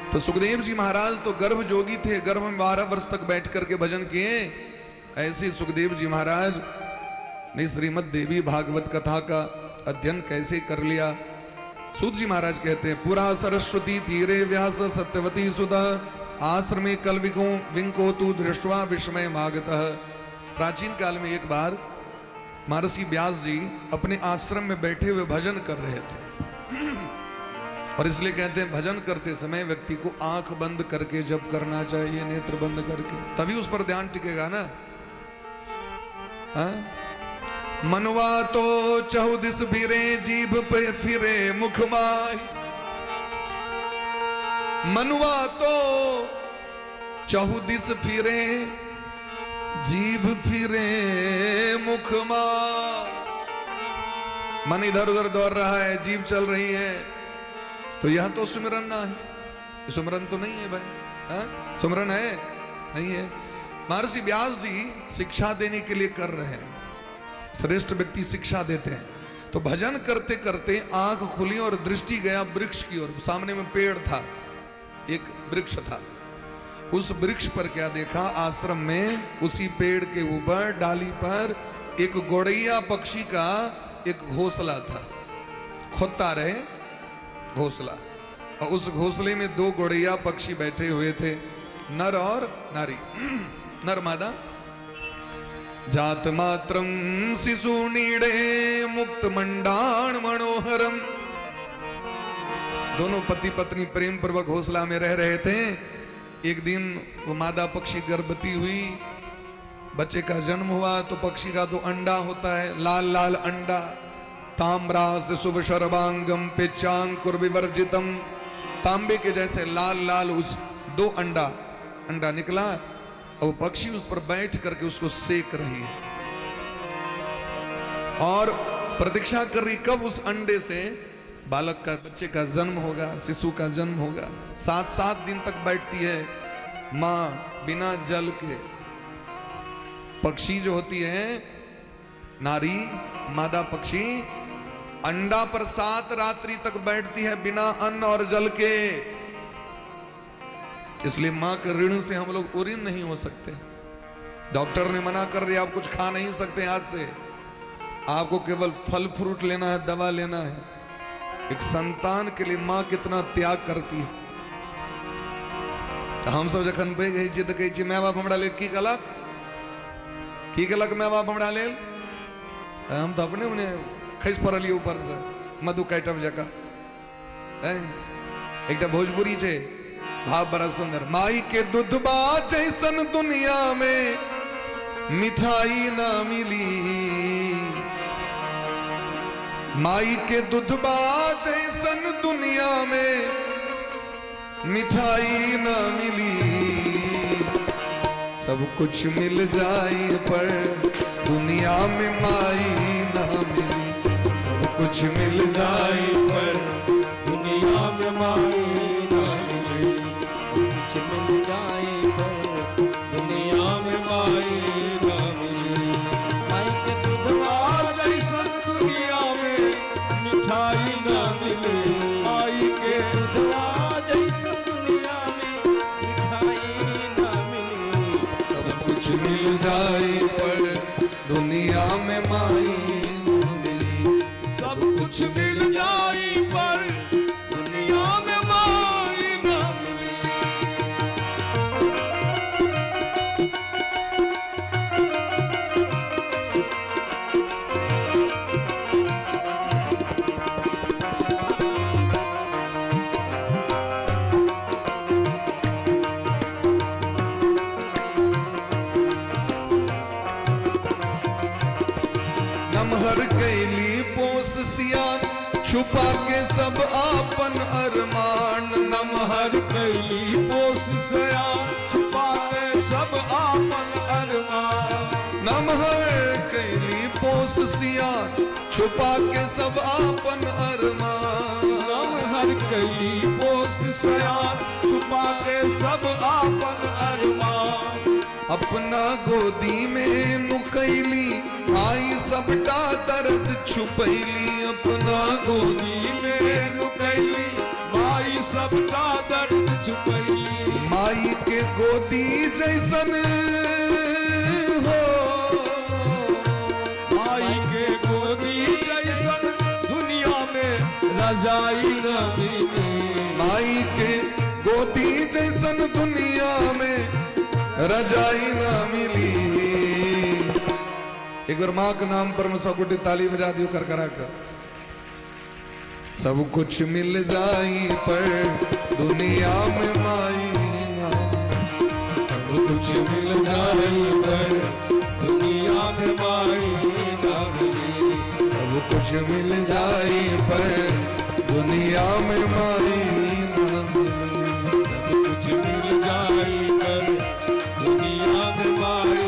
तो सुखदेव जी महाराज तो गर्भ जोगी थे, गर्भ में 12 वर्ष तक बैठ करके भजन किए। ऐसे सुखदेव जी महाराज ने श्रीमद् देवी भागवत कथा का अध्ययन कैसे कर लिया। सूत जी महाराज कहते हैं पुरा सरस्वती तीरे व्यास सत्यवती सुधा, आश्रमे कल विंको तु दृष्टवा विस्मय मागतः। प्राचीन काल में एक बार महर्षि व्यास जी अपने आश्रम में बैठे हुए भजन कर रहे थे। और इसलिए कहते हैं भजन करते समय व्यक्ति को आंख बंद करके जब करना चाहिए, नेत्र बंद करके, तभी उस पर ध्यान टिकेगा ना। मनवा तो चहुदिस फिरे, जीभ पे फिरे मुख माही। मनवा तो चहुदिस फिरे, जीभ फिरे मुख माही। मन इधर उधर दौड़ रहा है, जीभ चल रही है, तो यह तो सुमिरन ना है। सुमिरन तो नहीं है भाई, सुमिरन है नहीं है। महर्षि व्यास जी शिक्षा देने के लिए कर रहे हैं, श्रेष्ठ व्यक्ति शिक्षा देते हैं। तो भजन करते करते आंख खुली और दृष्टि गया वृक्ष की ओर। सामने में पेड़ था, एक वृक्ष था। उस वृक्ष पर क्या देखा, आश्रम में उसी पेड़ के ऊपर डाली पर एक गौड़ैया पक्षी का एक घोंसला था, खोता रहे घोंसला। और उस घोंसले में 2 गौड़ैया पक्षी बैठे हुए थे, नर और नारी, नर मादा। जात मात्रम शिशु नीड़े मुक्त मंडाण मनोहरम। दोनों पति पत्नी प्रेम पूर्वक घोंसला में रह रहे थे। एक दिन वो मादा पक्षी गर्भवती हुई, बच्चे का जन्म हुआ। तो पक्षी का तो अंडा होता है, लाल लाल अंडा, ताम्रास शुभ सर्वांगम पिचांकुर विवर्जितम। तांबे के जैसे लाल लाल उस 2 अंडा निकला। और पक्षी उस पर बैठ करके उसको सेक रही है और प्रतीक्षा कर रही कब उस अंडे से बालक का, बच्चे का जन्म होगा, शिशु का जन्म होगा। 7 दिन तक बैठती है मां बिना जल के। पक्षी जो होती है नारी मादा पक्षी, अंडा पर 7 रात्रि तक बैठती है बिना अन्न और जल के। इसलिए मां के ऋण से हम लोग उऋण नहीं हो सकते। डॉक्टर ने मना कर दिया आप कुछ खा नहीं सकते आज से, आपको केवल फल फ्रूट लेना है, दवा लेना है। एक संतान के लिए माँ कितना त्याग करती है। तो हम सब जखन पे गई छी तो कही छी माँ बाप हमरा ले की कलक माँ बाप हमरा ले। हम तो अपने उन्हें खस पड़लिए ऊपर से मधु कैटव जका। एक भोजपुरी छे भाव बड़ा सुंदर। माई के दूधबा जैसन दुनिया में मिठाई ना मिली, माई के दूधबा जैसन दुनिया में मिठाई ना मिली। सब कुछ मिल जाए पर दुनिया में माई ना मिली। सब कुछ मिल जाए पर दुनिया में माई ना मिली। कुछ मिल जाए पर दुनिया में माई ना मिली। माई के दूधवा जैसन दुनिया में मिठाई ना मिले। माई के दूधवा जैसन दुनिया में मिठाई ना मिली। सब कुछ मिल जाए पर दुनिया में माई ना मिली। सब कुछ मिल जाए पर दुनिया में माई ना मिले। नमहर कैली पोस सियान छुपा के सब आपन अरमान। नमहर हर कैली पोस सया छुपा के सब आपन अरमान। नमहर कैली पोस सियान छुपा के सब आपन अरमान। हम हर कैली पोस सया छुपा के सब आपन अरमान। अपना गोदी में नुकैली आई सबटा दर्द छुपैली। अपना गोदी में नुकैली माई सबका दर्द छुपैली। माई के गोदी जैसन हो, माई के गोदी जैसन दुनिया में रजाई न मिली। माई के गोदी जैसन दुनिया में रजाई ना मिली। एक बार माँ के नाम पर मैं सकुटी ताली बजा दियो कर करा कर। सब कुछ मिल जाई पर दुनिया में माई ना। सब कुछ मिल जाए पर दुनिया में माई ना मिली। सब कुछ मिल जाई पर दुनिया में माई ना मिली। सब कुछ मिल जाए पर दुनिया में माई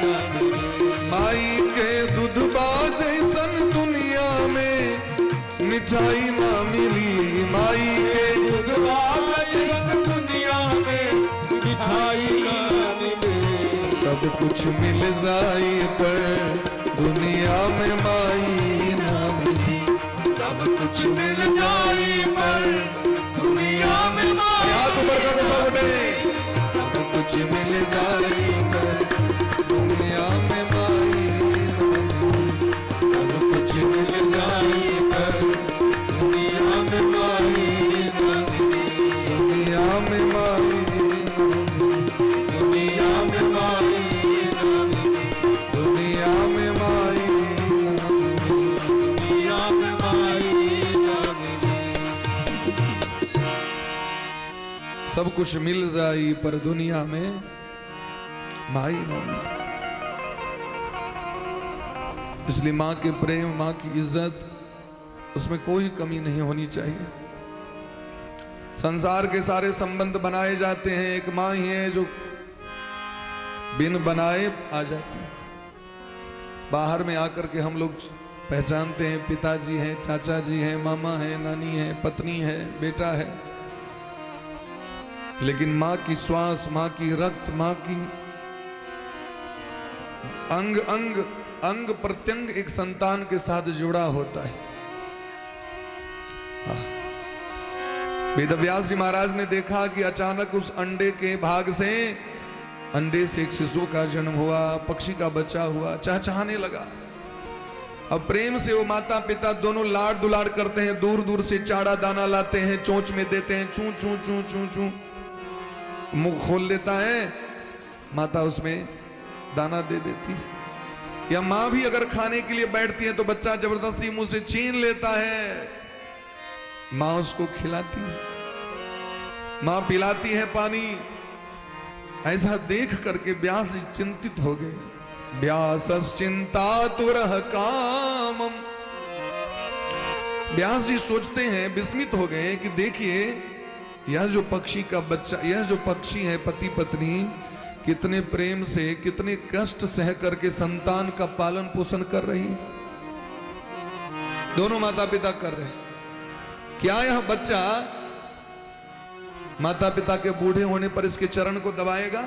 ना मिली। माई के दूधबा जैसन दुनिया में मिठाई ना मिली। माई के दूधवा जैसन दुनिया में मिठाई ना मिले। सब कुछ मिल जाए पर दुनिया में माई ना मिली। सब कुछ मिल जाए पर दुनिया में माई। हाथ ऊपर कर दो सबने। सब कुछ मिल जाए पर दुनिया में माई ना मिली। सब कुछ मिल जाए पर दुनिया में माई ना मिली। दुनिया में माई दुनिया में माई ना मिली। दुनिया में माई ना मिली। दुनिया में माई ना मिली। सब कुछ मिल जाई पर दुनिया में माई ना मिली। इसलिए माँ के प्रेम, माँ की इज्जत, उसमें कोई कमी नहीं होनी चाहिए। संसार के सारे संबंध बनाए जाते हैं, एक माँ ही है जो बिन बनाए आ जाती है। बाहर में आकर के हम लोग पहचानते हैं, पिताजी हैं, चाचा जी हैं, मामा हैं, नानी है, पत्नी है, बेटा है। लेकिन माँ की श्वास, माँ की रक्त, माँ की अंग अंग अंग प्रत्यंग एक संतान के साथ जुड़ा होता है। वेदव्यास जी महाराज ने देखा कि अचानक उस अंडे के भाग से, अंडे से एक शिशु का जन्म हुआ, पक्षी का बच्चा हुआ, चहचहाने लगा। अब प्रेम से वो माता पिता दोनों लाड दुलार करते हैं, दूर दूर से चारा दाना लाते हैं, चोंच में देते हैं, चू चू चू चू चू, मुंह खोल देता है, माता उसमें दाना दे देती है। या माँ भी अगर खाने के लिए बैठती है तो बच्चा जबरदस्ती मुंह से छीन लेता है, माँ उसको खिलाती है, माँ पिलाती है पानी। ऐसा देख करके व्यास जी चिंतित हो गए। व्यासश्चिंता तुरह कामम। व्यास जी सोचते हैं, विस्मित हो गए कि देखिए यह जो पक्षी का बच्चा, यह जो पक्षी है पति पत्नी, कितने प्रेम से कितने कष्ट सह करके संतान का पालन पोषण कर रही, दोनों माता पिता कर रहे। क्या यह बच्चा माता पिता के बूढ़े होने पर इसके चरण को दबाएगा?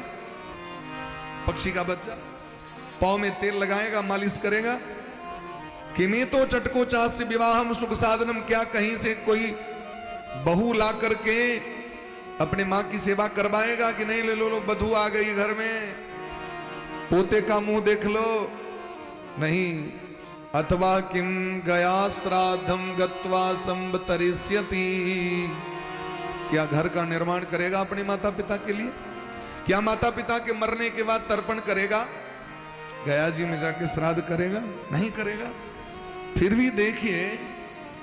पक्षी का बच्चा पांव में तेल लगाएगा, मालिश करेगा? कि मैं तो चटको चास्य विवाहम सुख साधनम, क्या कहीं से कोई बहू ला करके अपने माँ की सेवा करवाएगा कि नहीं? ले लो लो बधू आ गई घर में, पोते का मुंह देख लो, नहीं। अथवा किम गया श्राद्धम गत्वा संबतरिष्यति, क्या घर का निर्माण करेगा अपने माता पिता के लिए? क्या माता पिता के मरने के बाद तर्पण करेगा? गया जी में जाके श्राद्ध करेगा? नहीं करेगा। फिर भी देखिए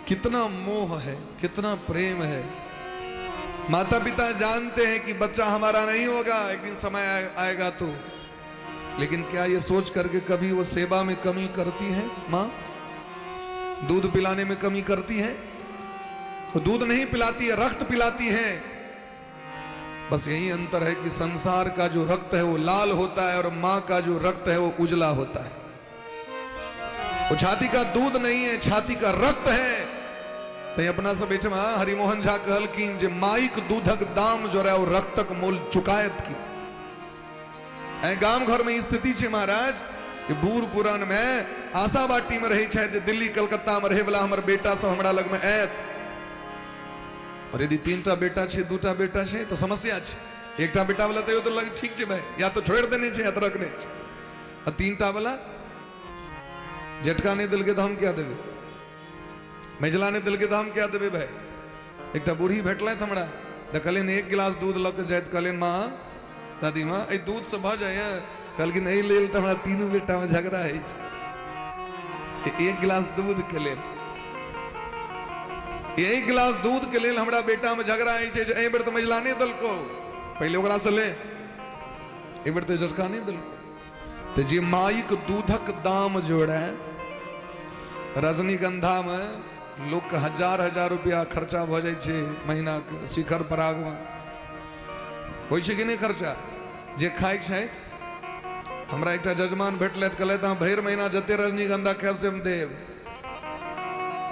कितना मोह है, कितना प्रेम है। माता पिता जानते हैं कि बच्चा हमारा नहीं होगा, एक दिन समय आएगा तो, लेकिन क्या ये सोच करके कभी वो सेवा में कमी करती है? माँ दूध पिलाने में कमी करती है? वो दूध नहीं पिलाती है, रक्त पिलाती है। बस यही अंतर है कि संसार का जो रक्त है वो लाल होता है और मां का जो रक्त है वो उजला होता है। वो छाती का दूध नहीं है, छाती का रक्त है। तो अपना सब बेटे हरिमोहन झा कहल की जे माइक दूधक दाम जो रहा वो रक्तक मोल चुकायत की। गांव घर में स्थिति है महाराज कि बूढ़ पुरान में आशा बाटी में रही है, दिल्ली कलकत्ता में रहे वाला हमारे बेटा सब हमारा लग में ऐत। और यदि 3टा बेटा छे 2टा बेटा छे तो समस्या छे। 1टा बेटा वाला तो लगे ठीक छे भाई, या तो छोड़ देने छे या तो रखने छे। और 3टा वाला झटका नहीं दिल के तो हम क्या देवे, मेजला ने दिल के तो हम क्या देवे भाई। एक बूढ़ी भेटल हमरा, देखलिन 1 गिलास दूध लग जाए, कहलिन माँ दादी माँ ए दूध से भ जाए, कल की नहीं ले तो हमारा 3 बेटा में झगड़ा है। 1 गिलास दूध के लेल, 1 गिलास दूध के लेल हमरा बेटा में झगड़ा है। ए बेर तो मजला नहीं दल को, पहले ओकरा से ले, ए बेर तो झटका नहीं दल को। तो जी माइक दूधक दाम जोड़े, रजनीगंधा में लोग के 1000 रुपया खर्चा भ जाए महीना के, शिखर पराग में होइ छै कि नहीं खर्चा? जे खाए छै। हमरा एक जजमान भेटल कहले भर महीना जते रजनीगंधा खाब से हम देव,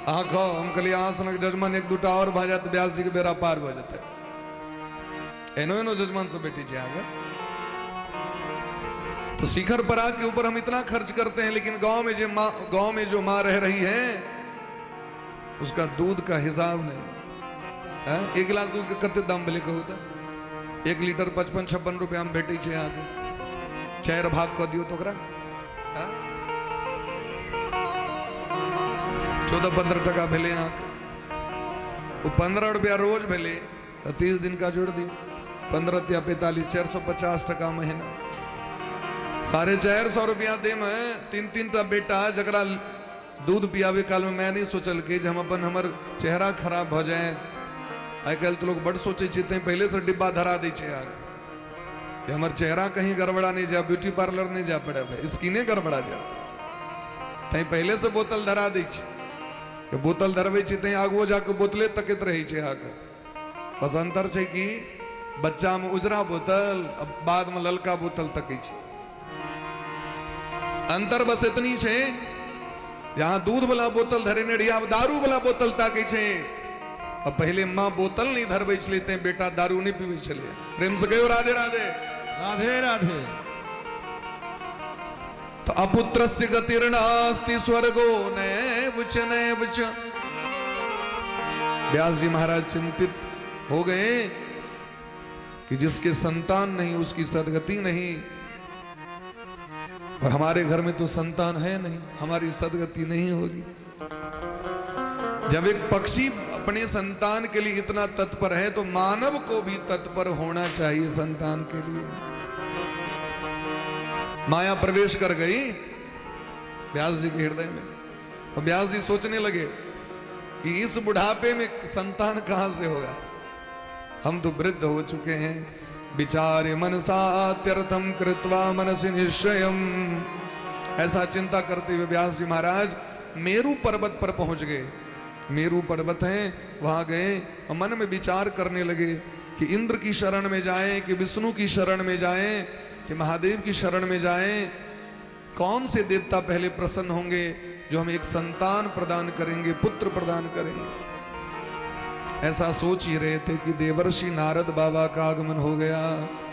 अहाँ खाओ। हम कहलिए अहाँ सनक जजमान 1-2टा और भ जात, व्यास जी के बेरा पार भ जाते। एनो एनो जजमान से बेटी छै आगे। तो शिखर पराग के ऊपर हम इतना खर्च करते हैं, लेकिन गांव में जो माँ रह रही है उसका दूध का हिसाब नहीं। 1 गिलास दूध के कते दाम भले कहू तो 1 लीटर 55-56 रुपया में भेटे छे आगे। 4 भाग कर दियो तो 14-15 टका भेले अहाँके। वो 15 रुपया रोज भेले तो 30 दिन का जोड़ दियो, 15 या 45, 450 टका महीना। 450 रुपया दे में 3-3टा बेटा जरा दूध पियावे काल में मैं नहीं सोचल कि हम अपन हमर चेहरा खराब भ जाए। आई कल तो लोग बड़ सोचे थे, पहले से डिब्बा धरा दे आगे, हमार चेहरा कहीं गड़बड़ा नहीं जा, ब्यूटी पार्लर नहीं जा पड़े भाई, स्किने गड़बड़ा जा, तहीं पहले से बोतल धरा दे। बोतल धरवे तहीं आगो जाके बोतले तकत रही है आगे। बस अंतर है कि बच्चा में उजरा बोतल, अब बाद में ललका बोतल तके छे। अंतर बस इतनी है, यहाँ दूध वाला बोतल धरे ने दारू वाला बोतल ताके छे। अब पहले माँ बोतल नहीं धरबे छे, बेटा दारू नहीं पीबे छले। प्रेम से कहो राधे राधे। राधे राधे। तो अपुत्रस्य गतिर्नास्ति स्वर्गो नैवच नैवच। व्यास जी महाराज चिंतित हो गए कि जिसके संतान नहीं उसकी सदगति नहीं। और हमारे घर में तो संतान है नहीं, हमारी सदगति नहीं होगी। जब एक पक्षी अपने संतान के लिए इतना तत्पर है तो मानव को भी तत्पर होना चाहिए संतान के लिए। माया प्रवेश कर गई व्यास जी के हृदय में, और व्यास जी सोचने लगे कि इस बुढ़ापे में संतान कहां से होगा, हम तो वृद्ध हो चुके हैं। विचार्य मनसा त्यर्थम कृत्वा मनसि निश्चयम, ऐसा चिंता करते हुए व्यास जी महाराज मेरू पर्वत पर पहुंच गए। मेरू पर्वत है, वहां गए और मन में विचार करने लगे कि इंद्र की शरण में जाएं, कि विष्णु की शरण में जाएं, कि महादेव की शरण में जाएं। कौन से देवता पहले प्रसन्न होंगे जो हमें एक संतान प्रदान करेंगे, पुत्र प्रदान करेंगे। ऐसा सोच ही रहे थे कि देवर्षि नारद बाबा का आगमन हो गया।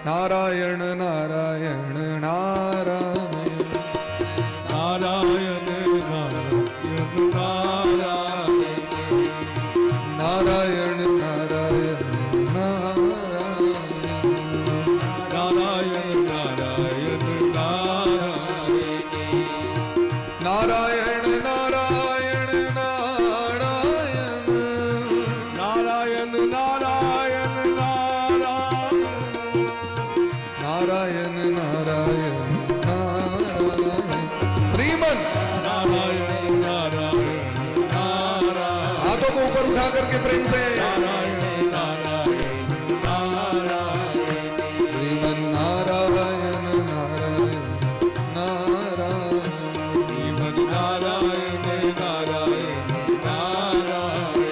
नारायण नारायण नारायण नारायण नारायण नारायण नारायण नारायण नारायण नारायण नारायण नारायण नारायण नारायण नारायण नारायण नारायण नारायण श्रीमन नारायण नारायण नारायण हाथों को ऊपर उठा करके प्रेम से नारायण नारायण नारायण श्रीमन नारायण नारायण नारायण श्रीमद् नारायण नारायण नारायण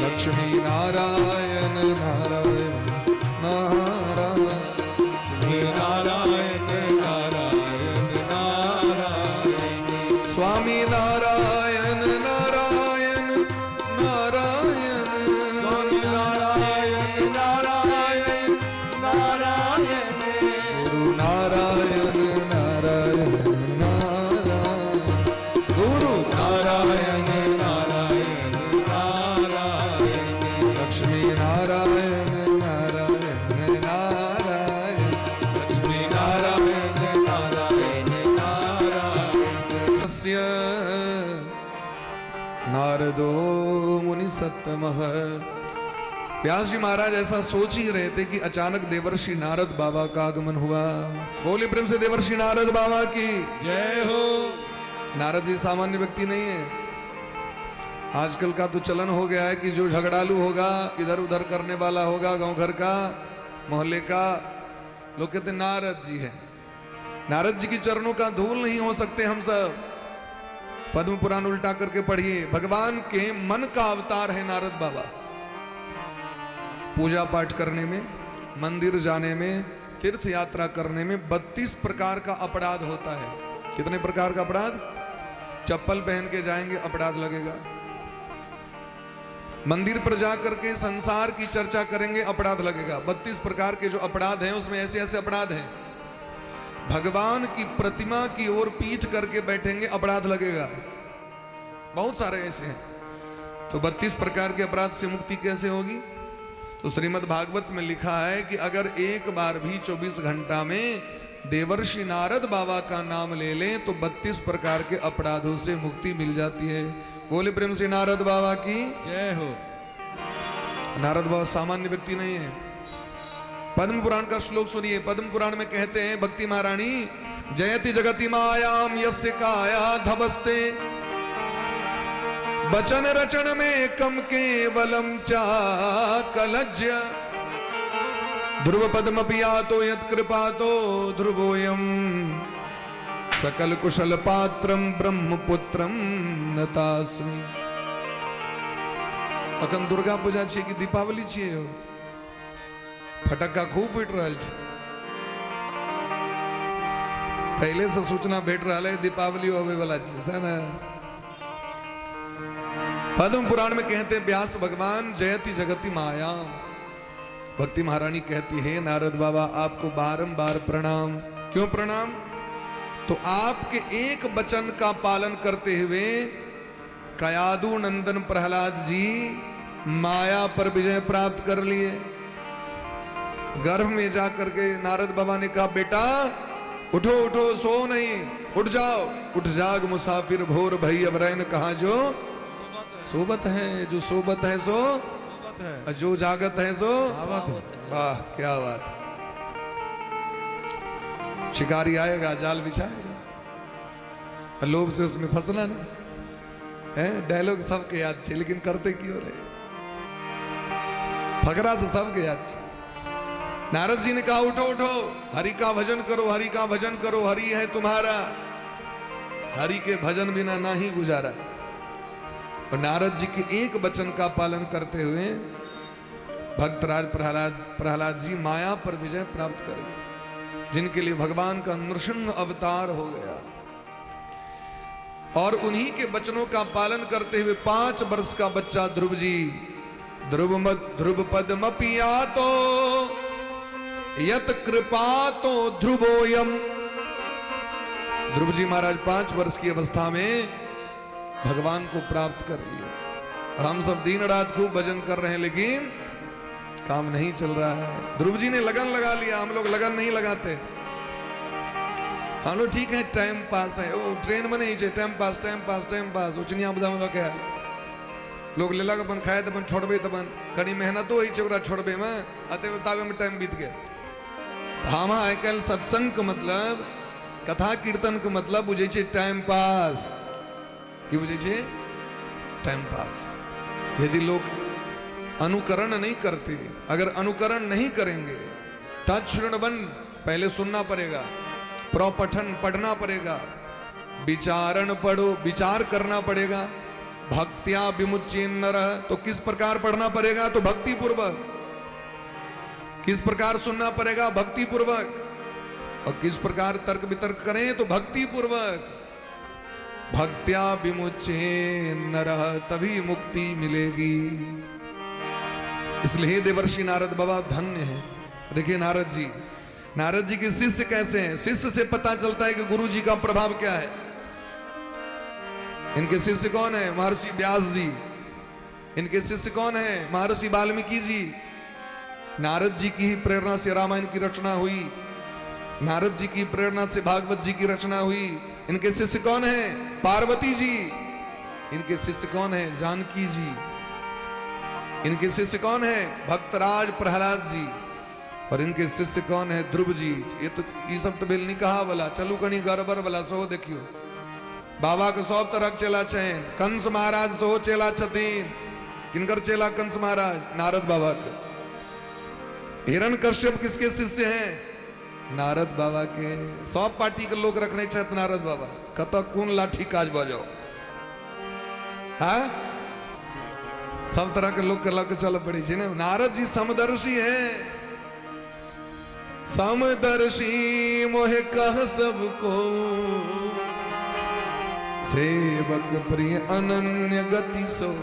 लक्ष्मी नारायण नारायण नारायण श्री नारायण नारायण नारायण स्वामी नारायण नारायण नारायण स्वामी नारायण नारायण नारायण गुरु नारायण नारायण नारायण गुरु नारायण नारायण नारायण लक्ष्मी नारायण नारायण नारायण लक्ष्मी नारायण नारायण नारायण सस्य नारदो मुनि सत्तमः। व्यास जी महाराज ऐसा सोच ही रहे थे कि अचानक देवर्षि नारद बाबा का आगमन हुआ। बोले प्रेम से देवर्षि नारद बाबा की। जय हो। नारद जी सामान्य व्यक्ति नहीं है। आजकल का तो चलन हो गया है कि जो झगड़ालू होगा, इधर उधर करने वाला होगा, गांव घर का, मोहल्ले का, लोग कहते नारद जी है। नारद जी की चरणों का धूल नहीं हो सकते हम सब। पद्म पुराण उल्टा करके पढ़िए, भगवान के मन का अवतार है नारद बाबा। पूजा पाठ करने में, मंदिर जाने में, तीर्थ यात्रा करने में 32 प्रकार का अपराध होता है। कितने प्रकार का अपराध? चप्पल पहन के जाएंगे अपराध लगेगा, मंदिर पर जाकर के संसार की चर्चा करेंगे अपराध लगेगा। 32 प्रकार के जो अपराध हैं उसमें ऐसे ऐसे अपराध हैं। भगवान की प्रतिमा की ओर पीठ करके बैठेंगे अपराध लगेगा। बहुत सारे ऐसे हैं। तो 32 प्रकार के अपराध से मुक्ति कैसे होगी? तो श्रीमद् भागवत में लिखा है कि अगर एक बार भी 24 घंटा में देवर्षि नारद बाबा का नाम ले लें तो 32 प्रकार के अपराधों से मुक्ति मिल जाती है। बोले प्रेम से नारद बाबा की जय हो। नारद बाबा सामान्य व्यक्ति नहीं है। पद्म पुराण का श्लोक सुनिए। पद्म पुराण में कहते हैं भक्ति महारानी, जयति जगति मायाम यस्य काया धवस्ते, बचन रचन में कम केवलम चा कलज्य, ध्रुव पद्म पियातो यत् कृपातो ध्रुवोयम, सकल कुशल पात्रम ब्रह्मपुत्रम नतास्मि। अखन दुर्गा पूजा छियै कि दीपावली छियै? हो फटक्का खूब फूट रहल छै। पहले से सूचना भेट रहा है दीपावली होवे वाला छै, है ना। पद्म पुराण में कहते हैं व्यास भगवान जयति जगति माया। भक्ति महारानी कहती है नारद बाबा आपको बारंबार प्रणाम। क्यों प्रणाम? तो आपके एक वचन का पालन करते हुए कयादु नंदन प्रहलाद जी माया पर विजय प्राप्त कर लिए। गर्भ में जाकर के नारद बाबा ने कहा बेटा उठो उठो सो नहीं, उठ जाओ, उठ जाग मुसाफिर भोर भई अब रैन कहा जो सोबत है, जो सोबत है सो बात है, और जो जागत है सो बात है। वाह क्या बात। शिकारी आएगा जाल बिछाएगा, और लोभ से उसमें फंसना नहीं है। डायलॉग सबके याद छे लेकिन करते क्यों रहे, फकरा तो सबके याद छे। नारद जी ने कहा उठो उठो, हरि का भजन करो, हरि का भजन करो, हरि है तुम्हारा, हरि के भजन बिना ना ही गुजारा। और नारद जी के एक वचन का पालन करते हुए भक्तराज प्रहलाद जी माया पर विजय प्राप्त कर गए, जिनके लिए भगवान का नृसिंह अवतार हो गया। और उन्हीं के वचनों का पालन करते हुए 5 वर्ष का बच्चा ध्रुव जी, ध्रुव पदमपिया तो यत कृपा तो ध्रुवोयम। ध्रुव जी महाराज 5 वर्ष की अवस्था में भगवान को प्राप्त कर लिया। हम सब दिन रात खूब भजन कर रहे हैं लेकिन काम नहीं चल रहा है। ध्रुव जी ने लगन लगा लिया, हम लोग लगन नहीं लगाते। हम लोग ठीक है टाइम पास है, वो ट्रेन में नहीं time pass time pass time pass उचनिया बदा क्या लोग लेला अपन खाए तबन छोड़बे तबन कड़ी मेहनतो ही चोरा छोड़बे में अते तावे में टाइम बीत गया। हम आजकल सत्संग का मतलब कथा कीर्तन का मतलब बुझे छे टाइम पास, कि बुझे छे टाइम पास। यदि लोग अनुकरण नहीं करते, अगर अनुकरण नहीं करेंगे तत्क्षणवन पहले सुनना पड़ेगा, प्रपठन पढ़ना पड़ेगा, विचारण पढ़ो विचार करना पड़ेगा। भक्त्या विमुच्येन नरः, तो किस प्रकार पढ़ना पड़ेगा, तो भक्ति पूर्वक। किस प्रकार सुनना पड़ेगा, भक्ति पूर्वक। और किस प्रकार तर्क वितर्क करें, तो भक्ति पूर्वक। भक्त्या विमुच्येन नरः, तभी मुक्ति मिलेगी। इसलिए देवर्षि नारद बाबा धन्य है। देखिए नारद जी के शिष्य कैसे हैं। शिष्य से पता चलता है कि गुरु जी का प्रभाव क्या है। इनके शिष्य कौन है, महर्षि व्यास जी। इनके शिष्य कौन है, महर्षि वाल्मीकि जी। नारद जी की ही प्रेरणा से रामायण की रचना हुई, नारद जी की प्रेरणा से भागवत जी की रचना हुई। इनके शिष्य कौन है, पार्वती जी। इनके शिष्य कौन है, जानकी जी। इनके शिष्य कौन है, भक्तराज प्रहलाद जी। और इनके शिष्य कौन है, ध्रुव जी। ये सब तो बिल नहीं कहा बोला, चलू कहीं गड़बड़ वाला सो देखियो। बाबा के सब तरह चेला चैन, कंस महाराज सो चेला छतीन। किनकर चेला कंस महाराज, नारद बाबा के। हिरण्यकश्यप किसके शिष्य हैं, नारद बाबा के। सब पार्टी के लोग रखने चाहते नारद बाबा, कत कौन लाठी काज बजाओ। हाँ सब तरह के लोग के चल पड़ी छे। नारद जी समदर्शी हैं। समदर्शी मोहे कह सबको, सेवक प्रिय अनन्य गति सो।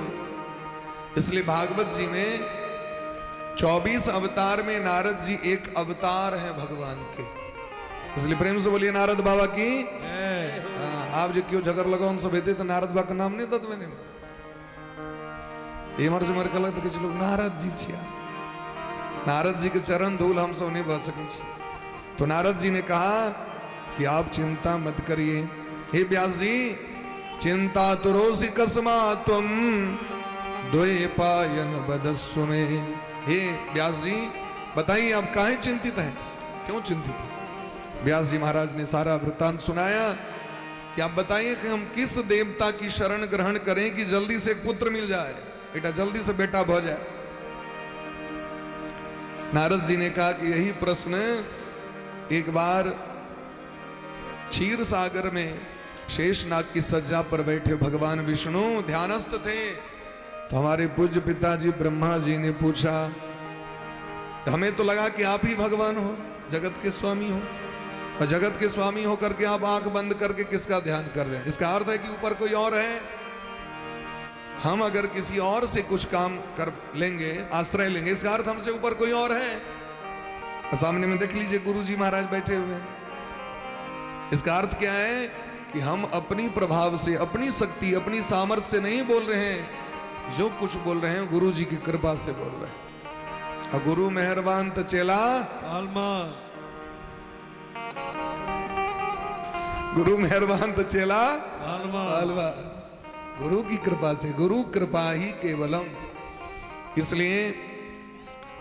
इसलिए भागवत जी में 24 अवतार में नारद जी एक अवतार है भगवान के। इसलिए प्रेम से बोलिए नारद बाबा की। आप जो क्यों झगड़ लगा उन सब हेते तो नारद बाबा का नाम नहीं दत मैंने मर से मर कल तो लोग नारद जी छिया। नारद जी के चरण धूल हम सब नहीं बह सके। तो नारद जी ने कहा कि आप चिंता मत करिए। हे व्यास जी, चिंता तुरोसी कस्मा तुम द्वैपायन बदस्व में। हे व्यास जी बताइए आप काहे चिंतित हैं, क्यों चिंतित हैं। व्यास जी महाराज ने सारा वृत्तांत सुनाया कि आप बताइए कि हम किस देवता की शरण ग्रहण करें कि जल्दी से एक पुत्र मिल जाए, बेटा जल्दी से बेटा हो जाए। नारद जी ने कहा कि यही प्रश्न एक बार क्षीर सागर में शेषनाग की सज्जा पर बैठे भगवान विष्णु ध्यानस्थ थे। तो हमारे पूज्य पिताजी ब्रह्मा जी ने पूछा, हमें तो लगा कि आप ही भगवान हो, जगत के स्वामी हो, और जगत के स्वामी होकर के आप आंख बंद करके किसका ध्यान कर रहे हैं। इसका अर्थ है कि ऊपर कोई और है। हम अगर किसी और से कुछ काम कर लेंगे, आश्रय लेंगे, इसका अर्थ हमसे ऊपर कोई और है। सामने में देख लीजिए गुरु जी महाराज बैठे हुए हैं। इसका अर्थ क्या है कि हम अपनी प्रभाव से, अपनी शक्ति, अपनी सामर्थ्य से नहीं बोल रहे हैं। जो कुछ बोल रहे हैं गुरु जी की कृपा से बोल रहे हैं। और गुरु मेहरबान तो चेला आलमा। गुरु मेहरबान तो चेला हनुमान बलवान। गुरु की कृपा से, गुरु कृपा ही केवलम। इसलिए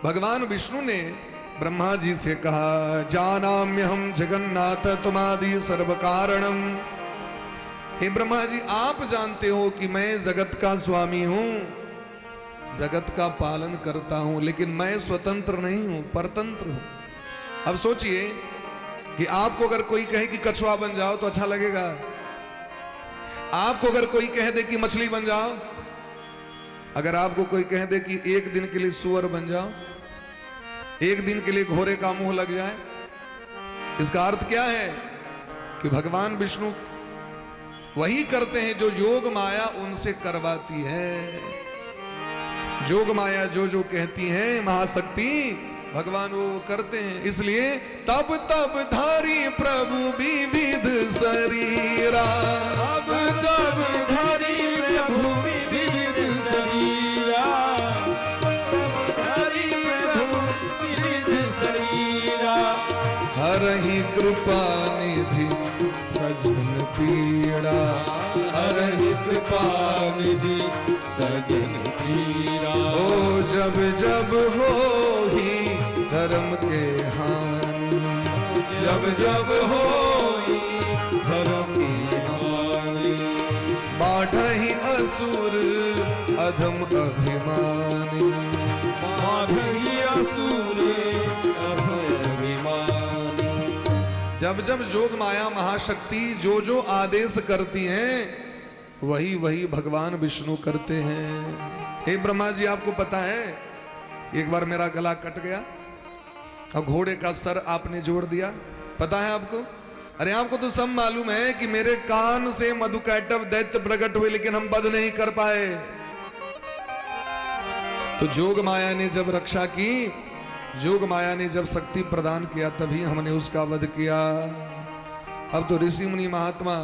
भगवान विष्णु ने ब्रह्मा जी से कहा, जानाम्य हम जगन्नाथ तुमादि सर्व कारणम। हे ब्रह्मा जी, आप जानते हो कि मैं जगत का स्वामी हूं, जगत का पालन करता हूं, लेकिन मैं स्वतंत्र नहीं हूं, परतंत्र हूं। अब सोचिए कि आपको अगर कोई कहे कि कछुआ बन जाओ तो अच्छा लगेगा? आपको अगर कोई कह दे कि मछली बन जाओ, अगर आपको कोई कह दे कि एक दिन के लिए सुअर बन जाओ, एक दिन के लिए घोड़े का मुंह लग जाए, इसका अर्थ क्या है? कि भगवान विष्णु वही करते हैं जो योग माया उनसे करवाती है। जोग माया जो जो कहती है महाशक्ति, भगवान वो करते हैं। इसलिए तब तब धारी प्रभु विविध शरीरा, अब तब धरी प्रभु विविध शरीरा, तब धरी प्रभु विविध शरीरा, हरहि कृपा निधि सजन पीड़ा, हरहि कृपा निधि सजन पीरा। ओ जब जब हो ही धर्म के हानि, जब जब होई धर्म की हानि, बाढ़हि असुर अधम अभिमानी, बाढ़हि असुर अभिमानी। जब जब जोग माया महाशक्ति जो जो आदेश करती हैं, वही वही भगवान विष्णु करते हैं। हे ब्रह्मा जी, आपको पता है एक बार मेरा गला कट गया और घोड़े का सर आपने जोड़ दिया, पता है आपको? अरे आपको तो सब मालूम है कि मेरे कान से मधुकैटव दैत्य प्रकट हुए, लेकिन हम वध नहीं कर पाए। तो जोग माया ने जब रक्षा की, जोग माया ने जब शक्ति प्रदान किया, तभी हमने उसका वध किया। अब तो ऋषि मुनि महात्मा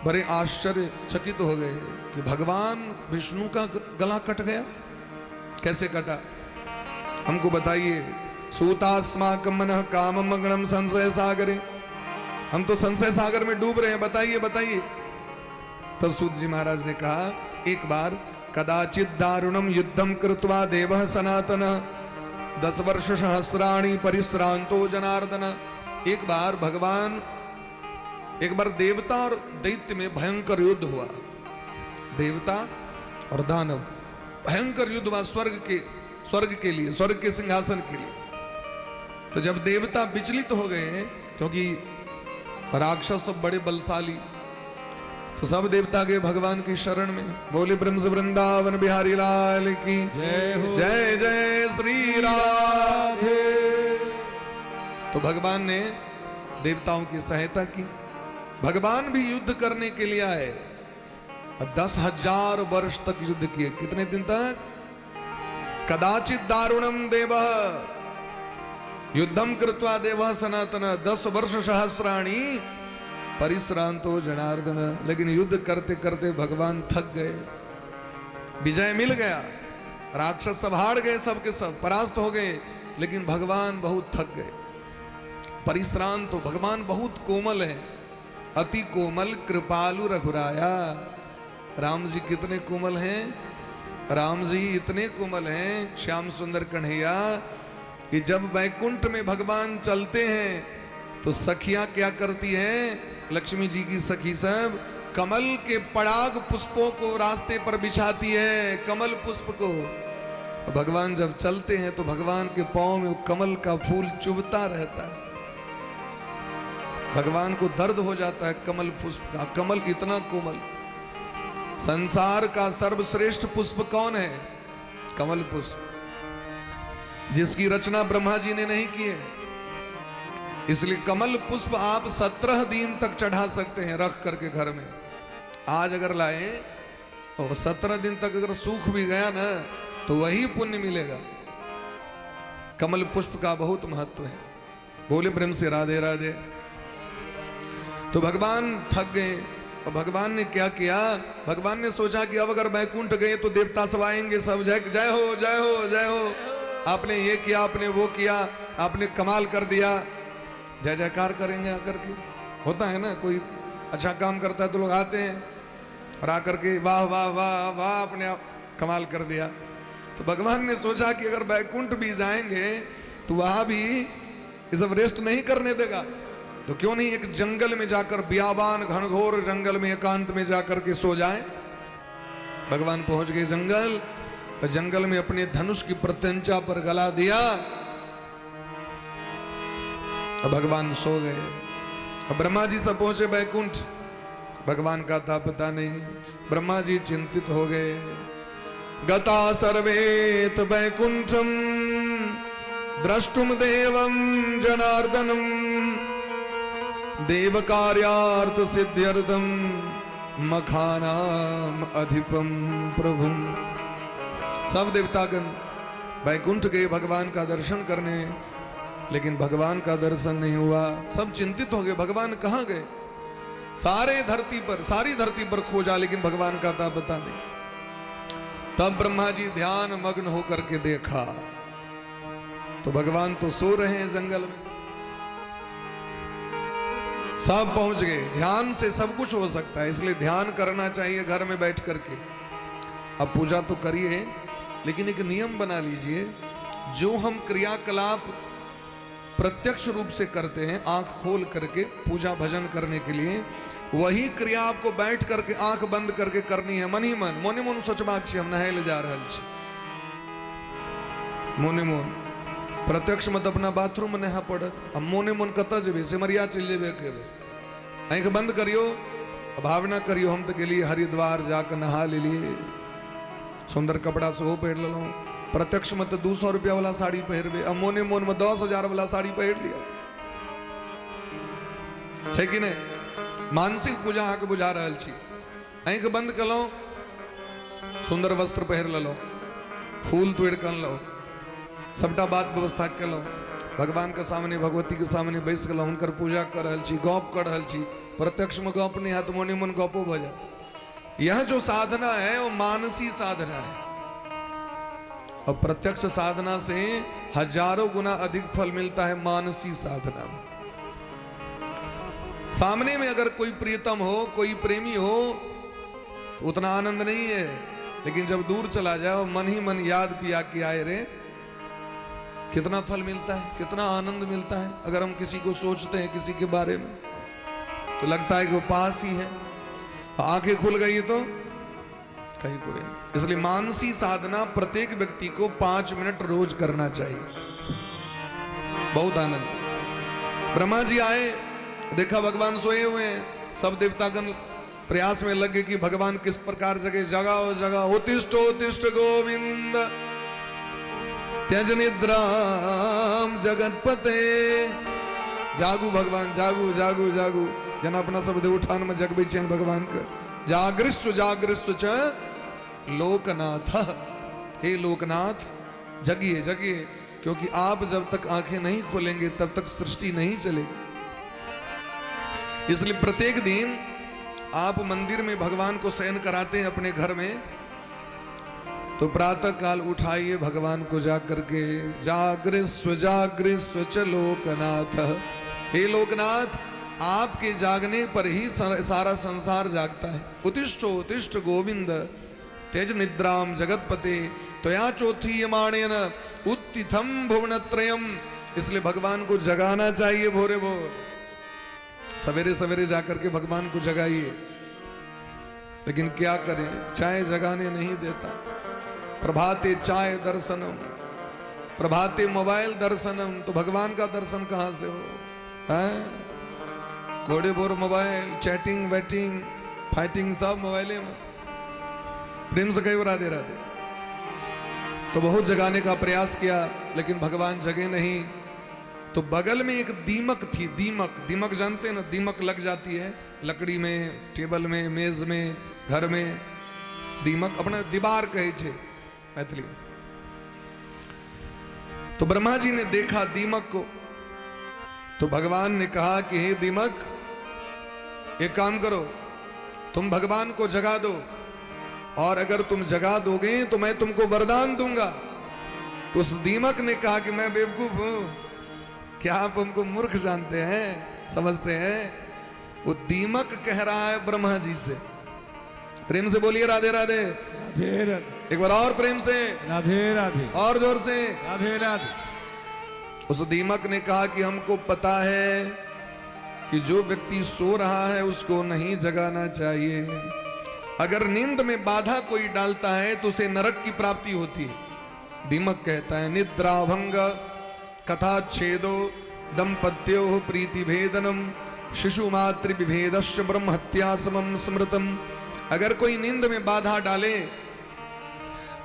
बड़े आश्चर्यचकित हो गए कि भगवान विष्णु का गला कट गया, कैसे कटा? हमको बताइए। सूतास्माकं मनः कामं मग्नं संशय सागरे, हम तो संशय सागर में डूब रहे हैं, बताइए बताइए। तब सूत जी महाराज ने कहा, एक बार कदाचित दारुणम युद्धम कृत्वा देवः सनातन 10 वर्ष सहस्राणि परिश्रांतो जनार्दन। एक बार देवता और दैत्य में भयंकर युद्ध हुआ। देवता और दानव भयंकर युद्ध हुआ स्वर्ग के लिए, स्वर्ग के सिंहासन के लिए। तो जब देवता विचलित हो गए, क्योंकि राक्षस सब बड़े बलशाली, तो सब देवता गए भगवान की शरण में। बोले ब्रह्म से वृंदावन बिहारी लाल की जय हो। जय जय श्री राधे। तो भगवान ने देवताओं की सहायता की। भगवान भी युद्ध करने के लिए आए और 10,000 वर्ष तक युद्ध किए। कितने दिन तक? कदाचित दारुणम देवः युद्धम कृत्वा देवः सनातन 10 वर्ष सहस्राणि परिश्रांतो जनार्दन। लेकिन युद्ध करते करते भगवान थक गए, विजय मिल गया, राक्षस सब हार गए, सब के सब परास्त हो गए, लेकिन भगवान बहुत थक गए। परिश्रांत तो भगवान बहुत कोमल है, अति कोमल कृपालु रघुराया। राम जी कितने कोमल हैं? राम जी इतने कोमल हैं, श्याम सुंदर कन्हैया, कि जब वैकुंठ में भगवान चलते हैं तो सखियां क्या करती हैं? लक्ष्मी जी की सखी सब कमल के पराग पुष्पों को रास्ते पर बिछाती है, कमल पुष्प को। भगवान जब चलते हैं तो भगवान के पांव में कमल का फूल चुभता रहता है। भगवान को दर्द हो जाता है कमल पुष्प का। कमल इतना कोमल। संसार का सर्वश्रेष्ठ पुष्प कौन है? कमल पुष्प, जिसकी रचना ब्रह्मा जी ने नहीं की है। इसलिए कमल पुष्प आप 17 दिन तक चढ़ा सकते हैं रख करके घर में। आज अगर लाए और 17 दिन तक अगर सूख भी गया ना तो वही पुण्य मिलेगा। कमल पुष्प का बहुत महत्व है। बोले प्रेम से राधे राधे। तो भगवान थक गए और भगवान ने क्या किया? भगवान ने सोचा कि अब अगर बैकुंठ गए तो देवता सब आएंगे, सब जय हो जय हो जय हो, आपने ये किया, आपने वो किया, आपने कमाल कर दिया, जय जयकार करेंगे आकर के। होता है ना, कोई अच्छा काम करता है तो लोग आते हैं और आकर के वाह वाह वाह वाह अपने आप कमाल कर दिया। तो भगवान ने सोचा कि अगर बैकुंठ भी जाएंगे तो वहां भी ये सब रेस्ट नहीं करने देगा, तो क्यों नहीं एक जंगल में जाकर, बियाबान घनघोर जंगल में एकांत में जाकर के सो जाए। भगवान पहुंच गए जंगल, और जंगल में अपने धनुष की प्रत्यंचा पर गला दिया, और भगवान सो गए। अब ब्रह्मा जी सब पहुंचे बैकुंठ, भगवान का था पता नहीं। ब्रह्मा जी चिंतित हो गए। गता सर्वेत बैकुंठम द्रष्टुम देवम जनार्दनम देव कार्यार्थ सिद्ध्यर्थम मखानाम अधिपम प्रभुम। सब देवतागण बैकुंठ गए भगवान का दर्शन करने, लेकिन भगवान का दर्शन नहीं हुआ। सब चिंतित हो गए, भगवान कहाँ गए। सारी धरती पर खोजा, लेकिन भगवान का था पता नहीं। तब ब्रह्मा जी ध्यान मग्न होकर के देखा तो भगवान तो सो रहे हैं जंगल में। सब पहुंच गए। ध्यान से सब कुछ हो सकता है, इसलिए ध्यान करना चाहिए घर में बैठ करके। अब पूजा तो करिए, लेकिन एक नियम बना लीजिए, जो हम क्रियाकलाप प्रत्यक्ष रूप से करते हैं आंख खोल करके पूजा भजन करने के लिए, वही क्रिया आपको बैठ करके आंख बंद करके करनी है। मन ही मन, मोने मोन सोचबाक छै हम नहाय ले जा रहल छी, मोने मोन प्रत्यक्ष मत अपना बाथरूम में नहा पड़त। अब मोने मोन कतऽ जेबे, सिमरिया चलि जेबे के बेर। आंख बंद करियो, भावना करियो हम तो गेलिए हरिद्वार जाकर नहा लेलिए, सुंदर कपड़ा सेहो पहिर लेलहुँ। प्रत्यक्ष में तो 200 रुपया वाला साड़ी पहिरबे, अब मोने मोन में 10,000 वाला साड़ी पहिर लिया, छै कि नहीं। मानसिक पूजा अहाँके बुझा रहल छी। आंख बंद कलहुँ, सुंदर वस्त्र पहिर लेलहुँ, फूल तोड़ि कऽ अनलहुँ, सबटा बात व्यवस्था केलहुँ, भगवान के सामने भगवती के सामने बैस गेलहुँ, हुनकर पूजा कर रहल छी, गप कर रहल छी। प्रत्यक्ष में गप नहीं है तो मोने मन गपो भ जात। यह जो साधना है वो मानसी साधना है, और प्रत्यक्ष साधना से हजारों गुना अधिक फल मिलता है मानसी साधना में। सामने में अगर कोई प्रियतम हो, कोई प्रेमी हो, तो उतना आनंद नहीं है, लेकिन जब दूर चला जाओ मन ही मन याद पिया कि आए रे, कितना फल मिलता है, कितना आनंद मिलता है। अगर हम किसी को सोचते हैं किसी के बारे में तो लगता है कि वो पास ही है, आंखें खुल गई तो कहीं कोई नहीं। इसलिए मानसी साधना प्रत्येक व्यक्ति को 5 मिनट रोज करना चाहिए, बहुत आनंद। ब्रह्मा जी आए, देखा भगवान सोए हुए हैं, सब देवतागण प्रयास में लगे कि भगवान किस प्रकार जगे। जगाओ जगाओ, उत्तिष्ठ उत्तिष्ठ गोविंद त्यज निद्राम जगतपते। जागू भगवान, जागू जागू जागू। जना अपना सब देवउठान में जगबे छन भगवान के। जागृष्ट जागृष्ट च लोकनाथ, हे लोकनाथ जगिए जगिए, क्योंकि आप जब तक आंखें नहीं खोलेंगे तब तक सृष्टि नहीं चलेगी। इसलिए प्रत्येक दिन आप मंदिर में भगवान को शयन कराते हैं अपने घर में, तो प्रातः काल उठाइए भगवान को जा करके। जागृष्व जागृष्व च लोकनाथ, हे लोकनाथ आपके जागने पर ही सारा संसार जागता है। उत्तिष्ठ उत्तिष्ठ गोविंद तेज निद्राम जगतपते त्वया चोथीयमाणेन उत्थितम भुवनत्रयम। इसलिए भगवान को जगाना चाहिए भोरे भोर, सवेरे सवेरे जाकर के भगवान को जगाइए। लेकिन क्या करें, चाय जगाने नहीं देता। प्रभाते चाय दर्शनम, प्रभाते मोबाइल दर्शनम, तो भगवान का दर्शन कहां से हो, है? घोड़े bore mobile, chatting waiting fighting सब मोबाइले में। प्रेम से कई राधे राधे। तो बहुत जगाने का प्रयास किया, लेकिन भगवान जगे नहीं। तो बगल में एक दीमक थी, दीमक, दीमक जानते हैं ना, दीमक लग जाती है लकड़ी में, टेबल में, मेज में, घर में। दीमक अपना दीवार कहे छे मैथिली। तो ब्रह्मा जी ने देखा दीमक को, तो भगवान ने कहा कि हे दीमक, एक काम करो, तुम भगवान को जगा दो, और अगर तुम जगा दोगे तो मैं तुमको वरदान दूंगा। तो उस दीमक ने कहा कि मैं बेवकूफ हूं, क्या आप हमको मूर्ख जानते हैं, समझते हैं? वो दीमक कह रहा है ब्रह्मा जी से। प्रेम से बोलिए राधे राधे। राधे राधे। एक बार और प्रेम से, राधे राधे। और जोर से, राधे राधे। उस दीमक ने कहा कि हमको पता है कि जो व्यक्ति सो रहा है उसको नहीं जगाना चाहिए। अगर नींद में बाधा कोई डालता है तो उसे नरक की प्राप्ति होती है। दीमक कहता है निद्राभंग कथा छेदो दंपत्यो प्रीति भेदनम शिशु मातृ विभेदश्च ब्रह्म हत्या समम स्मृतम। अगर कोई नींद में बाधा डाले,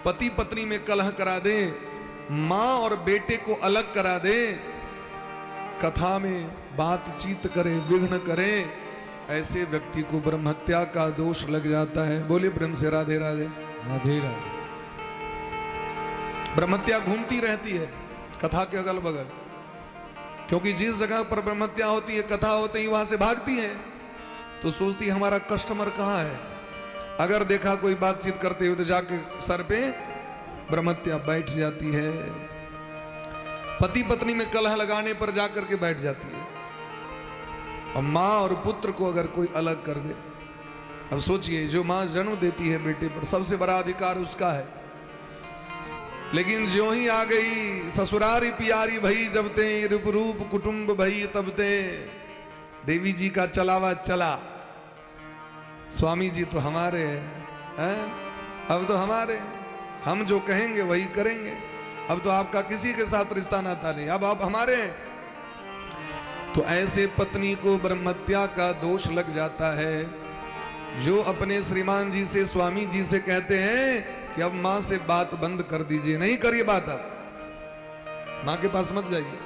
पति पत्नी में कलह करा दे, मां और बेटे को अलग करा दे, कथा में बातचीत करे, विघ्न करे, ऐसे व्यक्ति को ब्रह्म हत्या का दोष लग जाता है। बोलिए प्रेम से राधे राधे। राधे राधे। ब्रह्म हत्या घूमती रहती है कथा के अगल बगल, क्योंकि जिस जगह पर ब्रह्म हत्या होती है, कथा होते ही वहां से भागती है। तो सोचती है हमारा कस्टमर कहाँ है। अगर देखा कोई बातचीत करते हुए तो जाके सर पे ब्रह्म हत्या बैठ जाती है। पति पत्नी में कलह लगाने पर जाकर के बैठ जाती है। और माँ और पुत्र को अगर कोई अलग कर दे, अब सोचिए, जो माँ जन्म देती है बेटे पर, सबसे बड़ा अधिकार उसका है। लेकिन जो ही आ गई ससुरारी प्यारी भई जब ते, रूप रूप कुटुंब भई तब ते, देवी जी का चलावा चला। स्वामी जी तो हमारे हैं, अब तो हमारे, हम जो कहेंगे वही करेंगे। अब तो आपका किसी के साथ रिश्ता नाता नहीं, अब आप हमारे हैं। तो ऐसे पत्नी को ब्रह्म हत्या का दोष लग जाता है। जो अपने श्रीमान जी से, स्वामी जी से कहते हैं कि अब मां से बात बंद कर दीजिए, नहीं करिए बात, अब मां के पास मत जाइए,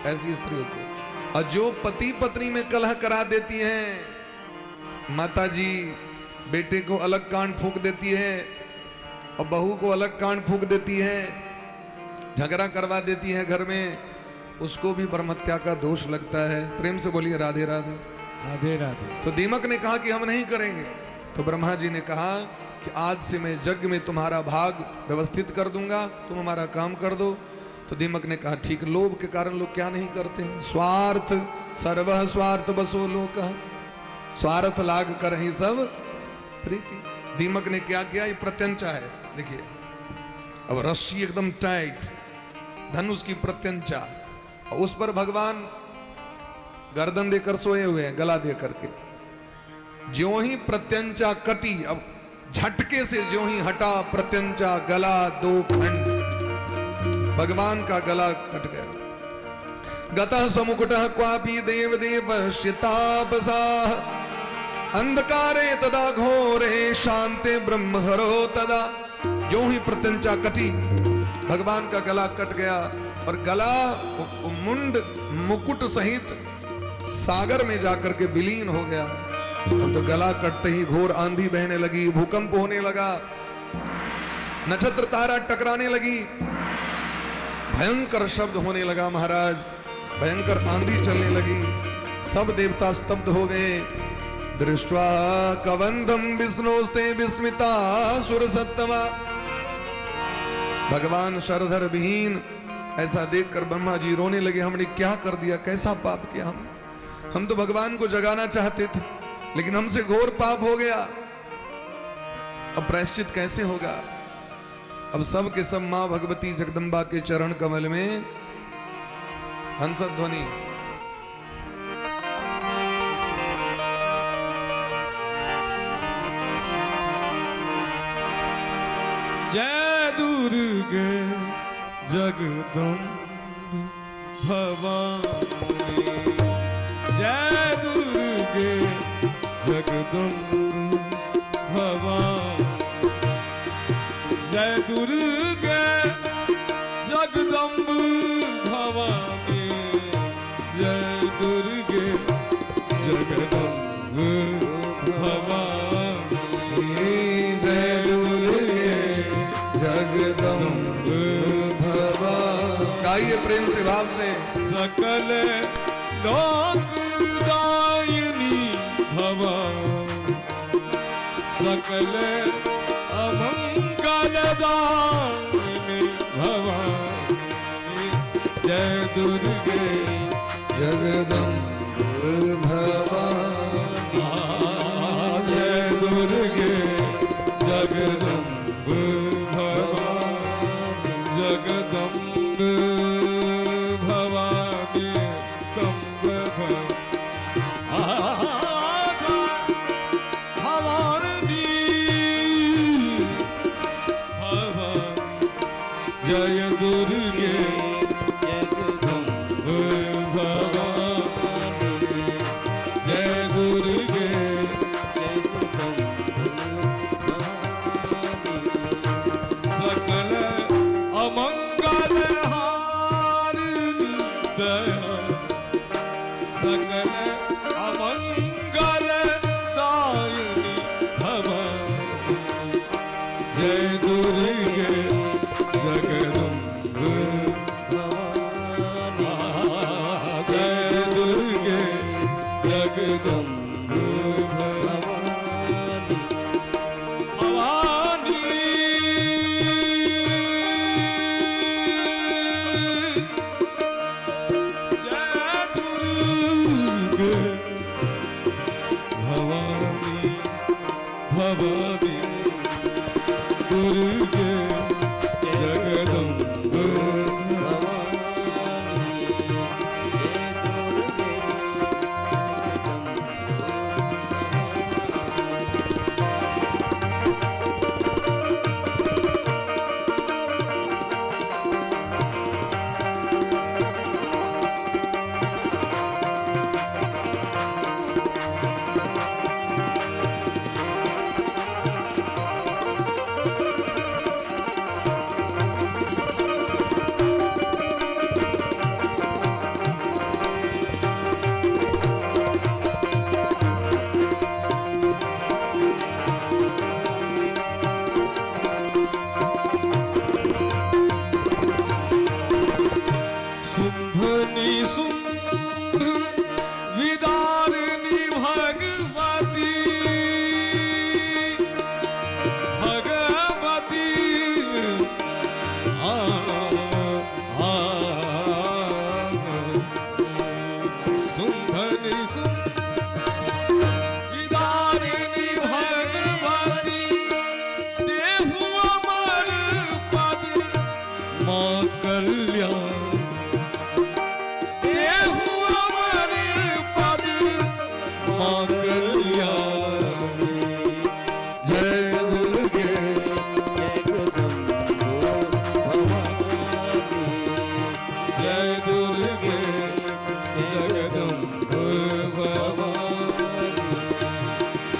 ऐसी स्त्रियों को। और जो पति पत्नी में कलह करा देती हैं, माता जी बेटे को अलग कान फूंक देती है और बहू को अलग कान फूंक देती है, झगड़ा करवा देती है घर में, उसको भी ब्रह्म हत्या का दोष लगता है। प्रेम से बोलिए राधे राधे। राधे राधे। तो दीमक ने कहा कि हम नहीं करेंगे। तो ब्रह्मा जी ने कहा कि आज से मैं यज्ञ में तुम्हारा भाग व्यवस्थित कर दूंगा, तुम हमारा काम कर दो। तो दीमक ने कहा ठीक। लोभ के कारण लोग क्या नहीं करते हैं, स्वार्थ सर्वः स्वार्थ बसो लोक, स्वार्थ लाग कर ही सब प्रीति। दीमक ने क्या किया, ये प्रत्यंचा है, देखिए, अब रस्सी एकदम टाइट, धनुष की प्रत्यंचा, और उस पर भगवान गर्दन देकर सोए हुए हैं, गला दे करके। ज्यों ही प्रत्यंचा कटी, अब झटके से ज्यों ही हटा प्रत्यंचा, गला दो खंड, भगवान का गला कट गया। गतः समुकुटः क्वापि देव देव शितापसाः, अंधकारे तदा घोरे शांते ब्रह्म हरो तदा। जो ही प्रत्यंचा कटी, भगवान का गला कट गया, और गला मुंड मुकुट सहित सागर में जाकर के विलीन हो गया। तो गला कटते ही घोर आंधी बहने लगी, भूकंप होने लगा, नक्षत्र तारा टकराने लगी, भयंकर शब्द होने लगा महाराज, भयंकर आंधी चलने लगी, सब देवता स्तब्ध हो गए। दृष्ट्वा कवंधम विष्णोस्ते विस्मिता सुर सत्तमा। भगवान शरधर विहीन ऐसा देखकर ब्रह्मा जी रोने लगे, हमने क्या कर दिया, कैसा पाप किया हम तो भगवान को जगाना चाहते थे, लेकिन हमसे घोर पाप हो गया, अब प्रायश्चित कैसे होगा। अब सब के सब मां भगवती जगदम्बा के चरण कमल में हंसध्वनि। जय दुर्गे जगदम्ब भवानी, जय दुर्गे जगदम्ब भवानी, जय दुर्गे जगदम्ब भवानी, जय दुर्गे जगदम्ब भवानी, जय दुर्गे जगदम्ब भवानी। गाइए प्रेम से, भाव से। सकल लोकदायिनी भवानी, सकल अमंगलदायिनी भवानी, जय दुर्गे जगदम्ब भवानी। सकल अमंगल दायिनी भवानी जय दुर्गे जगदम्बे भवानी जय दुर्गे जगदम्बे भवानी भवानी जय दुर्गे भवानी भवानी दुर्गे जगदम्बे भवानी जय दुर्गे शुंभनी शुंभ विदारिणी भगवती भगवती शुंभनी शुंभ विदारिणी भगवती देहु अमर पद मां कल्याण देहु अमर पद मां कल्याणी जय दुर्गे जगदम्बे भवानी जय दुर्गे जगदम्बे भवानी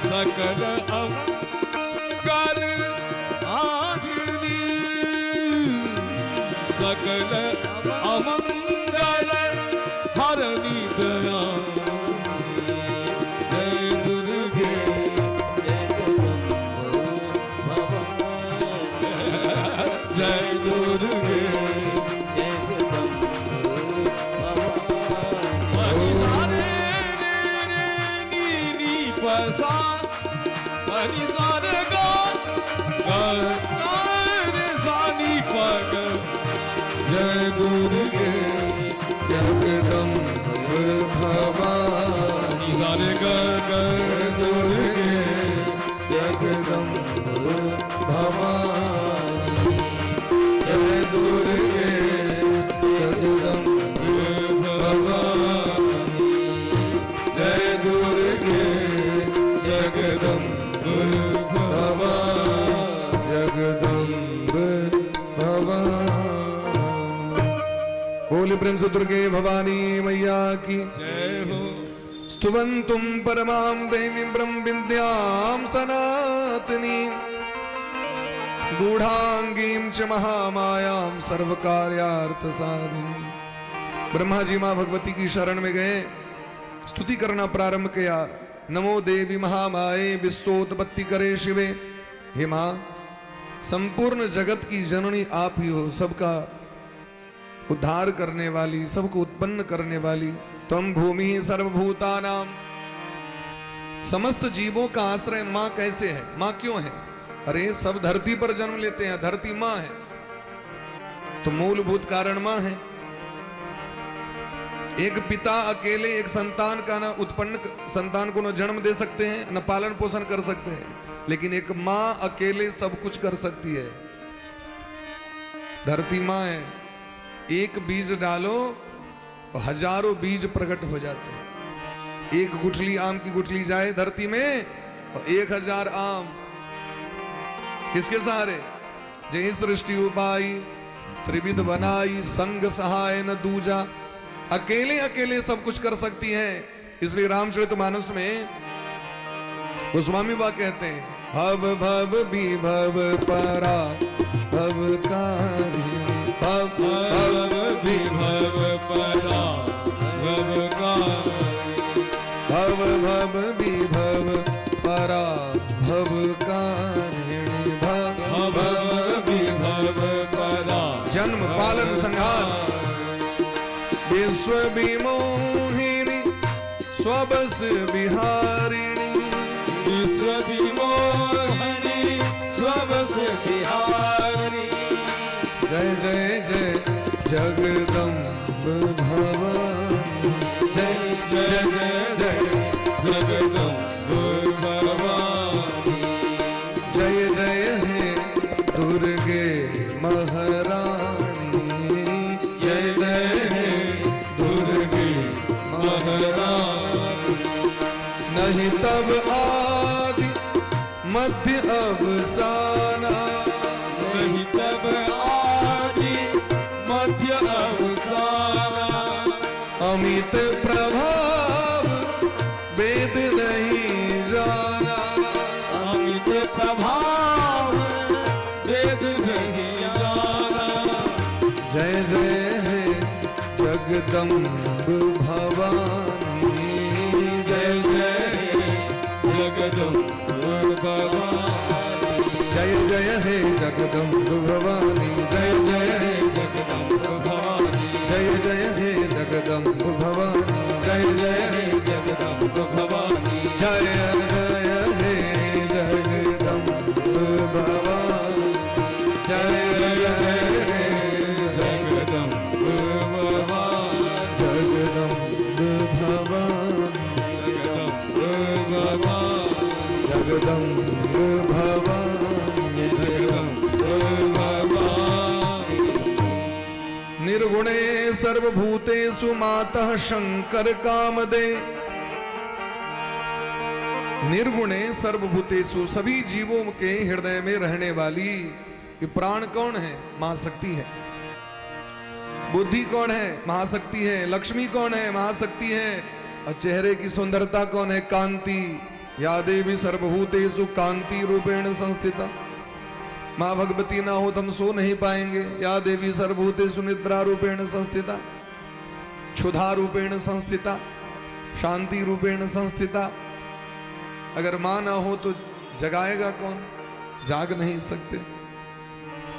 सकल अमंगल आदिनी सकल अमंगल हरनी दया जय दुर्गे जय दुर्गे पनी सारे नी नी पसा पनी सारे गा रे सानी पग जय दुर्गे जगदम्बे भवानी सारे ग दुर्गे जगदम्बे भवानी जय दुर्गे जगदम्बे भवानी जय दुर्गे जगदम्बे भवानी जगदम्बे भवानी। बोले प्रेम से दुर्गे भवानी मैया की जय हो स्तुवन्तुं परमां देवीं ब्रह्म विद्यां सनातनीं गूढ़ांगीं च महामायां सर्वकार्यार्थसाधिनीं। ब्रह्मा जी मां भगवती की शरण में गए, स्तुति करना प्रारंभ किया। नमो देवी महामाये विश्वोत्पत्ति करे शिवे। हे मां, संपूर्ण जगत की जननी आप ही हो, सबका उद्धार करने वाली, सबको उत्पन्न करने वाली। त्वं भूमि सर्वभूतानां, समस्त जीवों का आश्रय मां कैसे है, मां क्यों है? अरे सब धरती पर जन्म लेते हैं, धरती मां है, तो मूलभूत कारण मां है। एक पिता अकेले एक संतान का न उत्पन्न संतान को न जन्म दे सकते हैं, न पालन पोषण कर सकते हैं, लेकिन एक मां अकेले सब कुछ कर सकती है। धरती मां है, एक बीज डालो और हजारों बीज प्रकट हो जाते हैं। एक गुठली आम की गुठली जाए धरती में और 1000 आम किसके सहारे? जय सृष्टि उपाई त्रिविध बनाई संग सहाय न दूजा। अकेले अकेले सब कुछ कर सकती हैं। इसलिए रामचरितमानस में गोस्वामी बा कहते हैं, भव भव विभव परा भवकारिणी, भव भव विभव परा विश्व विमोहिनी स्वबस बिहारिणी विश्व विमोहिनी स्वबस बिहारी जय जय जय जगदम्ब भवानी जय जय जय जगदम्ब भवानी जय जय हे दुर्गे महारानी जय जय हे दुर्गे महारानी नहीं तब आदि मध्य अवसाना नहीं तब आदि मध्य अवसाना अमित प्रभाव वेद नहीं जाना अमित प्रभाव वेद नहीं जाना जय जय हे जगदम्ब भवानी जय जय हे जगदम्ब भवानी जय जय हे जगदम्ब भवानी जय जय हे जगदम्ब भवानी जय जय हे जगदम्ब भवानी जय जय हे जगदम्ब भवानी जय जय हे जगदम्ब भवानी जय जय हे जगदम्ब भवानी जगदम्ब भवानी जगदम्ब भवानी जगदम्ब भवानी निर्गुणे सर्वभूतेषु मातः शंकर कामदे निर्गुणे सर्वभूतेषु सभी जीवों के हृदय में रहने वाली ये प्राण कौन है? महाशक्ति है। बुद्धि कौन है? महाशक्ति है। लक्ष्मी कौन है? महाशक्ति है। और चेहरे की सुंदरता कौन है? कांति। या देवी सर्वभूतेषु कांति रूपेण संस्थिता। माँ भगवती ना हो तो हम सो नहीं पाएंगे। या देवी सर्वभूतेषु निद्रा रूपेण संस्थिता, क्षुधा रूपेण संस्थिता, शांति रूपेण संस्थिता। अगर माँ ना हो तो जगाएगा कौन? जाग नहीं सकते।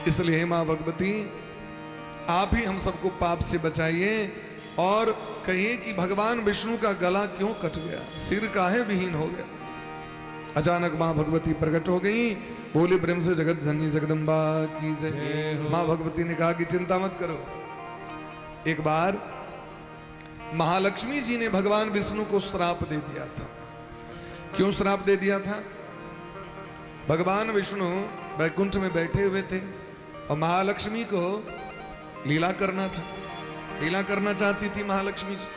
इसलिए माँ भगवती आप ही हम सबको पाप से बचाइए। और कहिए कि भगवान विष्णु का गला क्यों कट गया, सिर काहे विहीन हो गया। अचानक माँ भगवती प्रकट हो गई। बोले प्रेम से जगत जननी जगदम्बा की जय। माँ भगवती ने कहा कि चिंता मत करो। एक बार महालक्ष्मी जी ने भगवान विष्णु को श्राप दे दिया था। क्यों श्राप दे दिया था? भगवान विष्णु वैकुंठ में बैठे हुए थे और महालक्ष्मी को लीला करना था। लीला करना चाहती थी महालक्ष्मी जी।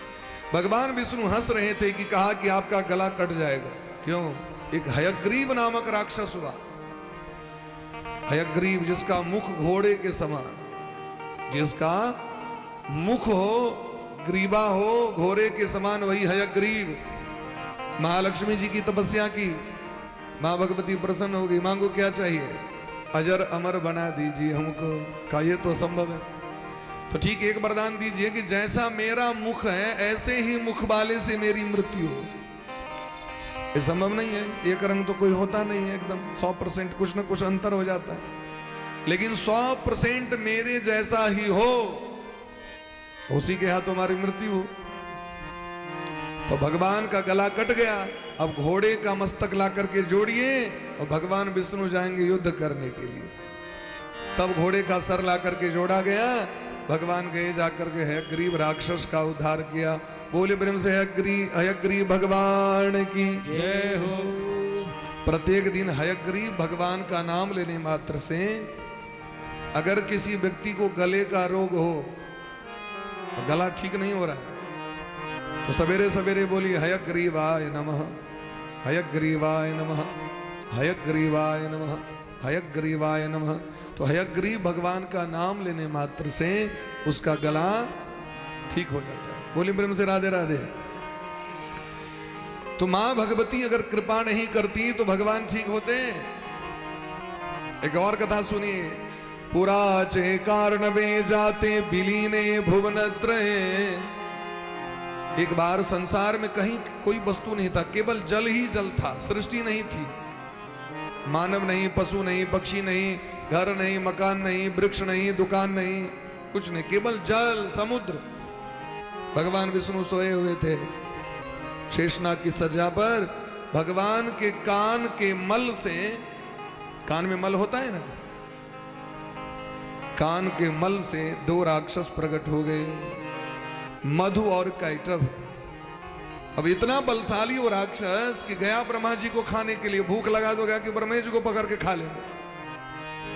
भगवान विष्णु हंस रहे थे कि कहा कि आपका गला कट जाएगा। क्यों? एक हयग्रीव नामक राक्षस हुआ। हयग्रीव जिसका मुख घोड़े के समान, जिसका मुख हो, ग्रीवा हो घोड़े के समान, वही हयग्रीव। महालक्ष्मी जी की तपस्या की। माँ भगवती प्रसन्न हो गई। मांगो क्या चाहिए? अजर अमर बना दीजिए हमको। कहा ये तो असंभव है। तो ठीक एक वरदान दीजिए कि जैसा मेरा मुख है ऐसे ही मुख वाले से मेरी मृत्यु हो। ये संभव नहीं है। एक रंग तो कोई होता नहीं है एकदम 100%, कुछ ना कुछ अंतर हो जाता है। लेकिन 100% मेरे जैसा ही हो, उसी के हाथ तुम्हारी मृत्यु हो। तो भगवान का गला कट गया। अब घोड़े का मस्तक ला करके जोड़िए और भगवान विष्णु जाएंगे युद्ध करने के लिए। तब घोड़े का सर ला करके जोड़ा गया। भगवान गए जाकर के हयग्रीव राक्षस का उद्धार किया। बोले प्रेम से हयग्रीव भगवान की जय हो। प्रत्येक दिन हयग्रीव भगवान का नाम लेने मात्र से अगर किसी व्यक्ति को गले का रोग हो, गला ठीक नहीं हो रहा है, तो सवेरे सवेरे बोलिए हयग्रीवाय नमः, हयग्रीवाय नमः, हयग्रीवाय नमः, हयग्रीवाय नमः। तो हयग्रीव भगवान का नाम लेने मात्र से उसका गला ठीक हो जाता है। बोलिए प्रेम से राधे राधे। तो मां भगवती अगर कृपा नहीं करती तो भगवान ठीक होते? एक और कथा सुनिए। पुराचे कार्णवे जाते बिलीने भुवनत्रये। एक बार संसार में कहीं कोई वस्तु नहीं था, केवल जल ही जल था, सृष्टि नहीं थी। मानव नहीं, पशु नहीं, पक्षी नहीं, घर नहीं, मकान नहीं, वृक्ष नहीं, दुकान नहीं, कुछ नहीं, केवल जल, समुद्र। भगवान विष्णु सोए हुए थे शेषनाग की सज्जा पर। भगवान के कान के मल से, कान में मल होता है ना, कान के मल से दो राक्षस प्रकट हो गए, मधु और कैटभ। अब इतना बलशाली वो राक्षस कि गया ब्रह्मा जी को खाने के लिए, भूख लगा तो गया कि ब्रह्मा जी को पकड़ के खा लेंगे।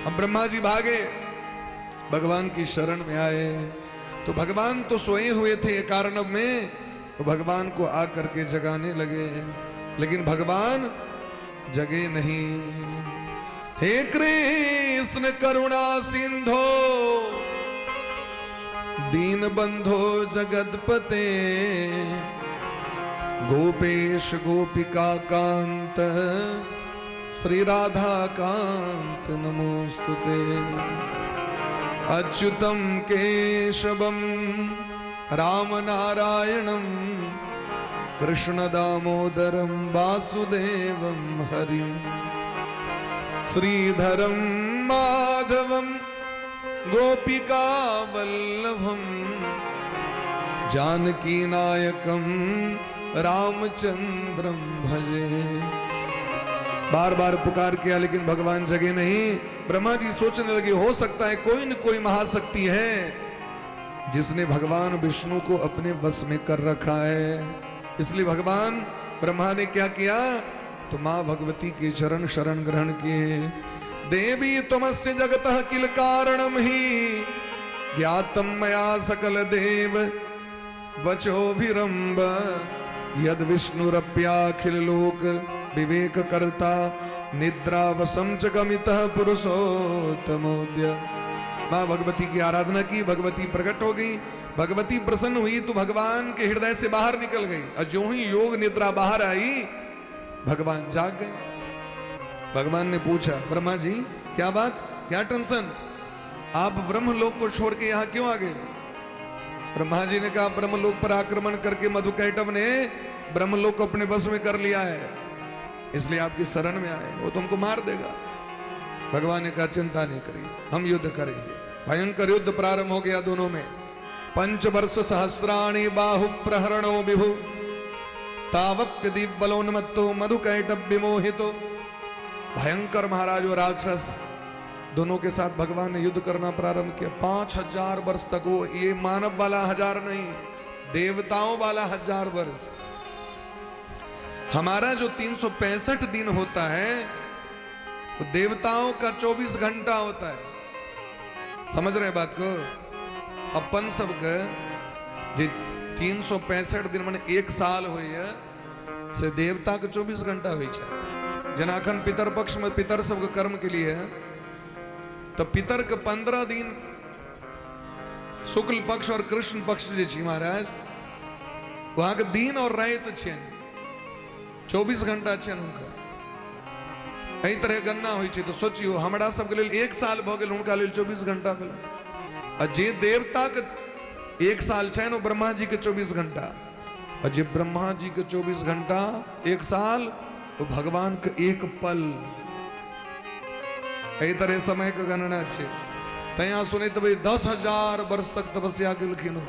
अब ब्रह्मा जी भागे, भगवान की शरण में आए तो भगवान तो सोए हुए थे एकार्णव में, तो भगवान को आकर के जगाने लगे, लेकिन भगवान जगे नहीं। हे कृष्ण करुणा सिंधो दीन बंधो जगतपते, गोपेश गोपिका कांत श्री राधा कांत नमोस्तुते। अच्युतम केशवम राम नारायणम कृष्ण दामोदरम वासुदेवम हरिम, श्रीधरम माधवम गोपिका वल्लभम, जानकी नायकम रामचंद्रम भजे। बार बार पुकार किया लेकिन भगवान जगे नहीं। ब्रह्मा जी सोचने लगे हो सकता है कोई न कोई महाशक्ति है जिसने भगवान विष्णु को अपने वश में कर रखा है। इसलिए भगवान ब्रह्मा ने क्या किया, तो मां भगवती के चरण शरण ग्रहण किए। देवी तमस्य जगतः किल कारणम ही ज्ञातम मया सकल देव वचोभिरंब, यद विष्णुरप्याखिल लोक विवेक करता निद्रा वसम च गमितः पुरुषोत्तमोद्य। मां भगवती की आराधना की, भगवती प्रकट हो गई, भगवती प्रसन्न हुई तो भगवान के हृदय से बाहर निकल गई। और जो ही योग निद्रा बाहर आई भगवान जाग गए। भगवान ने पूछा ब्रह्मा जी क्या बात, क्या टेंशन, आप ब्रह्मलोक को छोड़ के यहां क्यों आ गए? ब्रह्मा जी ने कहा ब्रह्मलोक पर आक्रमण करके मधुकैटभ ने ब्रह्मलोक को अपने बस में कर लिया है, इसलिए आपकी शरण में आए, वो तुमको मार देगा। भगवान ने कहा चिंता नहीं करिए, हम युद्ध करेंगे। भयंकर युद्ध प्रारंभ हो गया दोनों में। 5 वर्ष सहस्राणि बाहु प्रहरणो विभु, तावप्य दीप बलोन्मत्तो मधुकैटभ विमोहितो। भयंकर महाराज और राक्षस दोनों के साथ भगवान ने युद्ध करना प्रारंभ किया। 5000 वर्ष तक, वो ये मानव वाला 1000 नहीं, देवताओं वाला 1000 वर्ष। हमारा जो 365 दिन होता है वो देवताओं का 24 घंटा होता है। समझ रहे बात को? अपन सब के जे 365 दिन माने 1 साल हो से देवता के 24 घंटा हो। जनाखन पितर पक्ष में पितर सब के कर्म के लिए है, तो पितर के 15 दिन शुक्ल पक्ष और कृष्ण पक्ष जे छी महाराज, वहां के दिन और रात छे 24 घंटा छे उनकर। एही तरह गणना होइ छै, तो सोचियो हमरा सब के लेल 1 साल भ गेल, उनका लेल 24 घंटा भेल। आ जे देवता के 1 साल छै न, ब्रह्मा जी के 24 घंटा, और जे ब्रह्मा जी के 24 घंटा 1 साल, तो भगवान के 1 पल। एही तरह समय के गणना छै। तैया सुने तो भाई 10,000 वर्ष तक तपस्या केलखिन।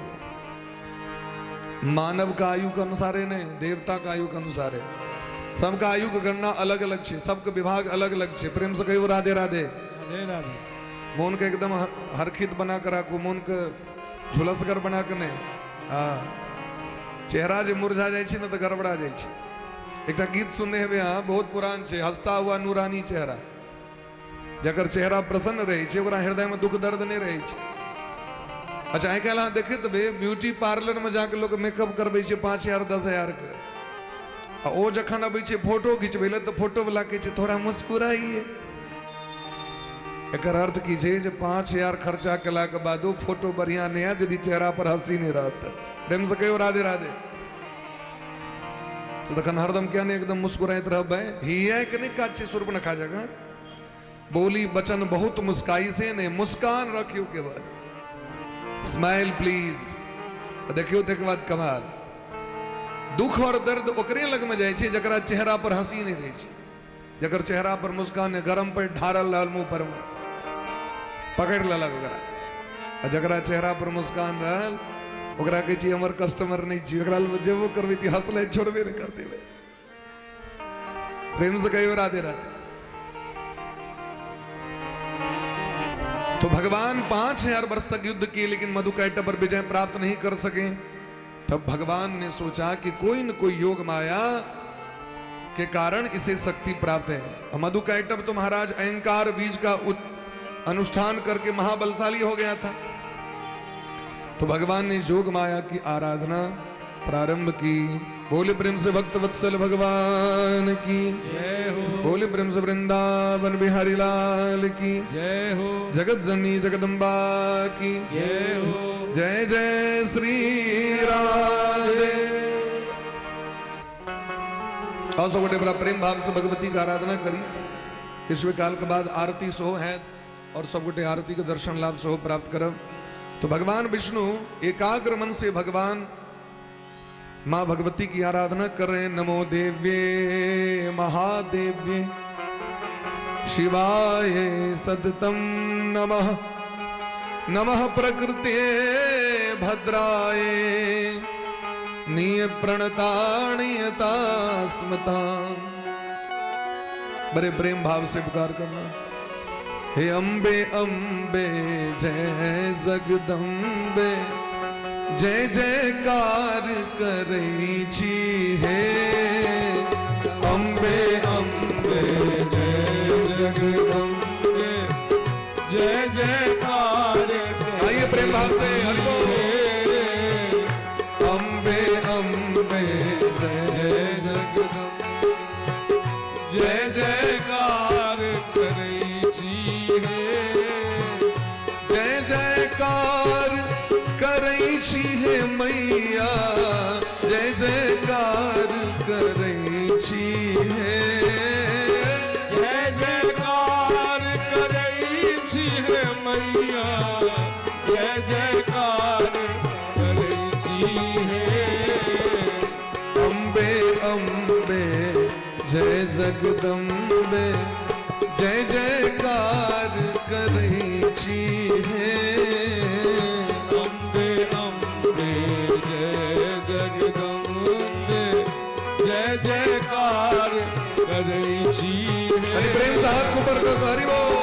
मानव का आयु के अनुसार नहीं, देवता का आयु के अनुसार है। सबका आयु की गणना अलग अलग है, सबके विभाग अलग अलग है। प्रेम से कहियो राधे राधे। राधे राधे। मोन के एकदम हरखित बना कर राखू, मोन के झुलसगर बना के नहीं। चेहरा जो मुरझा जाए न तो गड़बड़ा जाए। एक गीत सुनने हेबे अहाँ, बहुत पुरान है, हंसता हुआ नूरानी चेहरा। जकर चेहरा प्रसन्न रहे छे, ओकरा हृदय में दुख दर्द नहीं रहे छे। अच्छा आई काल देखे तो ब्यूटी पार्लर में जाके लोग मेकअप करबे छे 5,000 10,000 के। ओ जखन अबै छे फोटो खिंचबे ले, तो फोटो वाला कहे छे थोड़ा मुस्कुराइए। एकर अर्थ की छे जे 5,000 खर्चा केला के बादो फोटो बढ़िया नहीं है, यदि चेहरा पर हंसी नहीं रहता। प्रेम से कहियो राधे राधे। तो तखन हरदम क्या नहीं एकदम मुस्कुराइत रहबे। ही है कि नहीं काज छे सुर्पनखा जगह बोली वचन बहुत मुस्काई से ने, मुस्कान रखियो केवल, स्माइल प्लीज। देखियो तक बाद कमाल। दुख और दर्द ओकरे लग में जाए छे जकरा चेहरा पर हंसी नहीं रहे छे, जकर चेहरा पर मुस्कान है, गरम पर ढारल रहल मुंह पर में पकड़ ललक ओकरा। जकरा चेहरा पर मुस्कान रहल ओकरा के छी हमर कस्टमर नहीं छी, ओकरा जेबो करबे ती हंसले छोड़बे न कर देबे। प्रेम से कहियो राधे राधे। तो भगवान 5000 वर्ष तक युद्ध किए लेकिन मधुकैटभ पर विजय प्राप्त नहीं कर सके। तब भगवान ने सोचा कि कोई न कोई योग माया के कारण इसे शक्ति प्राप्त है। मधुकैटभ तो महाराज अहंकार बीज का अनुष्ठान करके महाबलशाली हो गया था। तो भगवान ने जोग माया की आराधना प्रारंभ की। बोले प्रेम से भक्त वत्सल भगवान की जय हो, बोले प्रेम से वृंदावन बिहारी लाल की जय हो, जगत जननी जगदम्बा की जय हो, जय जय श्री राधे। और सब बड़े बड़ा प्रेम भाव से भगवती का आराधना करी। किसवे काल के बाद आरती सो है और सब गोटे आरती के दर्शन लाभ सो प्राप्त करब। तो भगवान विष्णु एकाग्र मन से भगवान मां भगवती की आराधना कर रहे हैं। नमो देव्ये महादेव्ये शिवाय सततम नमः, नमः प्रकृते भद्राय निय प्रणताणीयता स्मता। बड़े प्रेम भाव से पुकार करना। हे अम्बे अम्बे जय जगदम्बे जय जयकार करई छी हे। अम्बे अम्बे जय जगदम्बे जय जयकार। आइए प्रेम भाव से हरि बोल। अम्बे अम्बे जय जगदम्बे जय जयकार करई छी हे। जय जयकार करई छी हे मैया, जय जयकार करई छी हे। जय जयकार करई छी हे मैया, जय जयकार करई छी हे। अम्बे अम्बे जय जगदम्बे जय जयकार करई छी हे। अम्बे अम्बे जय जगदम्बे जय जयकार करई छी हे। हरि प्रेम से हाथ ऊपर कर हरि बोल।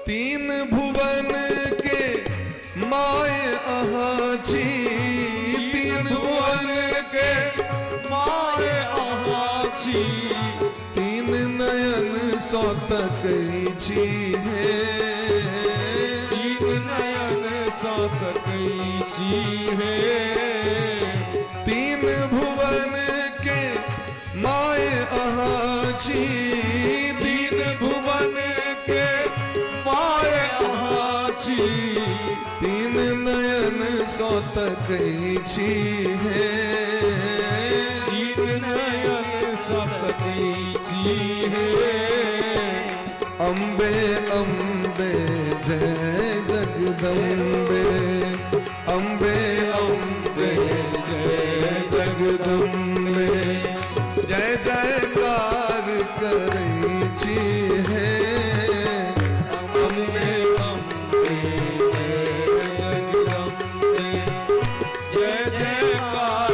तीन भुवन के माय अहाँ छी। तीन भुवन के मारे अहाँ छी। तीन नयन सौ तकई छी हे। तीन नयन सा तकई छी हे। तीन भुवन के माय अहाँ छी। तीन भुवन के मारे अहाँ छी। तीन नयन सौ तकई छी हे। तीन नयन सा तकई छी हे। अम्बे अम्बे जय जगदम्बे अम्बे अम्बे जय जगदम्बे जय जयकार करई छी हे। अम्बे अम्बे जय जगदम्बे जय जयकार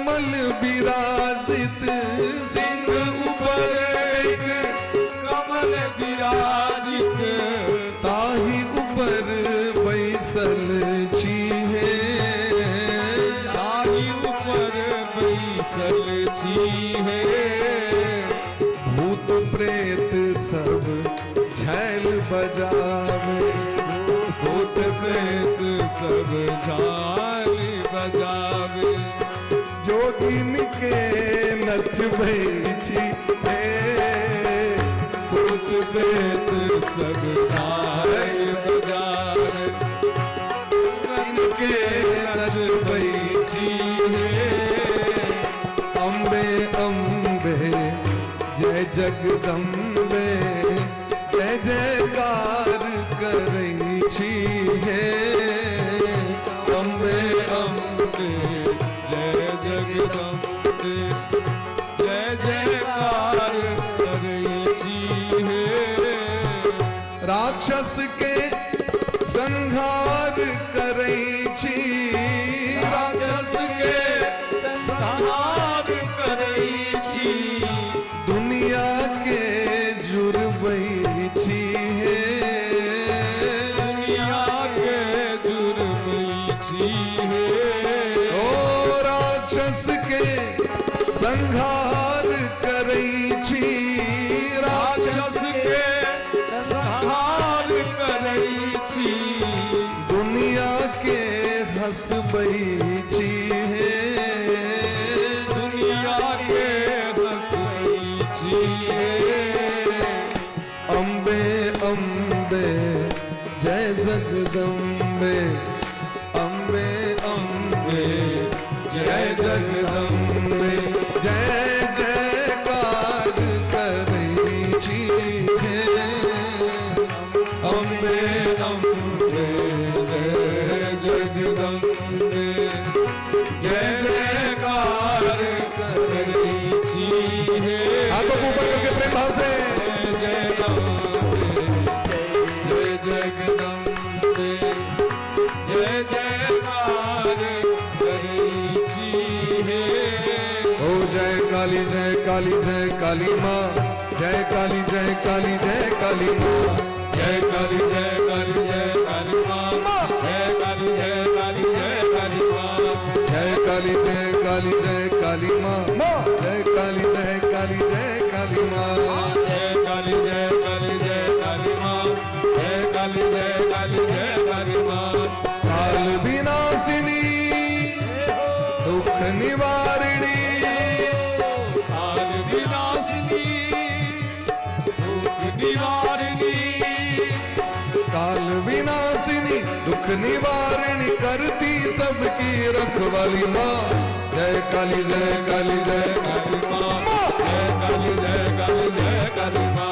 कमल विराजित सिंह ऊपर एक कमल विराजित ताही ऊपर बैसल चीहे ताही ऊपर बैसल चीहे भूत प्रेत सब छैल बजावे भूत प्रेत सब झाल बजावे जोगिन के नचबै छी भूत प्रेत सब झाल बजावे के नचबै छी अम्बे अम्बे जय जगदम्बे जय जयकार करै छी हे अम्बे अम्बे जय जगदम्बे जय जयकार करै छी हे राक्षस के संहार करै छी राक्षस के संहार करै छी दुनिया के जुड़बै छी हे दुनिया के जुड़बै छी हे ओ राक्षस के संहार करै छी राक्षस के संहार करै छी दुनिया के हंसबै छी हे दुनिया के हंसबै छी हे अम्बे अम्बे जय जगदम्बे अम्बे अम्बे जय जगदम्बे जय जयकार करै छी हे अम्बे अम्बे जय जगदम्बे जय जयकार करै छी हे हाथों को ऊपर करके प्रेम भाव से जय जगदम्बे जय जयकार करै छी हे ओ जय काली जय काली माँ जय काली जय काली माँ जय काली जय काली जय काली माँ जय काली जय काली जय काली माँ जय काली जय काली माँ जय काली जय काली माँ जय काली जय काली जय काली माँ जय काली जय काली जय काली माँ काल विनाशिनी दुख निवारिणी काल विनाशिनी दुख निवारिणी काल विनाशिनी दुख निवारिणी करती सबकी रखवाली माँ जय काली जय काली काली माँ जय काली जय काली जय काली माँ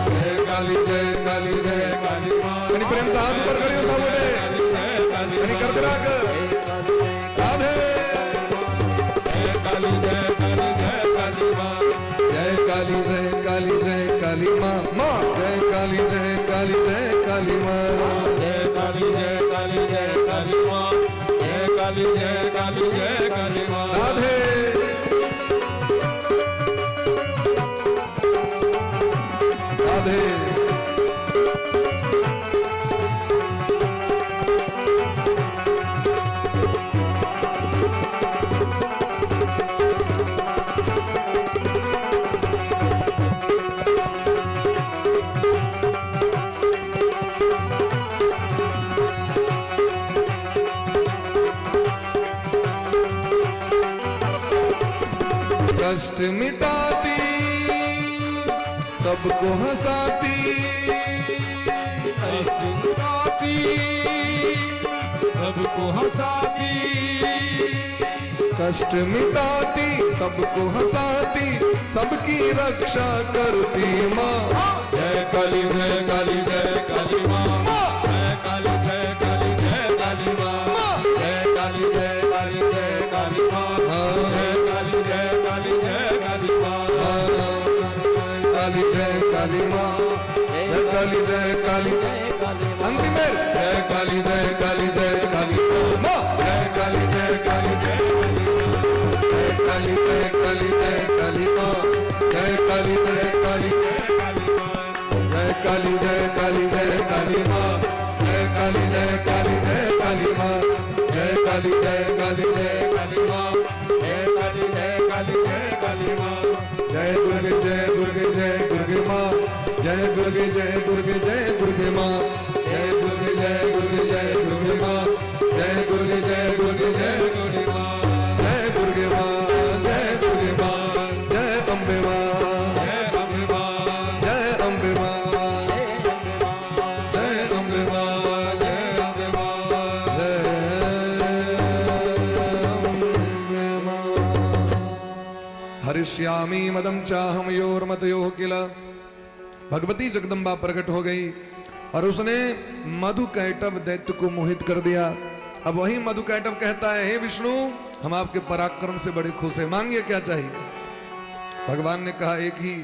जय काली जय काली माँ आणि प्रेम से हाथ ऊपर करियो सामोटे जय काली आणि करकराक राधे जय काली जय काली जय काली माँ जय काली माँ जय काली जय काली माँ जय काली जय काली जय काली माँ जय काली जय काली जय काली माँ राधे राधे कष्ट मिटाती सबको हंसाती कष्ट मिटाती सबको हंसाती कष्ट मिटाती सबको हंसाती सबकी रक्षा करती माँ जय काली जय काली जय काली माँ जय काली जय काली जय काली माँ जय काली जय काली जय काली माँ जय काली जय काली जय काली माँ काली जय काली माँ जय काली जय काली अंतिम में जय काली जय काली माँ जय काली जय काली जय काली जय काली जय काली माँ जय काली जय काली जय काली जय काली जय काली माँ जय काली जय काली जय काली माँ जय काली जय काली जय काली माँ जय काली जय काली जय काली माँ जय दुर्गे माँ जय दुर्गे माँ जय दुर्गे जय दुर्गे माँ जय दुर्गे माँ जय दुर्गे माँ जय दुर्गे माँ जय अम्बे माँ जय अम्बे माँ जय अम्बे माँ जय अम्बे माँ जय अम्बे माँ जय अम्बे माँ हरिष्यामि मदं चाहं योर्मतयोः किल भगवती जगदम्बा प्रकट हो गई और उसने मधुकैटभ दैत्य को मोहित कर दिया। अब वही मधुकैटभ कहता है, हे विष्णु हम आपके पराक्रम से बड़े खुश हैं, मांगिए क्या चाहिए। भगवान ने कहा एक ही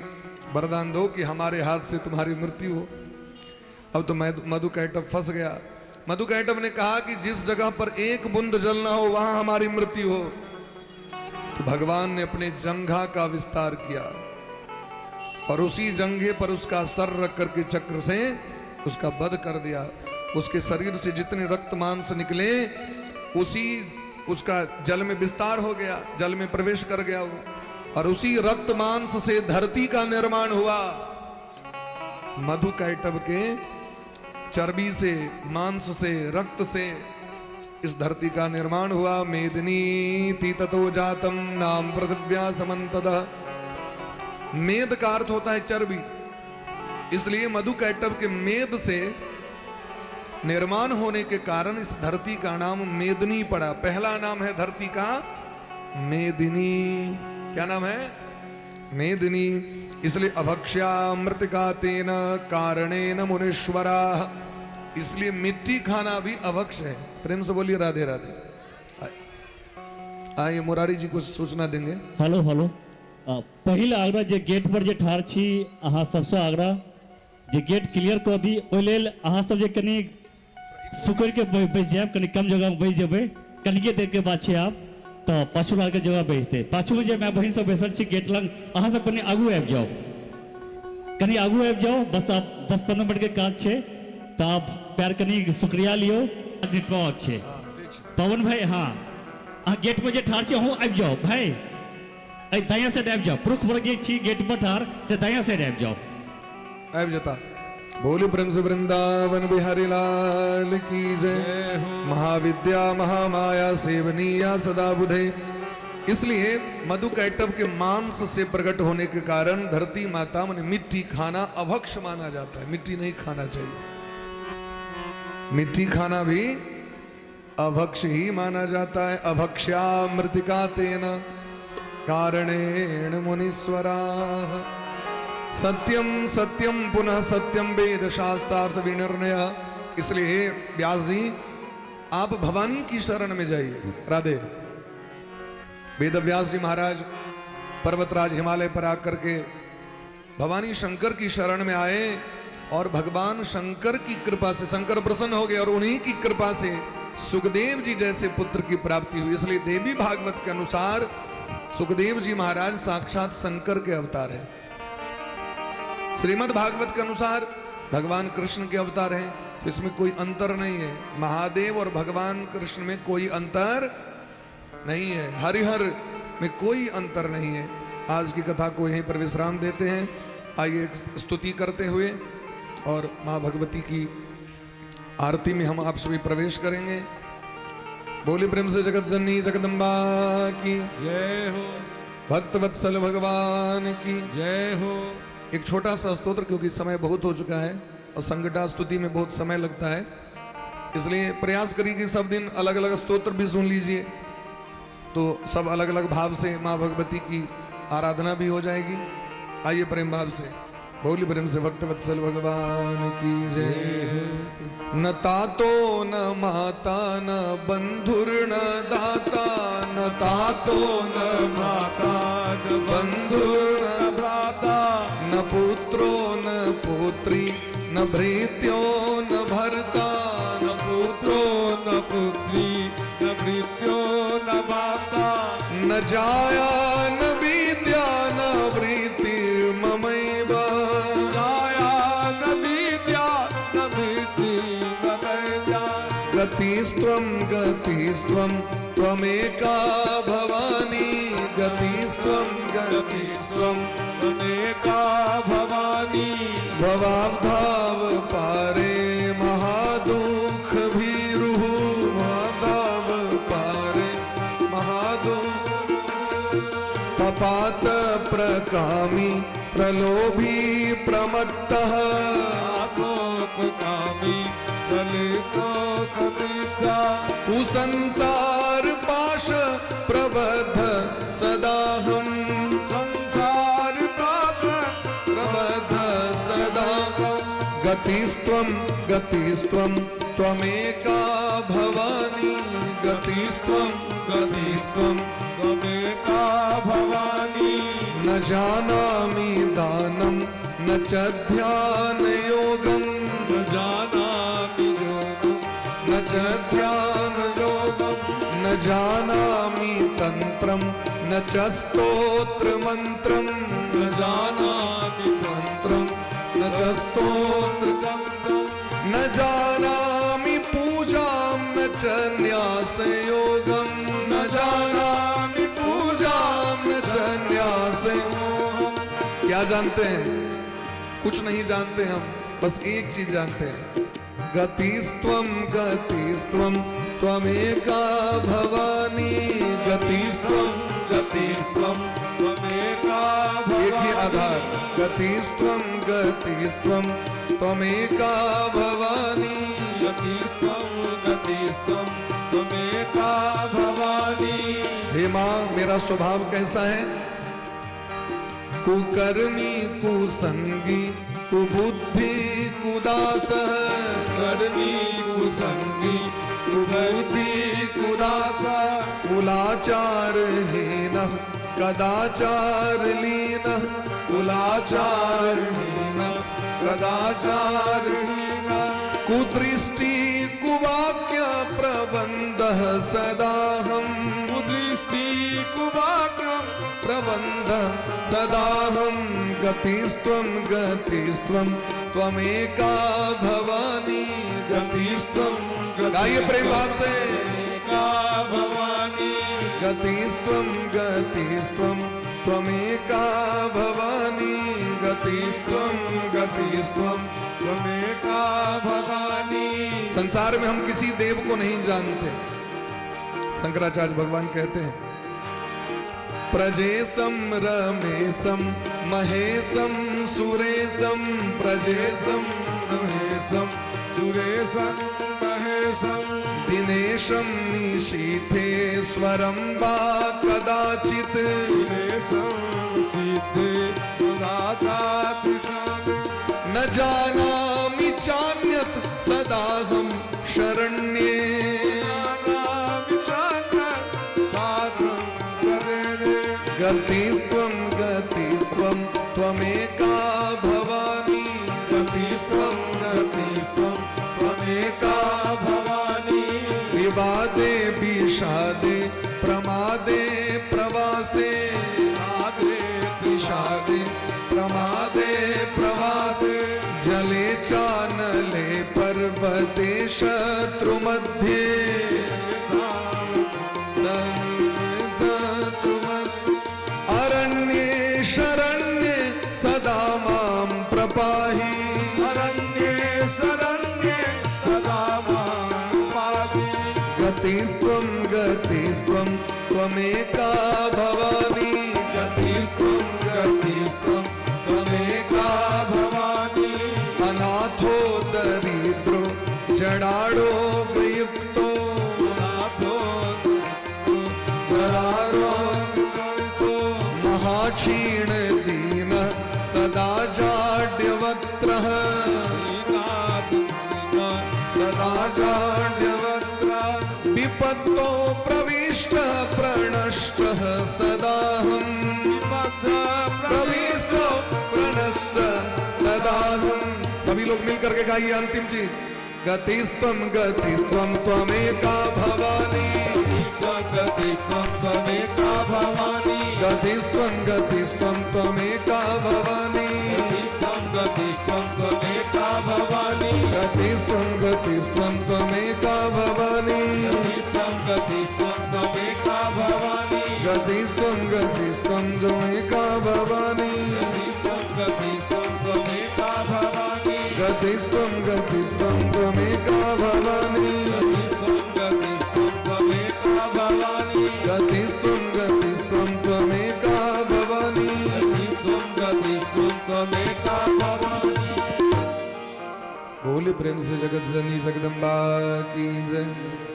वरदान दो कि हमारे हाथ से तुम्हारी मृत्यु हो। अब तो मधुकैटभ फंस गया। मधुकैटभ ने कहा कि जिस जगह पर एक बूंद जल ना हो वहां हमारी मृत्यु हो। तो भगवान ने अपने जंघा का विस्तार किया और उसी जंघे पर उसका सर रख करके चक्र से उसका वध कर दिया। उसके शरीर से जितने रक्त मांस निकले उसी उसका जल में विस्तार हो गया, जल में प्रवेश कर गया वो, और उसी रक्त मांस से धरती का निर्माण हुआ। मधुकैटभ के चर्बी से, मांस से, रक्त से इस धरती का निर्माण हुआ। मेदिनी तीततो जातम नाम पृथिव्या समन्ततः। मेद का अर्थ होता है चर्बी, इसलिए मधुकैटभ के मेद से निर्माण होने के कारण इस धरती का नाम मेदिनी पड़ा। पहला नाम है धरती का मेदिनी। क्या नाम है? मेदिनी। इसलिए अभक्ष्या मृतिका तेन कारणेन मुनीश्वरा। इसलिए मिट्टी खाना भी अभक्ष है। प्रेम से बोलिए राधे राधे। आइए मुरारी जी को सूचना देंगे। हेलो हेलो पहिल आग्रह जे गेट पर जे ठार छी अहाँ सबसे आग्रह जे गेट क्लियर कऽ दी, ओहि लेल अहाँ सब जे कनी सुकड़ के बैस जायब, कनी कम जगह में बैस जेबै। कनिके देर के बाद छै आप तऽ पाछू लाग के जगह बैसते। पाछू में जे मैं बहिन सब बैसल छी गेट लग, अहाँ सब कनी आगू आबि जाओ, कनी आगू आबि जाओ। बस आप 10-15 मिनट के काज छै तऽ आप पैर कनी शुक्रिया लियो। नेटवर्क छै पवन भाई। हाँ अहाँ गेट पर जे ठार छी अहूँ आबि जाओ भाई, दाया साइड आबि जाओ। पुरुष वर्ग छी गेट पर ठार से दाया साइड आबि जाओ। आबि जता। बोली प्रेम से वृंदावन बिहारी लाल की जय। महाविद्या महामाया सेवनीया सदा बुधे। इसलिए मधुकैटभ के मांस से प्रकट होने के कारण धरती माता माने मिट्टी खाना अभक्ष माना जाता है। मिट्टी नहीं खाना चाहिए, मिट्टी खाना भी अभक्ष ही माना जाता है। अभक्ष्या मृतिका तेन कारणेन मुनीश्वरा। सत्यम सत्यम पुनः सत्यम वेद शास्त्रार्थ विनिर्णय। इसलिए व्यास जी आप भवानी की शरण में जाइए। राधे। वेद व्यास जी महाराज पर्वतराज हिमालय पर आकर के भवानी शंकर की शरण में आए और भगवान शंकर की कृपा से शंकर प्रसन्न हो गए और उन्हीं की कृपा से सुखदेव जी जैसे पुत्र की प्राप्ति हुई। इसलिए देवी भागवत के अनुसार सुखदेव जी महाराज साक्षात शंकर के अवतार हैं। श्रीमद् भागवत के अनुसार भगवान कृष्ण के अवतार हैं। तो इसमें कोई अंतर नहीं है। महादेव और भगवान कृष्ण में कोई अंतर नहीं है। हरिहर में कोई अंतर नहीं है। आज की कथा को यहीं पर विश्राम देते हैं। आइए स्तुति करते हुए और माँ भगवती की आरती में हम आप सभी प्रवेश करेंगे। बोली प्रेम से जगत जननी जगदम्बा की जय हो। भक्त वत्सल भगवान की जय हो। एक छोटा सा स्तोत्र, क्योंकि समय बहुत हो चुका है और संकटा स्तुति में बहुत समय लगता है, इसलिए प्रयास करिए कि सब दिन अलग अलग स्तोत्र भी सुन लीजिए, तो सब अलग अलग भाव से माँ भगवती की आराधना भी हो जाएगी। आइए प्रेम भाव से बोली प्रेम से भक्त वत्सल भगवान की जय। न तातो न माता न बंधुर न दाता, न तातो न माता न बंधुर न भ्राता, न पुत्रो न पुत्री न भृत्यो न भर्ता, न पुत्रो न पुत्री न भृत्यो न माता, न जाया न विद्या न वृत्तिर्ममैव जाया न विद्या न वृत्तिर्ममैव गतिस्त्वं गतिस्त्वं त्वमेका भवानी गतिस्त्वं गतिस्त्वं त्वमेका भवानी भवाब्धाव पारे महादुख भीरुः भवाब्धाव पारे महादुख पपात प्रकामी प्रलोभी प्रमत्तः कामी ललितो कथिता कुसंसार पाश प्रबद्ध सदाहम् संसार प्राप्त प्रबद्ध सदा गतिस्त्वं गतिस्त्वं त्वमेका भवानी गतिस्त्वं गतिस्त्वं त्वमेका भवानी न जानामि दानं न च ध्यानयोगं न जानामि योगं न च ध्यानयोगं न जानामि तन्त्रं न च स्तोत्रमन्त्रं न जानामि तन्त्रं न च स्तोत्रं तन्त्रं न जानामि पूजां न च न्यासयोगं न जानामि पूजां न च न्यासयोगं क्या जानते हैं? कुछ नहीं जानते हम, बस एक चीज जानते हैं, गतिस्त्वं गतिस्त्वं त्वमेका भवानी गतिस्त्वं गतिस्त्वं त्वमेका एक ही आधार गतिस्त्वं गतिस्त्वं त्वमेका भवानी गतिस्त्वं गतिस्त्वं त्वमेका भवानी हे माँ मेरा स्वभाव कैसा है? कुकर्मी कुसंगी कुबुद्धि कुदास कर्मी कुसंगी कुबुद्धि कुदास कुलाचार हीनः कदाचार लीनः कुलाचार हीनः कदाचार कुदृष्टि कुवाक्य प्रबन्धः सदाहम् कुदृष्टि कुवाक्यं प्रबन्ध सदाहम् गतिस्त्वं गतिस्त्वं त्वमेका भवानी गतिस्त्वं गाइए प्रेम भाव से का भवानी गतिस्त्वं गतिस्त्वं त्वमेका भवानी गतिस्त्वं गतिस्त्वं त्वमेका भवानी संसार में हम किसी देव को नहीं जानते। शंकराचार्य भगवान कहते हैं प्रजेशम रमेशम महेशम सुरेशम प्रजेशम रमेशम सुरेशं महेशं दिनेशम निशीथेश्वरं वा कदाचित् दिनेशं सिद्धे सुदातातिशामि न जानामि चान्यत् सदाहं शरण्ये गतिस्त्वं गतिस्त्वं त्वमेका भवानी गतिस्त्वं गतिस्त्वं त्वमेका भवानी विवादे विषादे प्रमादे प्रवासे आदे विषादे प्रमादे प्रवासे जले चानले पर्वते शत्रुमध्ये अरण्ये शरण्ये सदा मां प्रपाहि अरण्ये शरण्ये सदा मां पाहि गतिस्त्वं गतिस्त्वं त्वमेका भवानी गतिस्त्वं गतिस्त्वं त्वमेका भवानी अनाथो दरिद्रो जडाडोगयुक्तो नाथो जरारोगयुक्तो महाक्षीण दीन सदा जाड्यवक्त्रः सदा जाड्यवक्त्रः विपत्तो प्रविष्ट प्रणष्टः सदाहम् प्रविष्ट प्रणष्ट सदाहम् सभी लोग मिलकर के गाइए अंतिम चीज गतिस्त्वं गतिस्त्वं त्वमेका भवानी गतिस्त्वं त्वमेका भवानी गतिस्त्वं गतिस्त्वं त्वमेका भवानी गतिस्त्वं त्वमेका भवानी गतिस्त्वं गतिस्त्वं त्वमेका भवानी गतिस्त्वं त्वमेका भवानी गतिस्त्वं गतिस्त्वं त्वमेका भवानी गतिस्त्वं त्वमेका भवानी गतिस्त्वं गतिस्त्वं त्वमेका भवानी त्वमेका भवानी गतिस्त्वं गतिस्त्वं त्वमेका भवानी त्वमेका भवानी। बोले प्रेम से जगत जननी जगदम्बा की जय।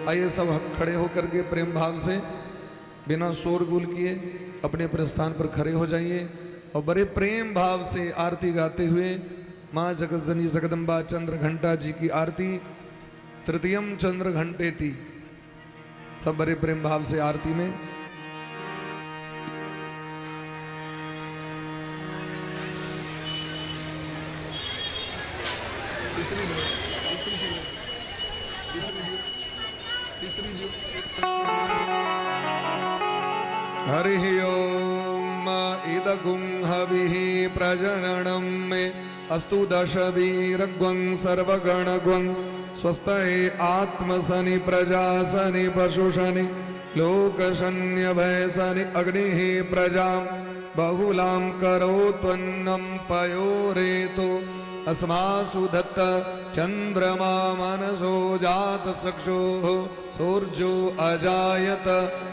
आइए सब खड़े होकर के प्रेम भाव से बिना शोरगुल किए अपने प्रस्थान पर खड़े हो जाइए और बड़े प्रेम भाव से आरती गाते हुए माँ जगत जननी जगदम्बा चंद्र घंटा जी की आरती तृतीयम चंद्र घंटेति सब बड़े प्रेम भाव से आरती में हरिः ओम इदगुं हविः प्रजननं मे अस्तु दशवीरग्वं सर्वगणग्वं स्वस्ते आत्मसनि प्रजासनि पशुशनि लोकशन्यभयसनि अग्निः प्रजां बहुलां करोत्वन्नं पयोरेतो अस्मासु दत्त चंद्रमा मनसो जात चक्षुः सूर्यो अजायत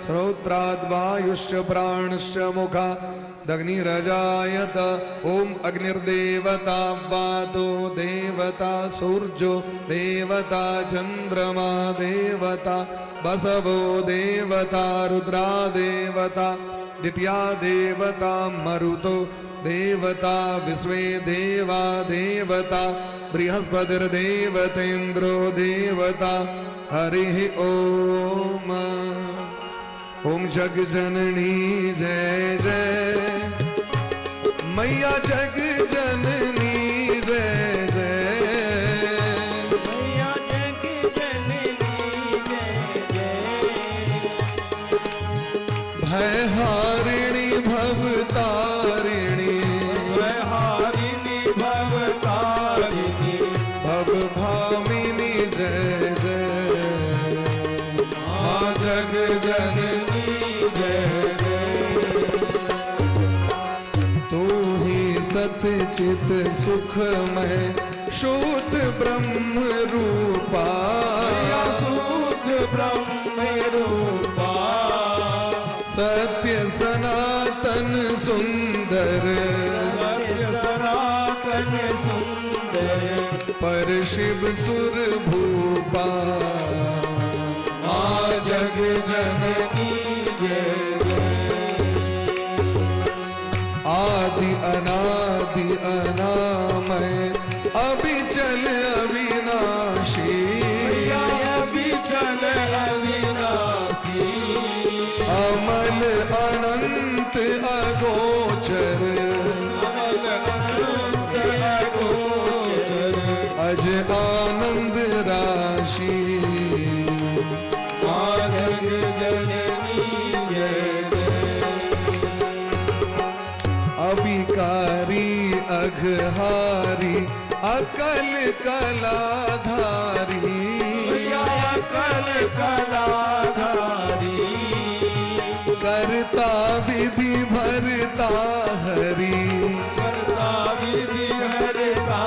श्रोत्राद्वायुश्च प्राणश्च मुखा दग्निरजायत ओम अग्निर्देवता वातो देवता सूर्यो देवता चंद्रमा देवता बसवो देवता रुद्रा देवता द्वितीया देवता मरुतो देवता विश्वे देवा देवता बृहस्पतिर्देवतेन्द्रो देवता हरिः ओम ओम जग जननी जय जय मैया जग जननी जय जय मैया जग जननी जय जय भयहारिणी भवतारिणी हारिणी भवतारिणी भवभामिनी जय जय माँ जग जननी जय तू ही सतचित सुखमय शुद्ध ब्रह्म रूपा शुद्ध ब्रह्म रूपा सत्य सनातन सुंदर सनातन सुंदर पर शिव सुर भूपा माँ जग जननी जय आदि अनादि अनामय अभिचल अविनाशी चल अविनाशी अमल अनंत अगोचर अज आनंद राशि जग जननी जय अभिकारी अघहारी अकल कलाधारी कल कलाधारी करता विधि भरता हरि करता विधि हरता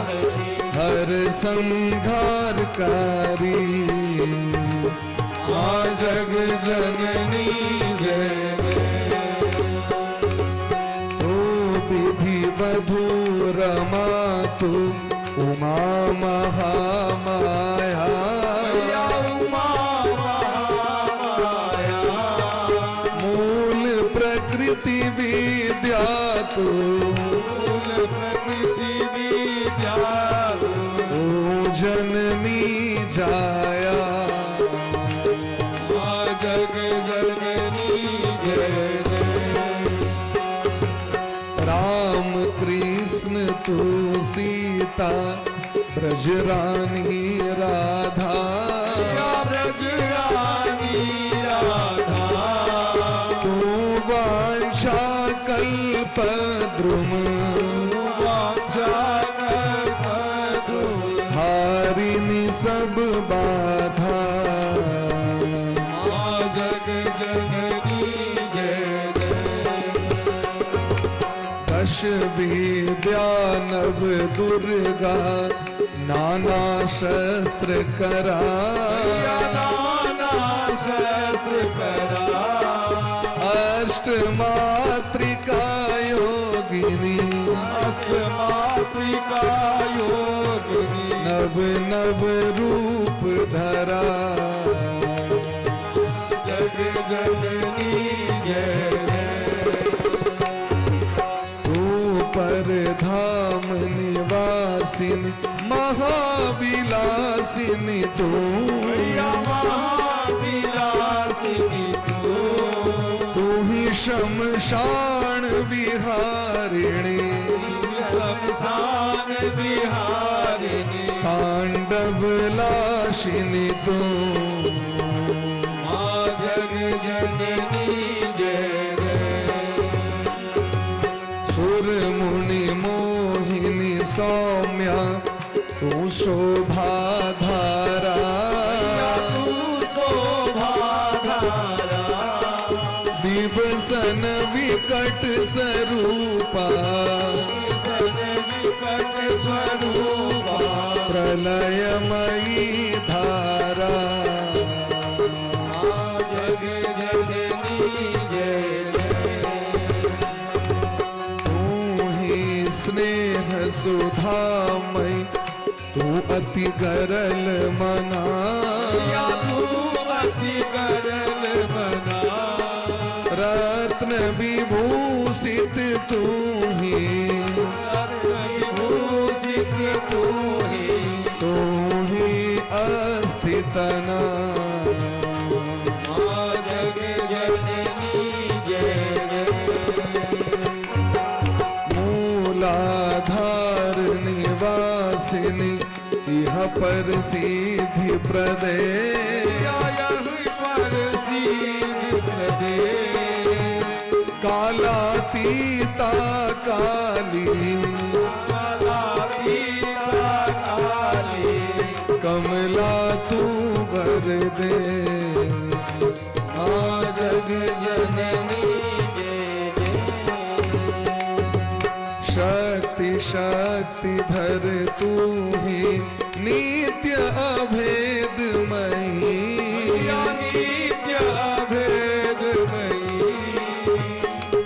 हरि हर संघारकारी माँ जग जननी जय तो विधि वधू रमा तू उमा महामाया उमा महामाया मूल प्रकृति विद्या तू प्रकृति विद्या ओ जनमी जाया माँ जग जननी जय राम कृष्ण तू सीता ब्रजरानी राधा ब्रज रानी राधा कल्पद्रुम हारिणी सब बाधा दश विद्या नव दुर्गा नाना शस्त्र करा अष्ट मातृका योगिनी नव नव रूप धरा तू पर धाम निवासिनी महाविलासिनी तू तू ही शमशान विहारिणी तांडव लाशिनी तू सुर मुनि मोहिनी सौम्या तू शोभा धारा दिवसन विकट स्वरूपा प्रलयमयी धारा तू ही स्नेह सुधामय तू अति गरल मना रत्न विभूषित तू ही तू ही अस्थितना मूलाधार निवासिनी इह पर सिद्धि प्रदे कालातीता काली कमला तू वर दे आ जग जननी शक्ति शक्ति धर तू ही नित्य अभेदमयी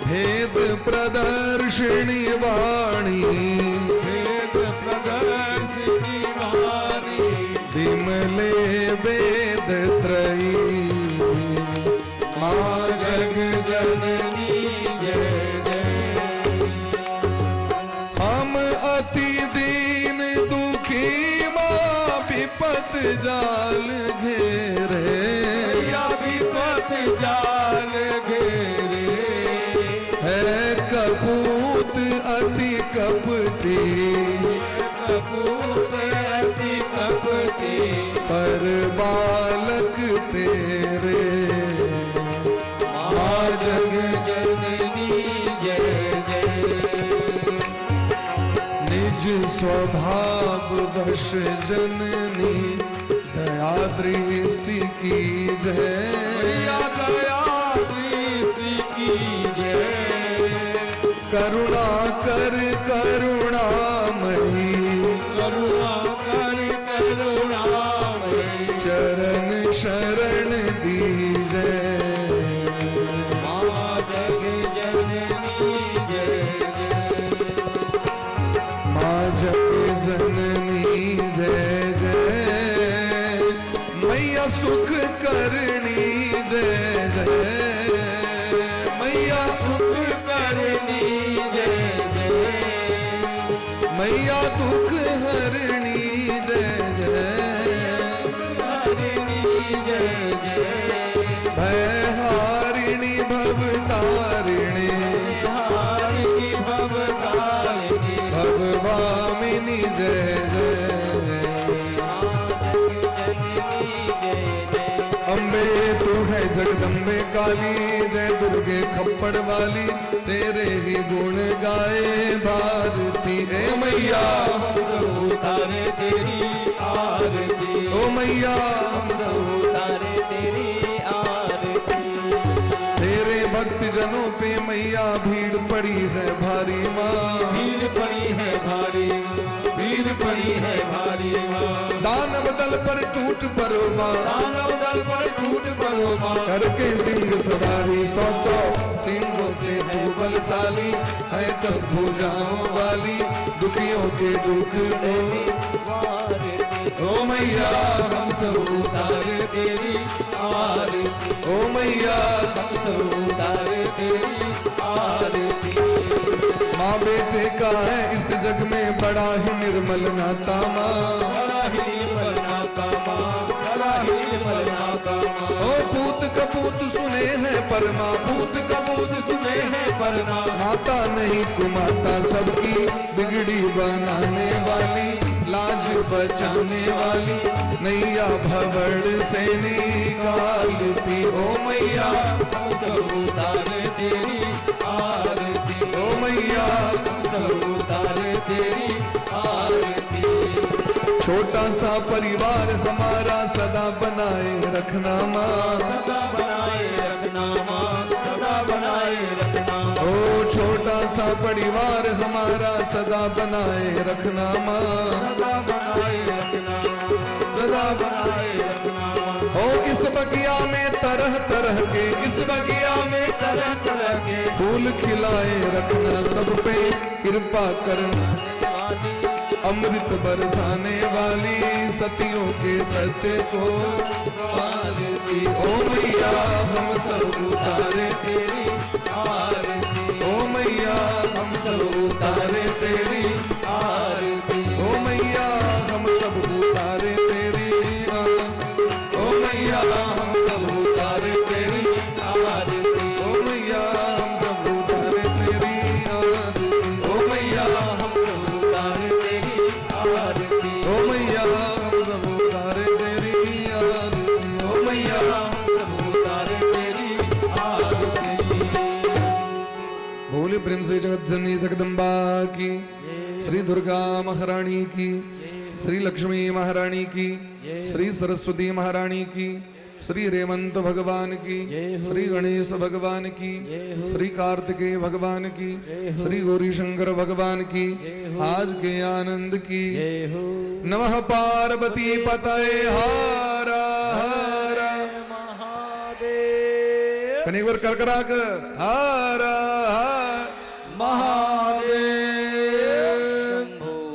भेद प्रदर्शिनी वाणी विमले वेद त्रयी माँ जग जननी हम अति दीन दुखी माँ विपत जाल घेरे है कपूत अति कपटी पर बालक तेरे माँ जग निज स्वभाव वश जननी दया दृष्टि की जय करुणा कर करुणामयी चरण शरण दीजे माँ जग जननी जय जय मैया सुख करनी जय जय मैया मैया दुख हरणी जय जय भयहारिणी भवतारिणी भगवामिनी जय जय अम्बे तू है जगदम्बे काली जय दुर्गे खप्पड़ वाली तेरे ही गुण गाए भारती। ए मैया हम सब उतारे तेरी आरती, ओ मैया हम सब उतारे तेरी आरती। तेरे भक्त जनों पे मैया भीड़ पड़ी है भारी माँ, भीड़ पड़ी है भारी, भीड़ पड़ी है भारी माँ। दानव दल पर टूट परो माँ, दानव दल पर टूट परो माँ। करके सिंह सवारी 100 सिंहों से तू बलशाली है, 10 भुजाओं वाली दुखियों के दुख में। ओ मैया हम सब उतारे तेरी आरती, ओ मैया हम सब उतारे तेरी आरती। माँ बेटे का है इस जग में बड़ा ही निर्मल नाता माँ, बड़ा ही निर्मल नाता माँ, बड़ा ही निर्मल नाता माँ। ओ पूत कपूत सुने हैं परमा, पूत कपूत सुने हैं परना, माता नहीं कुमाता सबकी बिगड़ी बनाने वाली, लाज बचाने वाली नैया भवड़ से निकालती। ओ मैया हम सब उतारे तेरी आरती, ओ मैया हम सब उतारे तेरी आरती। छोटा सा परिवार हमारा सदा बनाए रखना माँ, सदा बनाए रखना माँ, सदा बनाए रखना। ओ छोटा सा परिवार हमारा सदा बनाए रखना माँ, सदा बनाए रखना, सदा बनाए रखना। ओ इस बगिया में तरह तरह के, इस बगिया में तरह तरह के फूल खिलाए रखना, सब पे कृपा करना, अमृत बरसाने वाली सतियों के सत्य को पालती। ओ मैया हम सब उतारे तेरी आरती, ओ मैया हम सब उतारे तेरी आरती। ओ मैया हम सब उतारे तेरी ओ मैया हम सब उतारे तेरी आरती, ओ मैया हम सब उतारे तेरी ओ मैया हम सब उतारे तेरी आरती, ओ मैया हम सब उतारे तेरी ओ मैया हम सब उतारे तेरी आरती। बोले प्रेम से जगत जननी जगदम्बा की, श्री दुर्गा महारानी की, श्री लक्ष्मी महारानी की, श्री सरस्वती महारानी की, श्री रेवंत भगवान की, श्री गणेश भगवान की, श्री कार्तिकेय भगवान की, श्री गौरी शंकर भगवान की, आज के आनंद की। नमः पार्वती पतये हर हर महादेव कनेवर करकराक हर हर महा